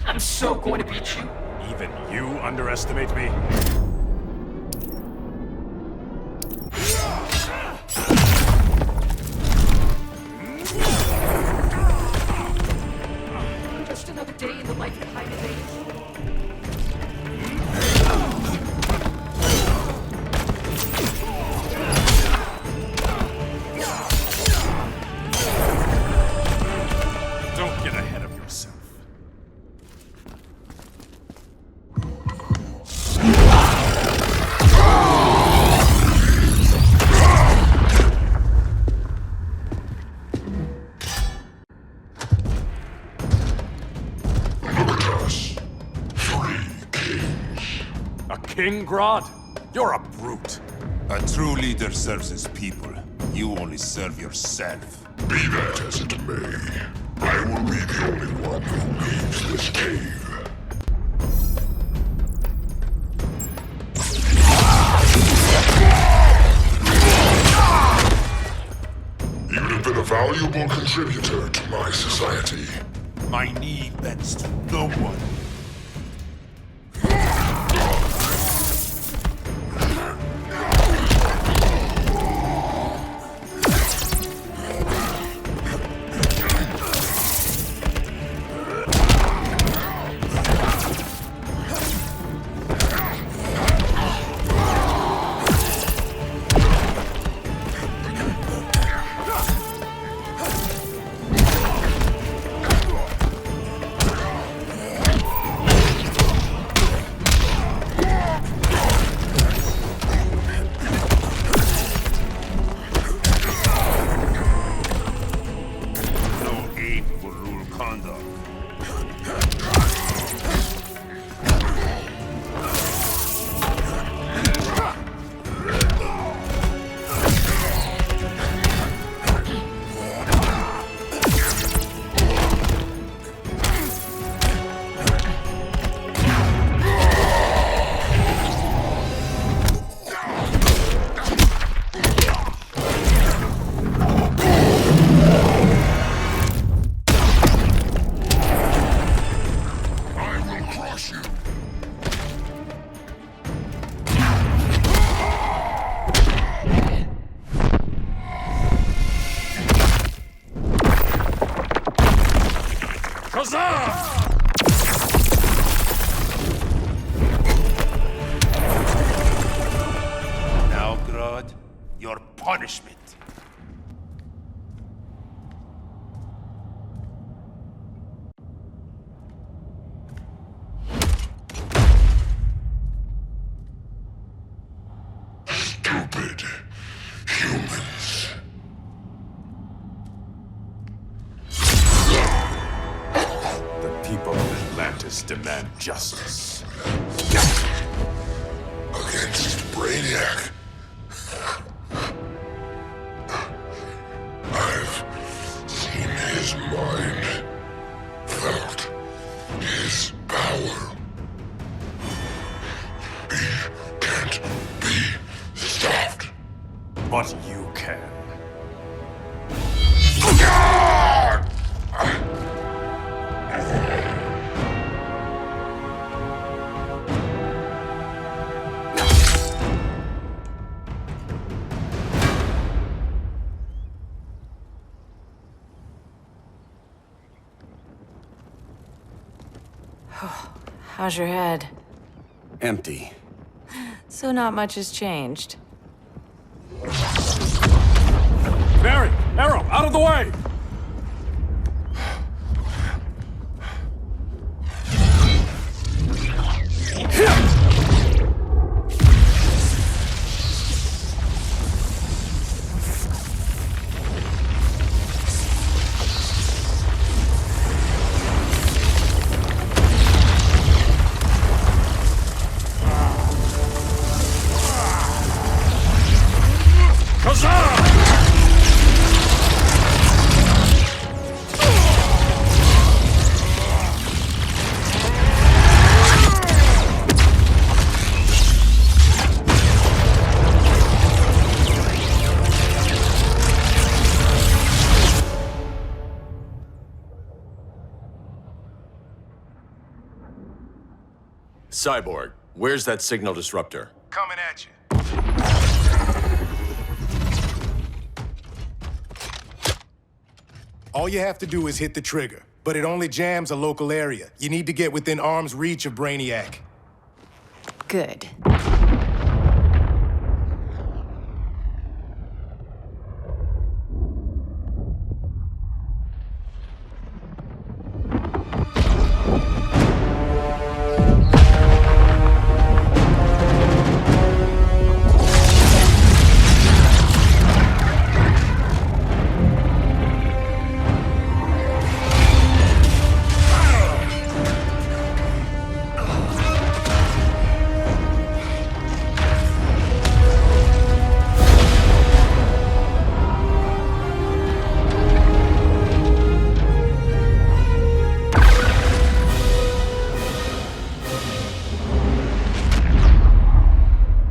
I'm so going to beat you. Even you underestimate me? Just another day in the life of Jaime. Grodd. You're a brute. A true leader serves his people. You only serve yourself. Be that as it may, I will be the only one who leaves this cave. You'd have been a valuable contributor to my society. My knee bends to no one. Now, Grodd, your punishment. Stupid humans. The people of Atlantis demand justice. Against Brainiac. I've seen his mind, felt his power. He can't be stopped. But you can. How's your head? Empty. So not much has changed. Barry! Arrow! Out of the way! Cyborg, where's that signal disruptor? Coming at you. All you have to do is hit the trigger, but it only jams a local area. You need to get within arm's reach of Brainiac. Good.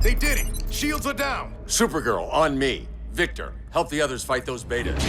They did it! Shields are down! Supergirl, on me. Victor, help the others fight those betas.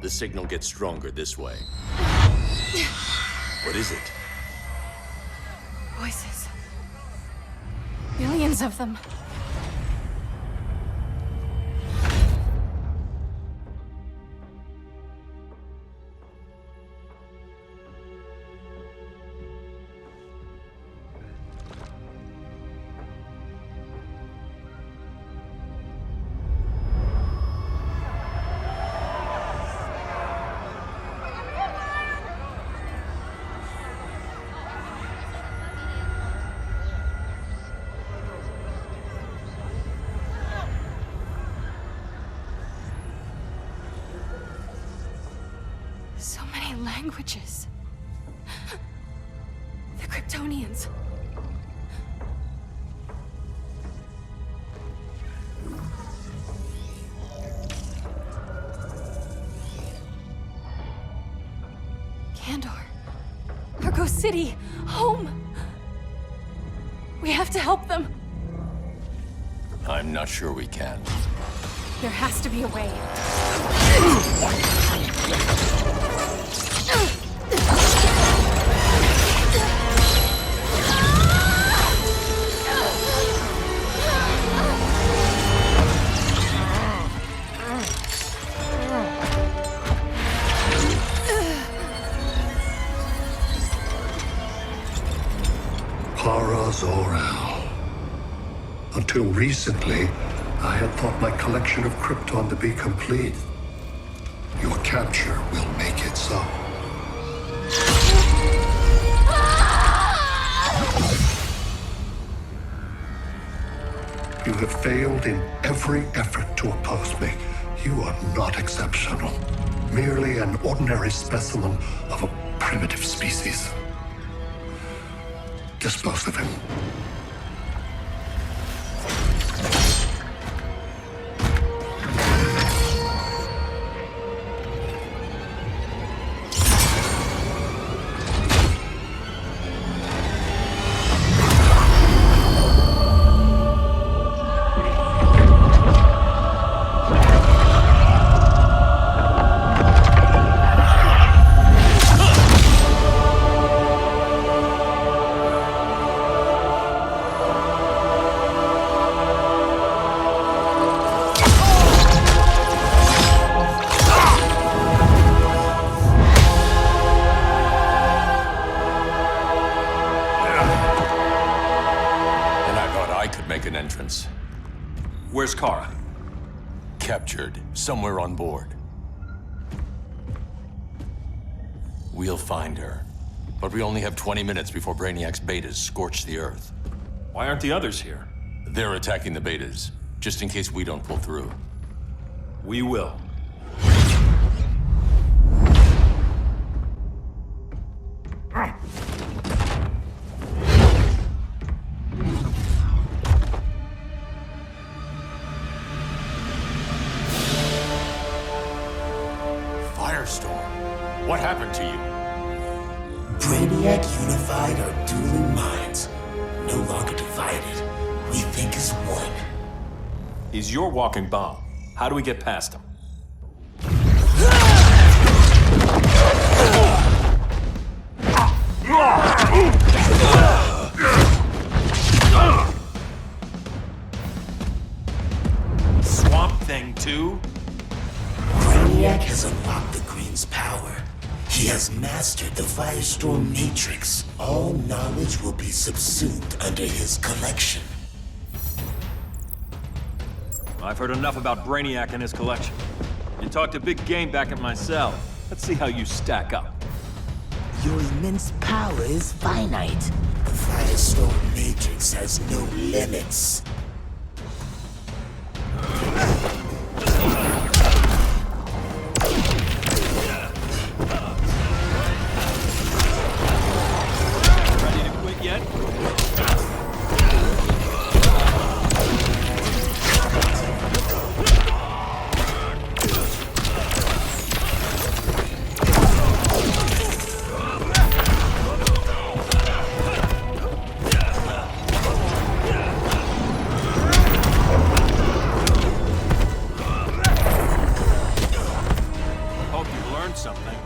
The signal gets stronger this way. What is it? Voices. Billions of them. So many languages. The Kryptonians. Kandor. Argo City. Home. We have to help them. I'm not sure we can. There has to be a way. Zor-El. Until recently, I had thought my collection of Krypton to be complete. Your capture will make it so. You have failed in every effort to oppose me. You are not exceptional. Merely an ordinary specimen of a primitive species. Dispose of him. Where's Kara? Captured, somewhere on board. We'll find her. But we only have 20 minutes before Brainiac's betas scorch the Earth. Why aren't the others here? They're attacking the betas, just in case we don't pull through. We will. What happened to you? Brainiac unified our dueling minds. No longer divided. We think as one. He's your walking bomb. How do we get past him? Brainiac has unlocked the Green's power. He has mastered the Firestorm Matrix. All knowledge will be subsumed under his collection. I've heard enough about Brainiac and his collection. You talked a big game back at my cell. Let's see how you stack up. Your immense power is finite. The Firestorm Matrix has no limits. Ready to quit yet? Something.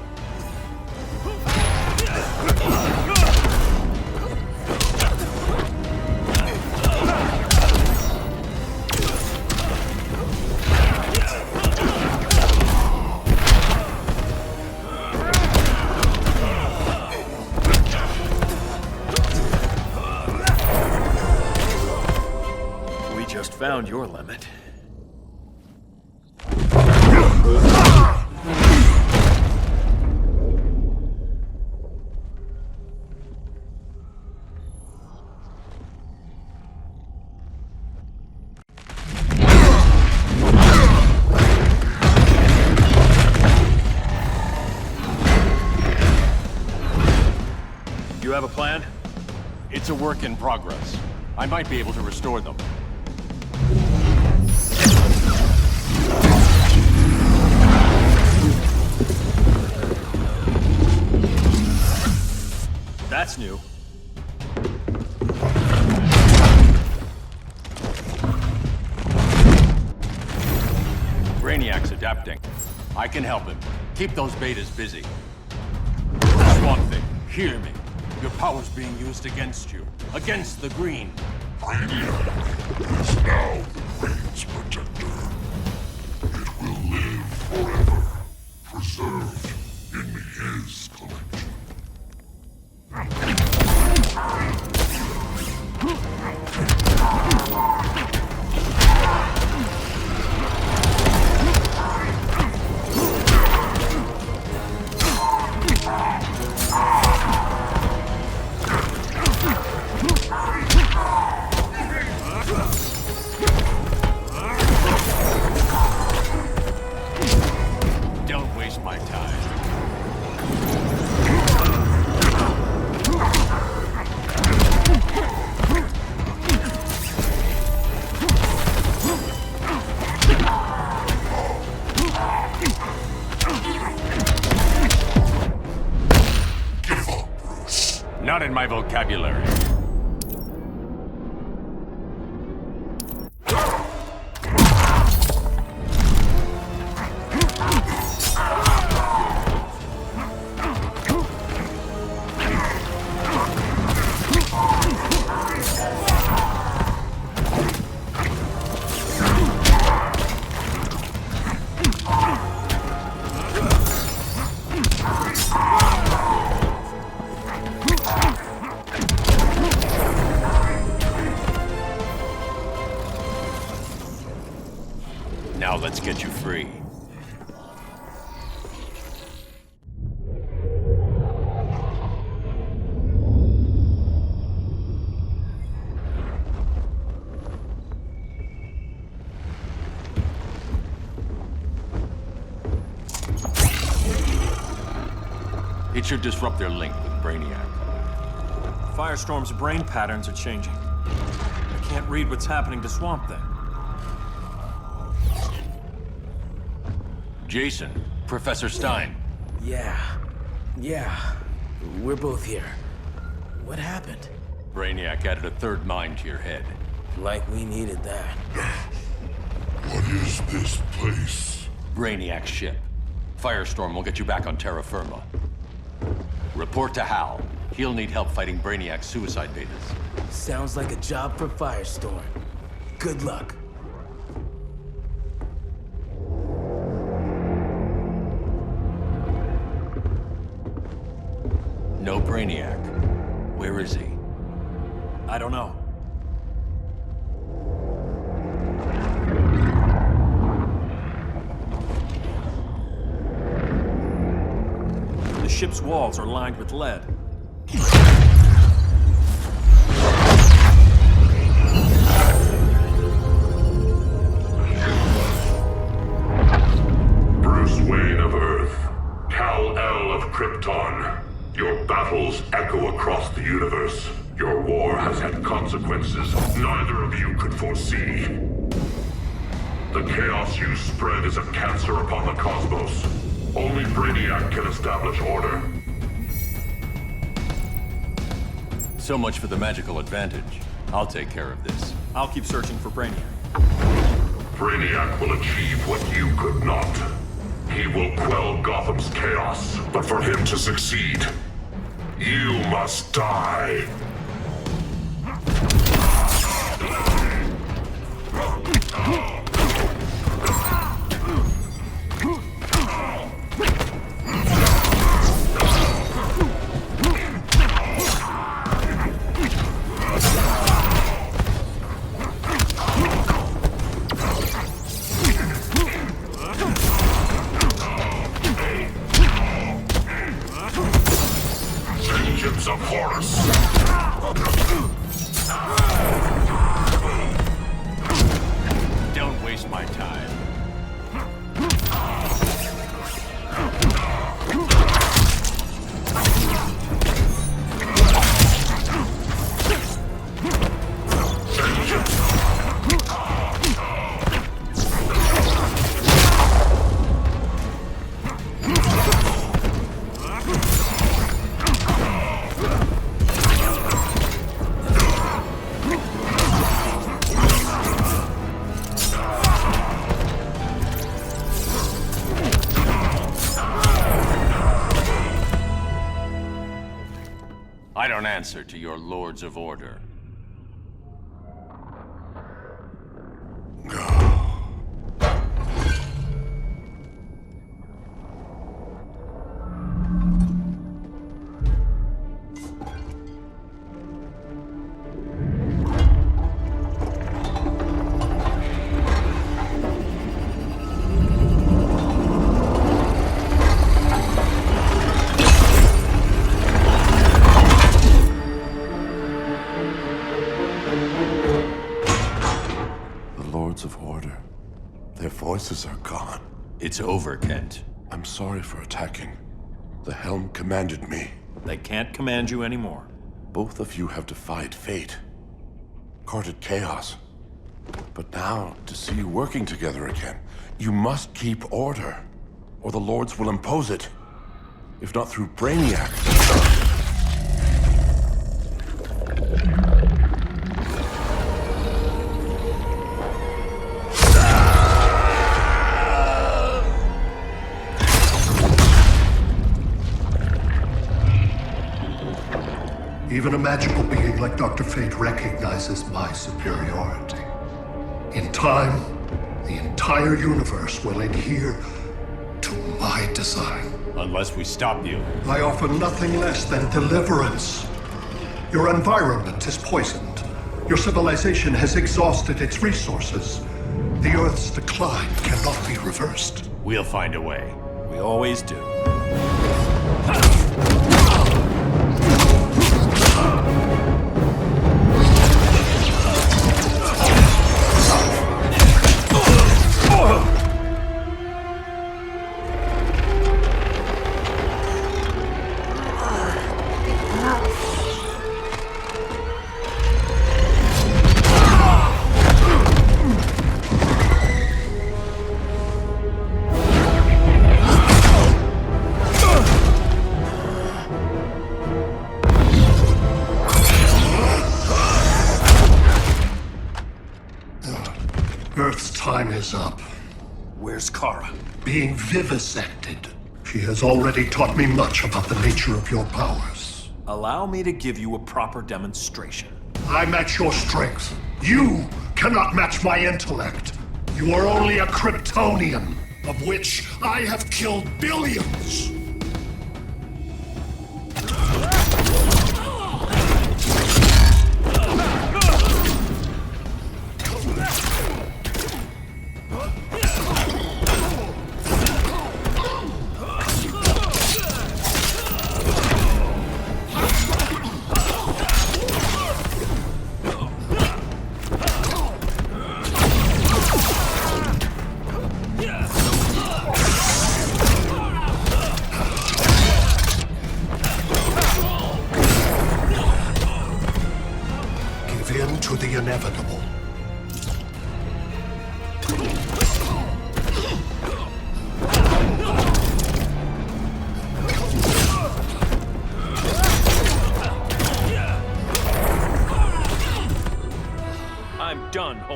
We just found your limit. You have a plan? It's a work in progress. I might be able to restore them. That's new. Brainiac's adapting. I can help him. Keep those betas busy. Swamp Thing, hear me. Your power's being used against you. Against the Green. Brainiac is now the Green's protector. It will live forever, preserved in his collection. Don't waste my time. Not in my vocabulary. Now let's get you free. It should disrupt their link with Brainiac. Firestorm's brain patterns are changing. I can't read what's happening to Swamp Thing. Jason, Professor Stein. Yeah. We're both here. What happened? Brainiac added a third mind to your head. Like we needed that. What is this place? Brainiac's ship. Firestorm will get you back on terra firma. Report to Hal. He'll need help fighting Brainiac's suicide betas. Sounds like a job for Firestorm. Good luck. No Brainiac. Where is he? I don't know. The ship's walls are lined with lead. Bruce Wayne of Earth, Kal-El of Krypton. Your battles echo across the universe. Your war has had consequences neither of you could foresee. The chaos you spread is a cancer upon the cosmos. Only Brainiac can establish order. So much for the magical advantage. I'll take care of this. I'll keep searching for Brainiac. Brainiac will achieve what you could not. He will quell Gotham's chaos, but for him to succeed, you must die. Vengeance of Horus. Don't waste my time. I don't answer to your lords of order. Of order. Their voices are gone. It's over, Kent. I'm sorry for attacking. The helm commanded me. They can't command you anymore. Both of you have defied fate, courted chaos. But now, to see you working together again, you must keep order, or the Lords will impose it. If not through Brainiac. Even a magical being like Dr. Fate recognizes my superiority. In time, the entire universe will adhere to my design. Unless we stop you. I offer nothing less than deliverance. Your environment is poisoned. Your civilization has exhausted its resources. The Earth's decline cannot be reversed. We'll find a way. We always do. Earth's time is up. Where's Kara? Being vivisected. She has already taught me much about the nature of your powers. Allow me to give you a proper demonstration. I match your strength. You cannot match my intellect. You are only a Kryptonian, of which I have killed billions.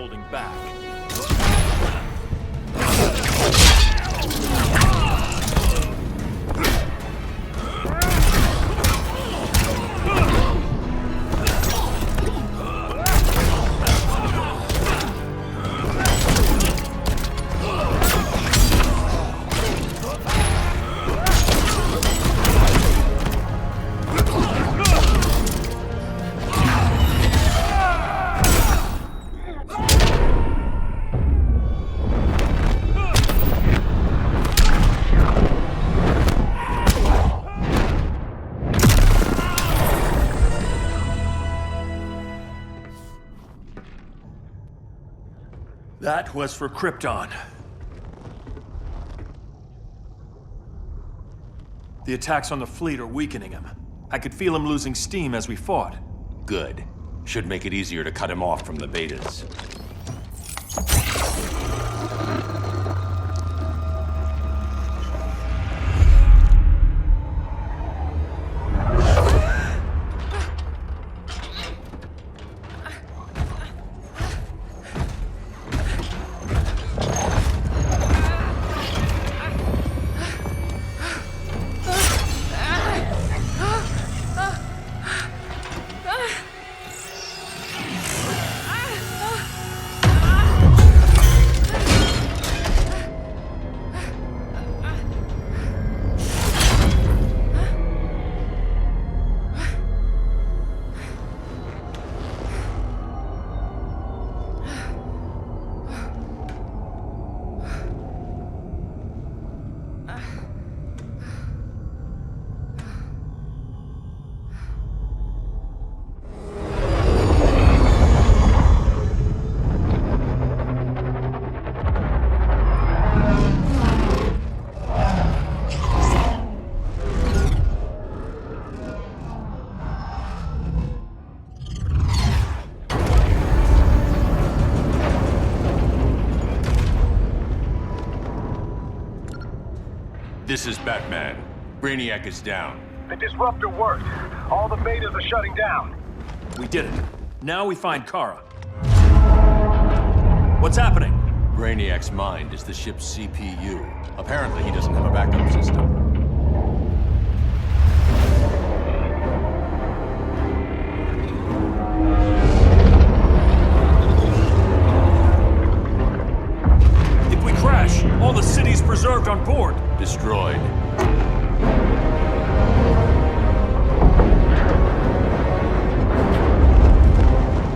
holding back. That was for Krypton. The attacks on the fleet are weakening him. I could feel him losing steam as we fought. Good. Should make it easier to cut him off from the betas. This is Batman. Brainiac is down. The disruptor worked. All the betas are shutting down. We did it. Now we find Kara. What's happening? Brainiac's mind is the ship's CPU. Apparently, he doesn't have a backup system. If we crash, all the city's preserved on board. Destroyed.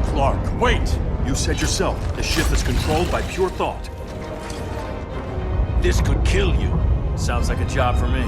Clark, wait! You said yourself, the ship is controlled by pure thought. This could kill you. Sounds like a job for me.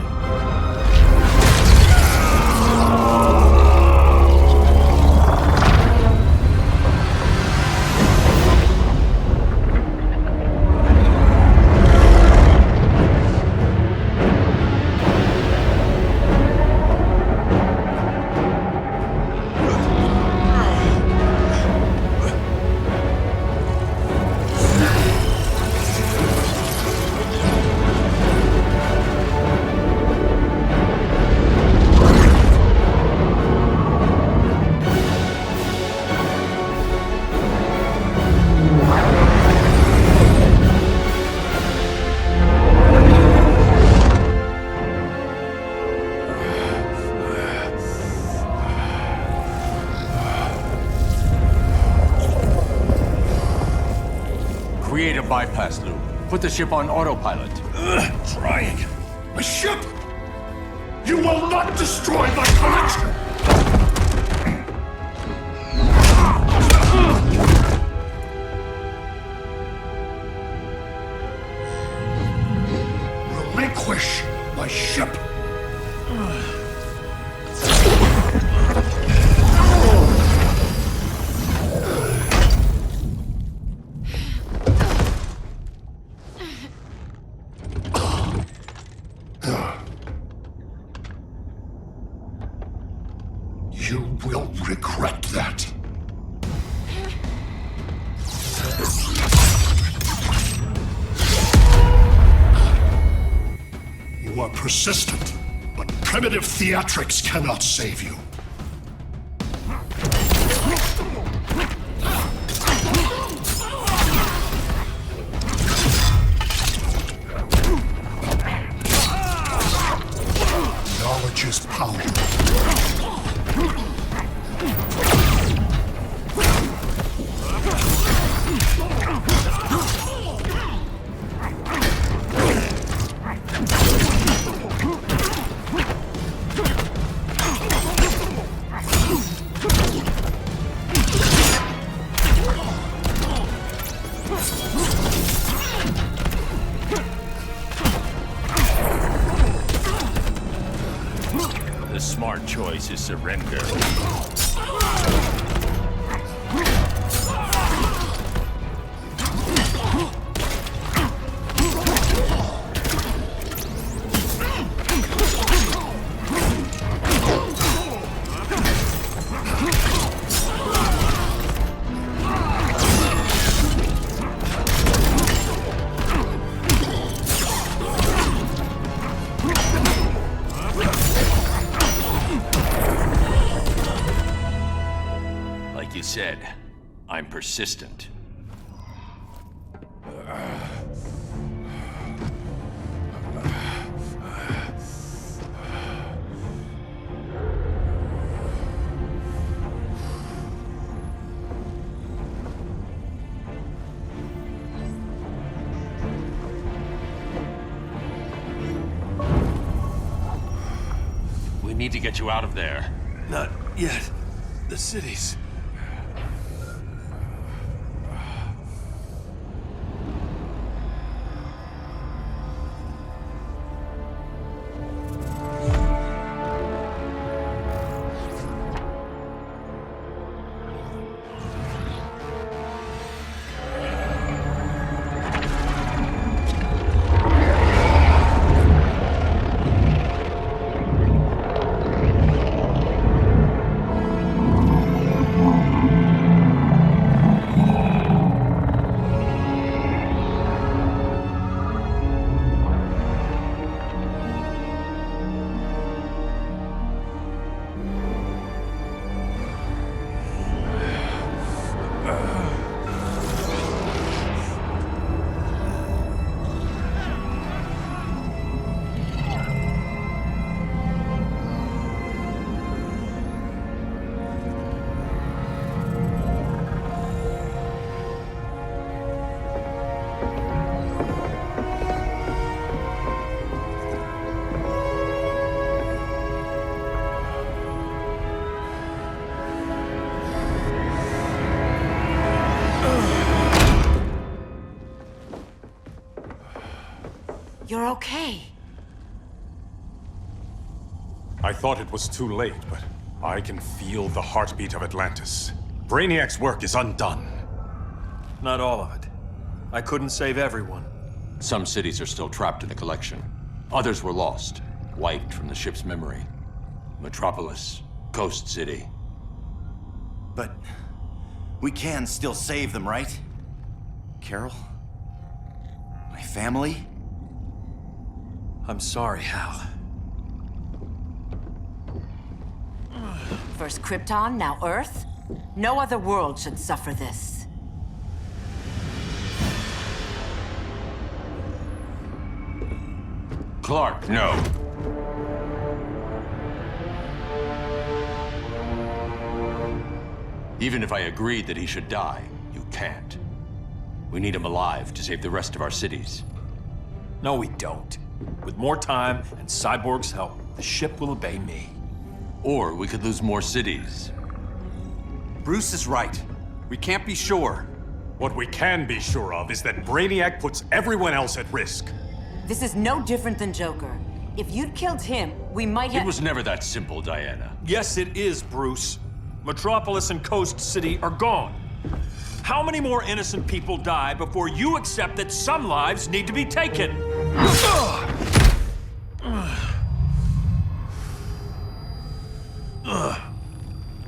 Create a bypass loop. Put the ship on autopilot. Trying. A ship! You will not destroy my collection! Relinquish my ship! You will regret that. You are persistent, but primitive theatrics cannot save you. unleashes power. The smart choice is surrender. Like you said, I'm persistent. We need to get you out of there. Not yet. The cities. You're okay. I thought it was too late, but I can feel the heartbeat of Atlantis. Brainiac's work is undone. Not all of it. I couldn't save everyone. Some cities are still trapped in the collection. Others were lost, wiped from the ship's memory. Metropolis, Coast City. But we can still save them, right? Carol? My family? I'm sorry, Hal. First Krypton, now Earth? No other world should suffer this. Clark, no. Even if I agreed that he should die, you can't. We need him alive to save the rest of our cities. No, we don't. With more time and Cyborg's help, the ship will obey me. Or we could lose more cities. Bruce is right. We can't be sure. What we can be sure of is that Brainiac puts everyone else at risk. This is no different than Joker. If you'd killed him, we might have— It was never that simple, Diana. Yes, it is, Bruce. Metropolis and Coast City are gone. How many more innocent people die before you accept that some lives need to be taken?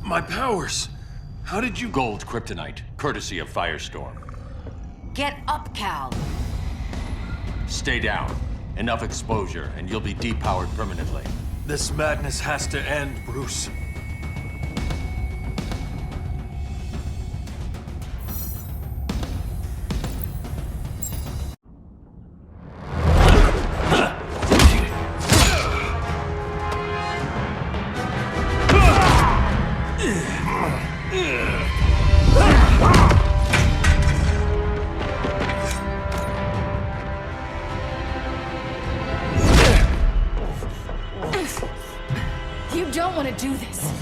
My powers. How did you— Gold kryptonite, courtesy of Firestorm. Get up, Cal. Stay down. Enough exposure, and you'll be depowered permanently. This madness has to end, Bruce. want to do this.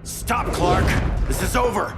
Stop, Clark! This is over!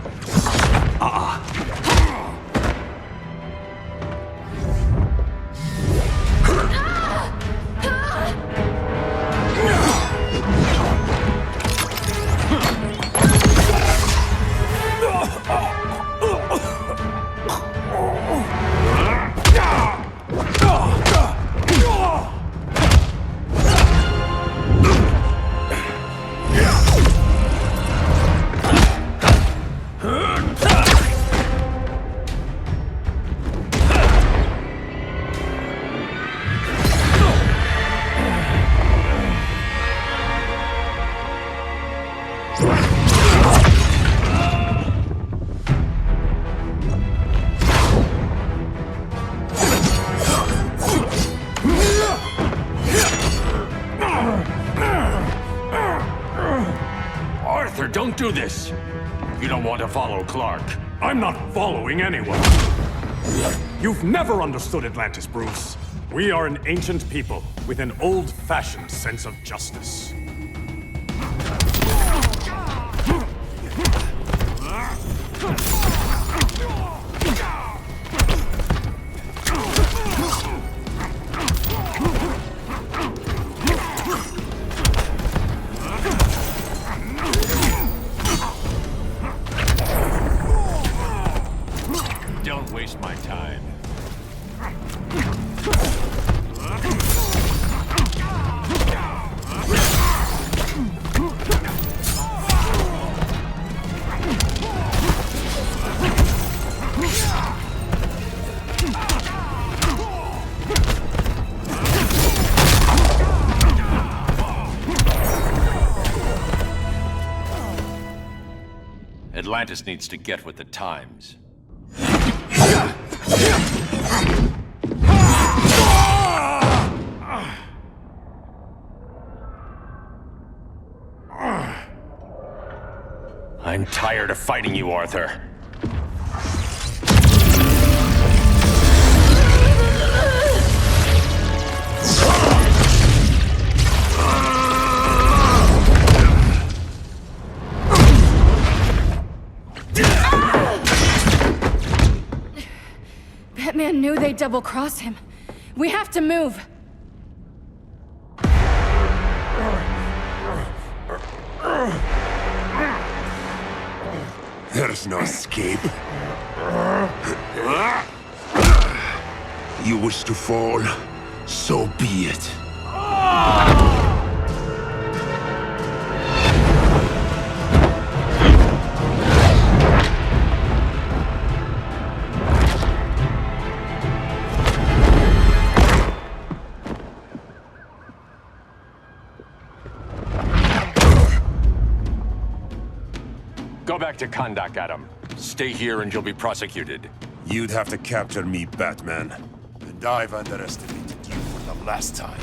Arthur, don't do this! You don't want to follow Clark. I'm not following anyone. You've never understood Atlantis, Bruce. We are an ancient people with an old-fashioned sense of justice. Don't waste my time. Atlantis needs to get with the times. I'm tired of fighting you, Arthur. Batman knew they'd double-cross him. We have to move. There's no escape. You wish to fall, so be it. Go back to Kondak, Adam. Stay here and you'll be prosecuted. You'd have to capture me, Batman. And I've underestimated you for the last time.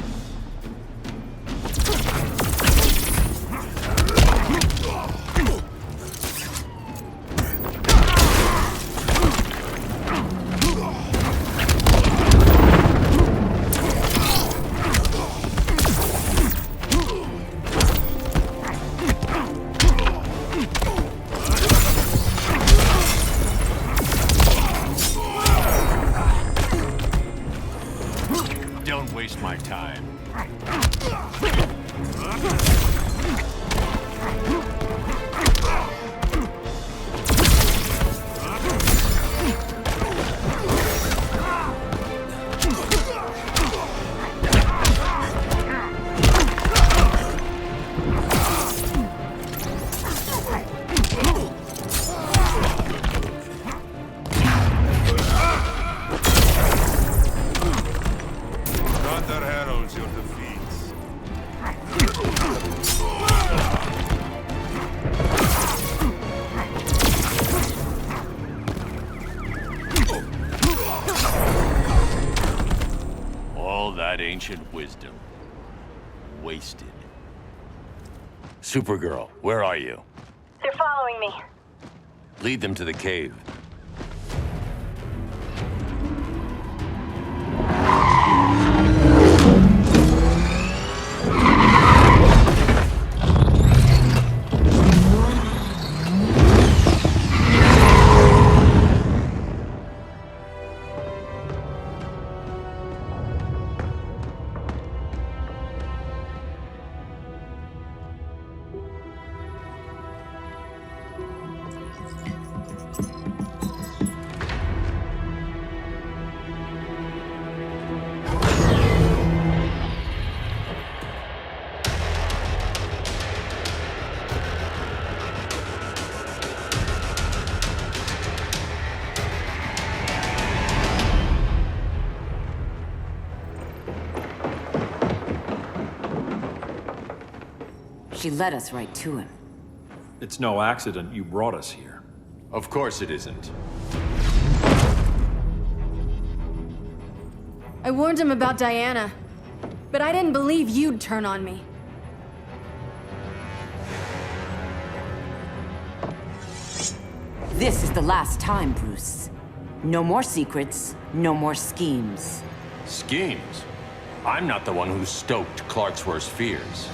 Don't waste my time. Thunder heralds your defeats. All that ancient wisdom. Wasted. Supergirl, where are you? They're following me. Lead them to the cave. She led us right to him. It's no accident you brought us here. Of course it isn't. I warned him about Diana, but I didn't believe you'd turn on me. This is the last time, Bruce. No more secrets, no more schemes. Schemes? I'm not the one who stoked Clark's worst fears.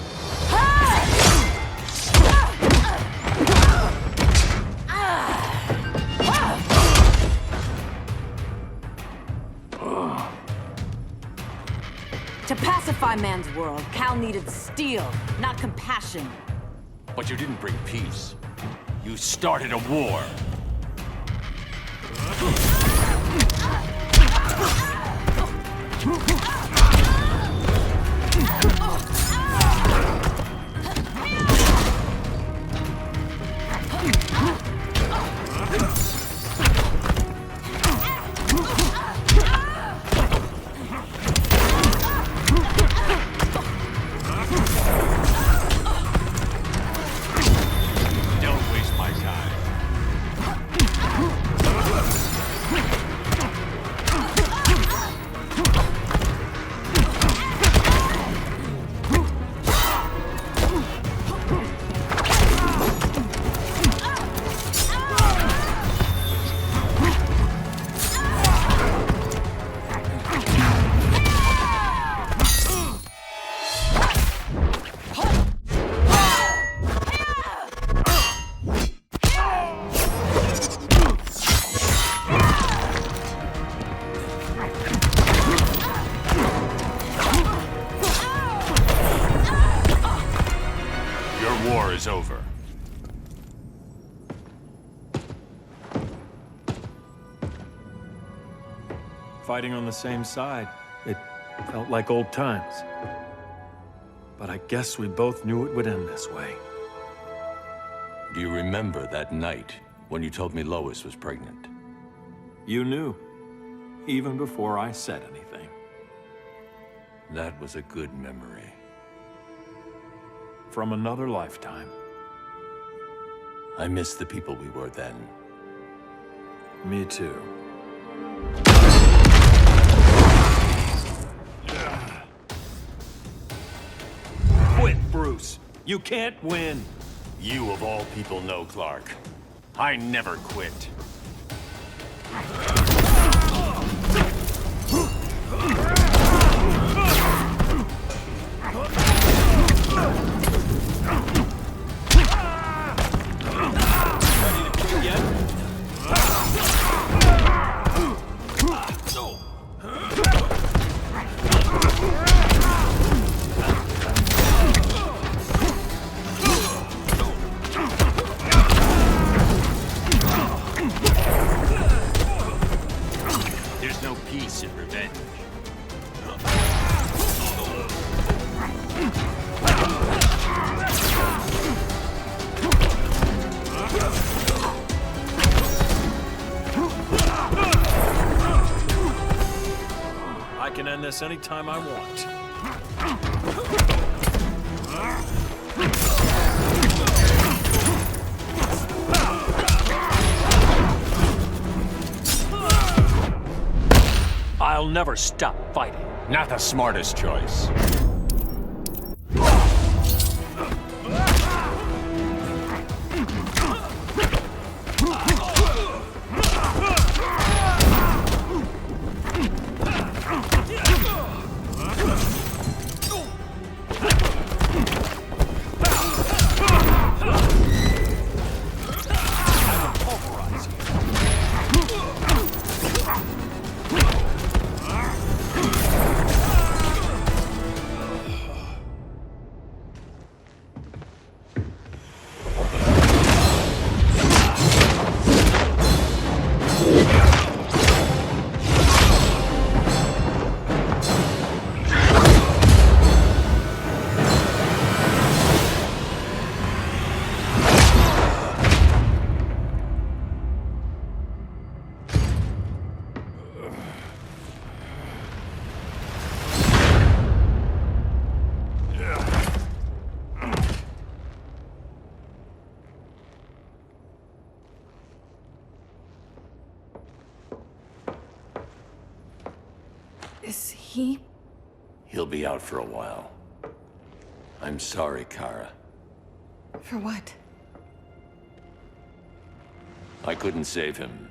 To pacify man's world, Cal needed steel, not compassion. But you didn't bring peace. You started a war. Is over. Fighting on the same side, it felt like old times. But I guess we both knew it would end this way. Do you remember that night when you told me Lois was pregnant? You knew, even before I said anything. That was a good memory. From another lifetime. I miss the people we were then. Me too. Quit, Bruce. You can't win. You of all people know, Clark. I never quit. There's no peace in revenge. I can end this anytime I want. I'll never stop fighting. Not the smartest choice. Is he... He'll be out for a while. I'm sorry, Kara. For what? I couldn't save him.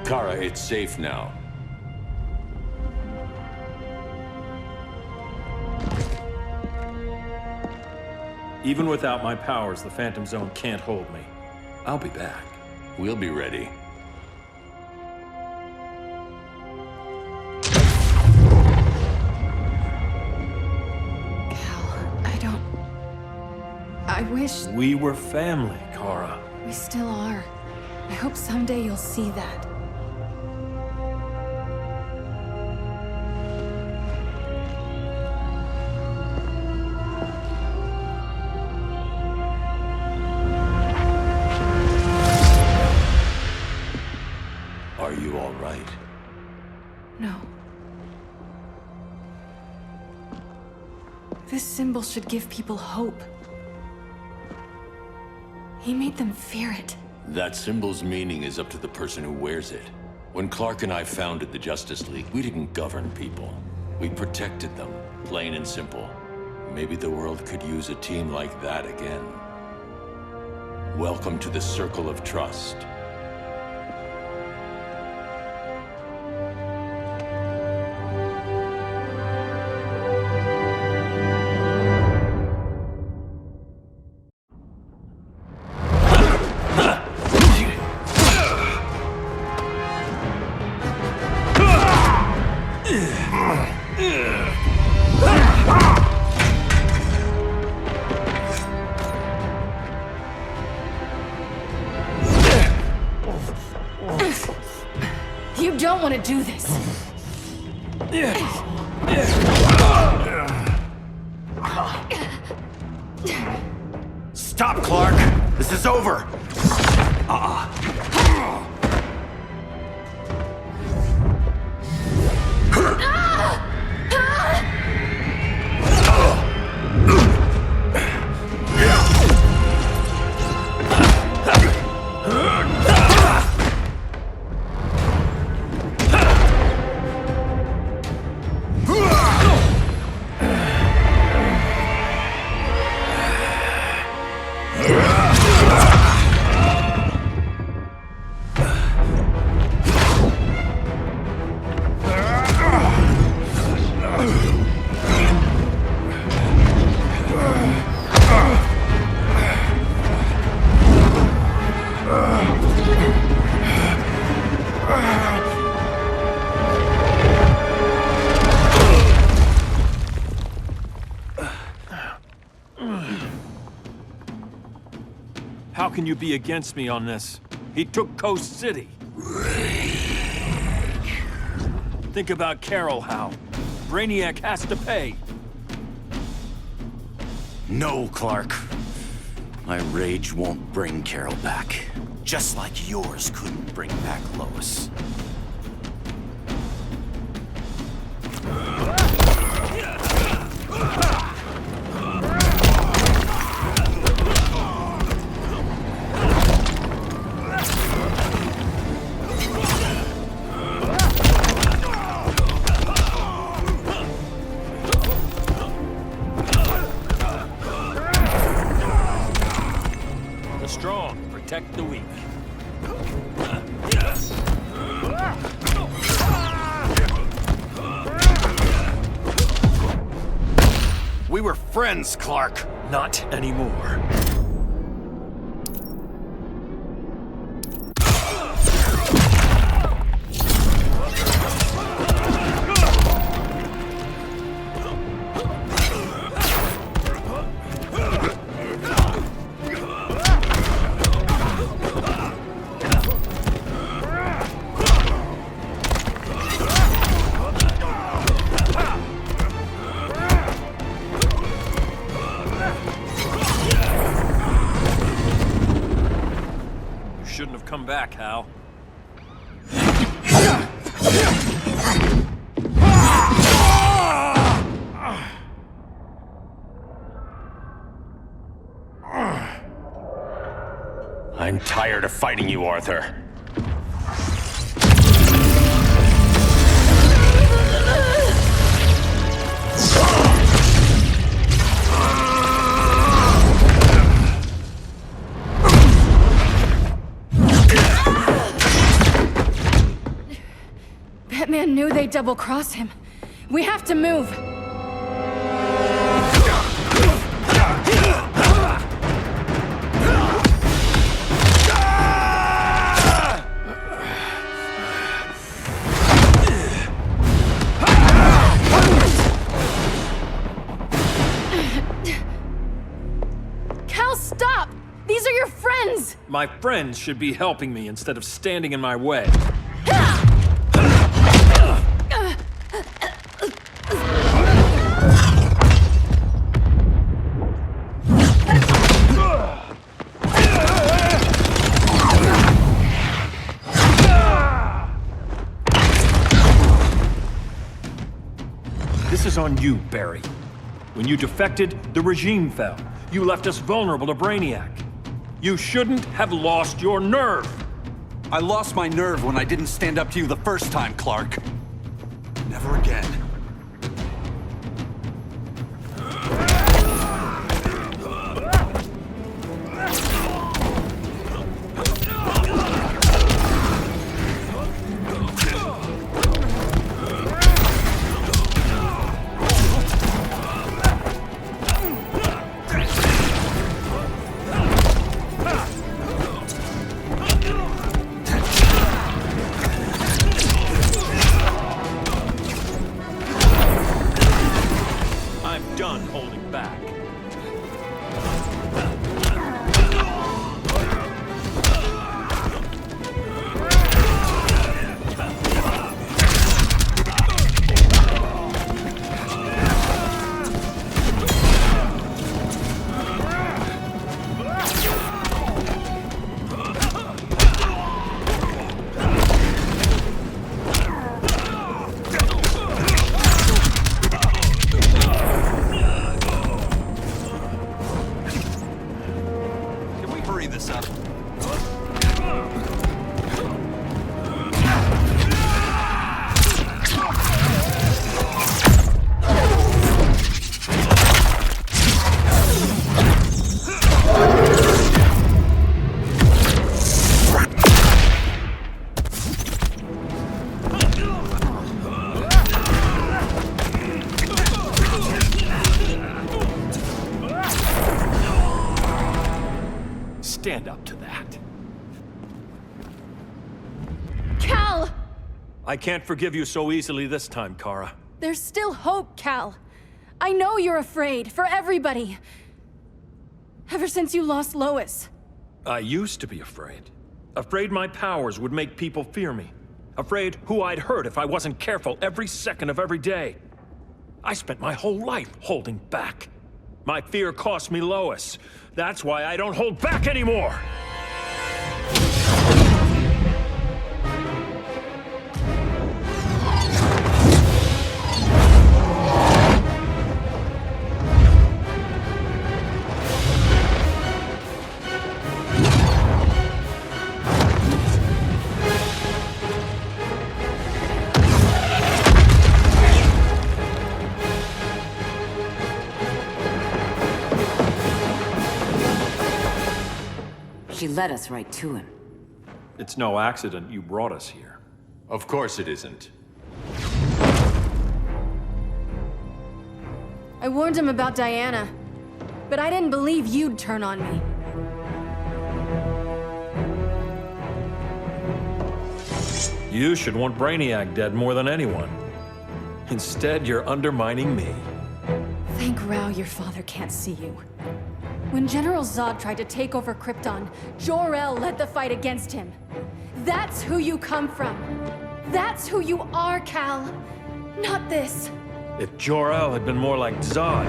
Kara, it's safe now. Even without my powers, the Phantom Zone can't hold me. I'll be back. We'll be ready. I wish... We were family, Kara. We still are. I hope someday you'll see that. Are you all right? No. This symbol should give people hope. He made them fear it. That symbol's meaning is up to the person who wears it. When Clark and I founded the Justice League, we didn't govern people. We protected them, plain and simple. Maybe the world could use a team like that again. Welcome to the Circle of Trust. You don't want to do this. Stop, Clark! This is over! How can you be against me on this? He took Coast City. Think about Carol, Hal. Brainiac has to pay. No, Clark. My rage won't bring Carol back. Just like yours couldn't bring back Lois. Protect the weak. We were friends, Clark. Not anymore. Come back, Hal. I'm tired of fighting you, Arthur. Batman knew they'd double-cross him. We have to move. Cal, stop! These are your friends! My friends should be helping me instead of standing in my way. This is on you, Barry. When you defected, the regime fell. You left us vulnerable to Brainiac. You shouldn't have lost your nerve. I lost my nerve when I didn't stand up to you the first time, Clark. Never again. Stand up to that. Cal! I can't forgive you so easily this time, Kara. There's still hope, Cal. I know you're afraid, for everybody. Ever since you lost Lois. I used to be afraid. Afraid my powers would make people fear me. Afraid who I'd hurt if I wasn't careful every second of every day. I spent my whole life holding back. My fear cost me Lois. That's why I don't hold back anymore! She led us right to him. It's no accident you brought us here. Of course it isn't. I warned him about Diana, but I didn't believe you'd turn on me. You should want Brainiac dead more than anyone. Instead, you're undermining me. Thank Rao your father can't see you. When General Zod tried to take over Krypton, Jor-El led the fight against him. That's who you come from. That's who you are, Cal. Not this. If Jor-El had been more like Zod,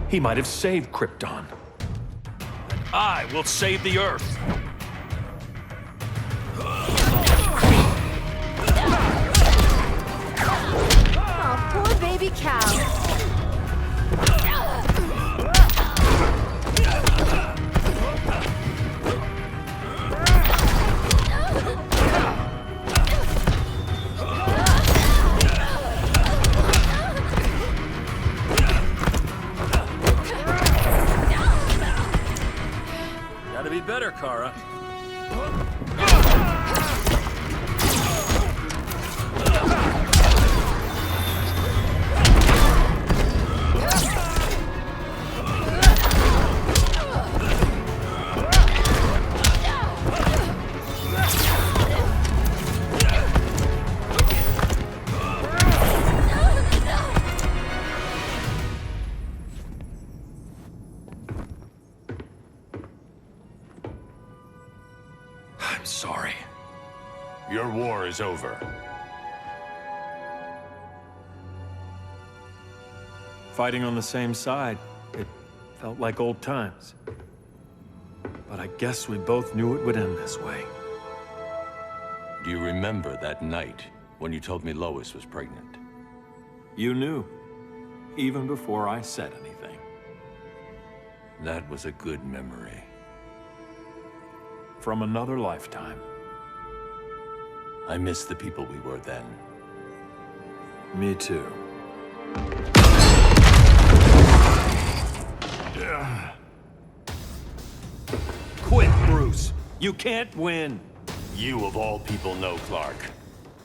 he might have saved Krypton. And I will save the Earth. Oh, poor baby Cal. Kara. I'm sorry. Your war is over. Fighting on the same side, it felt like old times. But I guess we both knew it would end this way. Do you remember that night when you told me Lois was pregnant? You knew, even before I said anything. That was a good memory. From another lifetime. I miss the people we were then. Me too. Quit, Bruce. You can't win. You of all people know, Clark.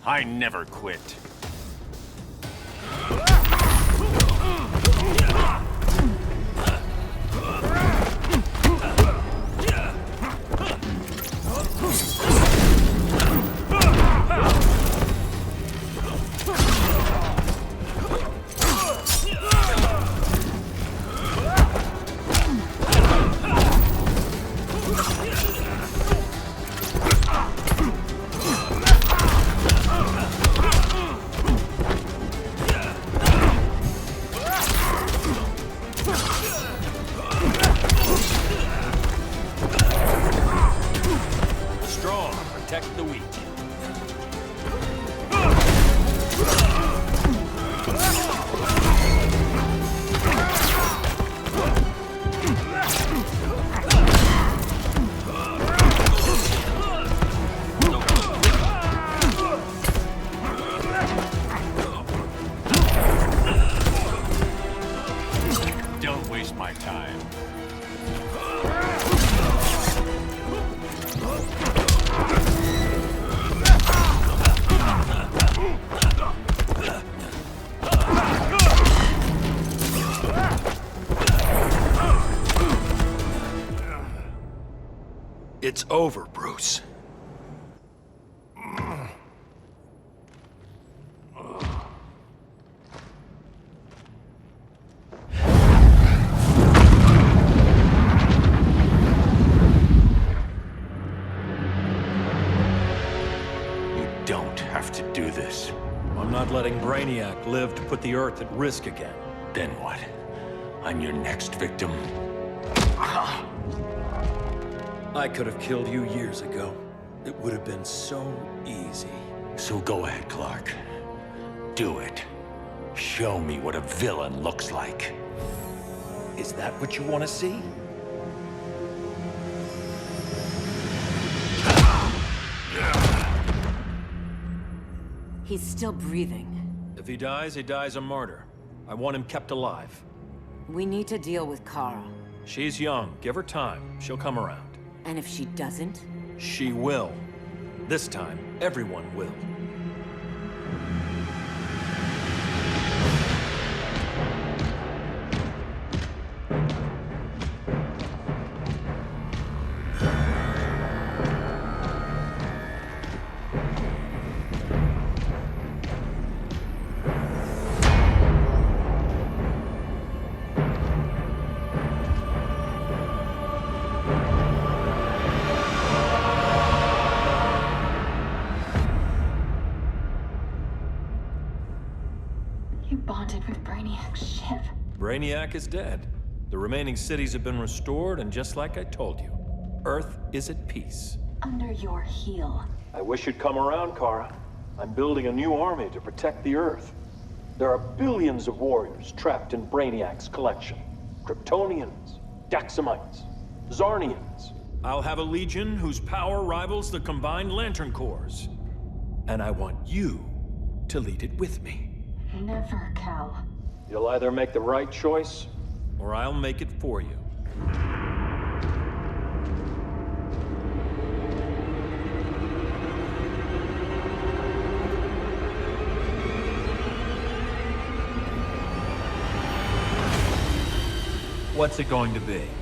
I never quit. Protect the weak. Don't waste my time. It's over, Bruce. Don't have to do this. I'm not letting Brainiac live to put the Earth at risk again. Then what? I'm your next victim. I could have killed you years ago. It would have been so easy. So go ahead, Clark. Do it. Show me what a villain looks like. Is that what you want to see? He's still breathing. If he dies a martyr. I want him kept alive. We need to deal with Kara. She's young. Give her time. She'll come around. And if she doesn't? She will. This time, everyone will. Brainiac is dead. The remaining cities have been restored, and just like I told you, Earth is at peace. Under your heel. I wish you'd come around, Kara. I'm building a new army to protect the Earth. There are billions of warriors trapped in Brainiac's collection. Kryptonians, Daxamites, Zarnians. I'll have a legion whose power rivals the combined Lantern Corps. And I want you to lead it with me. Never, Cal. You'll either make the right choice, or I'll make it for you. What's it going to be?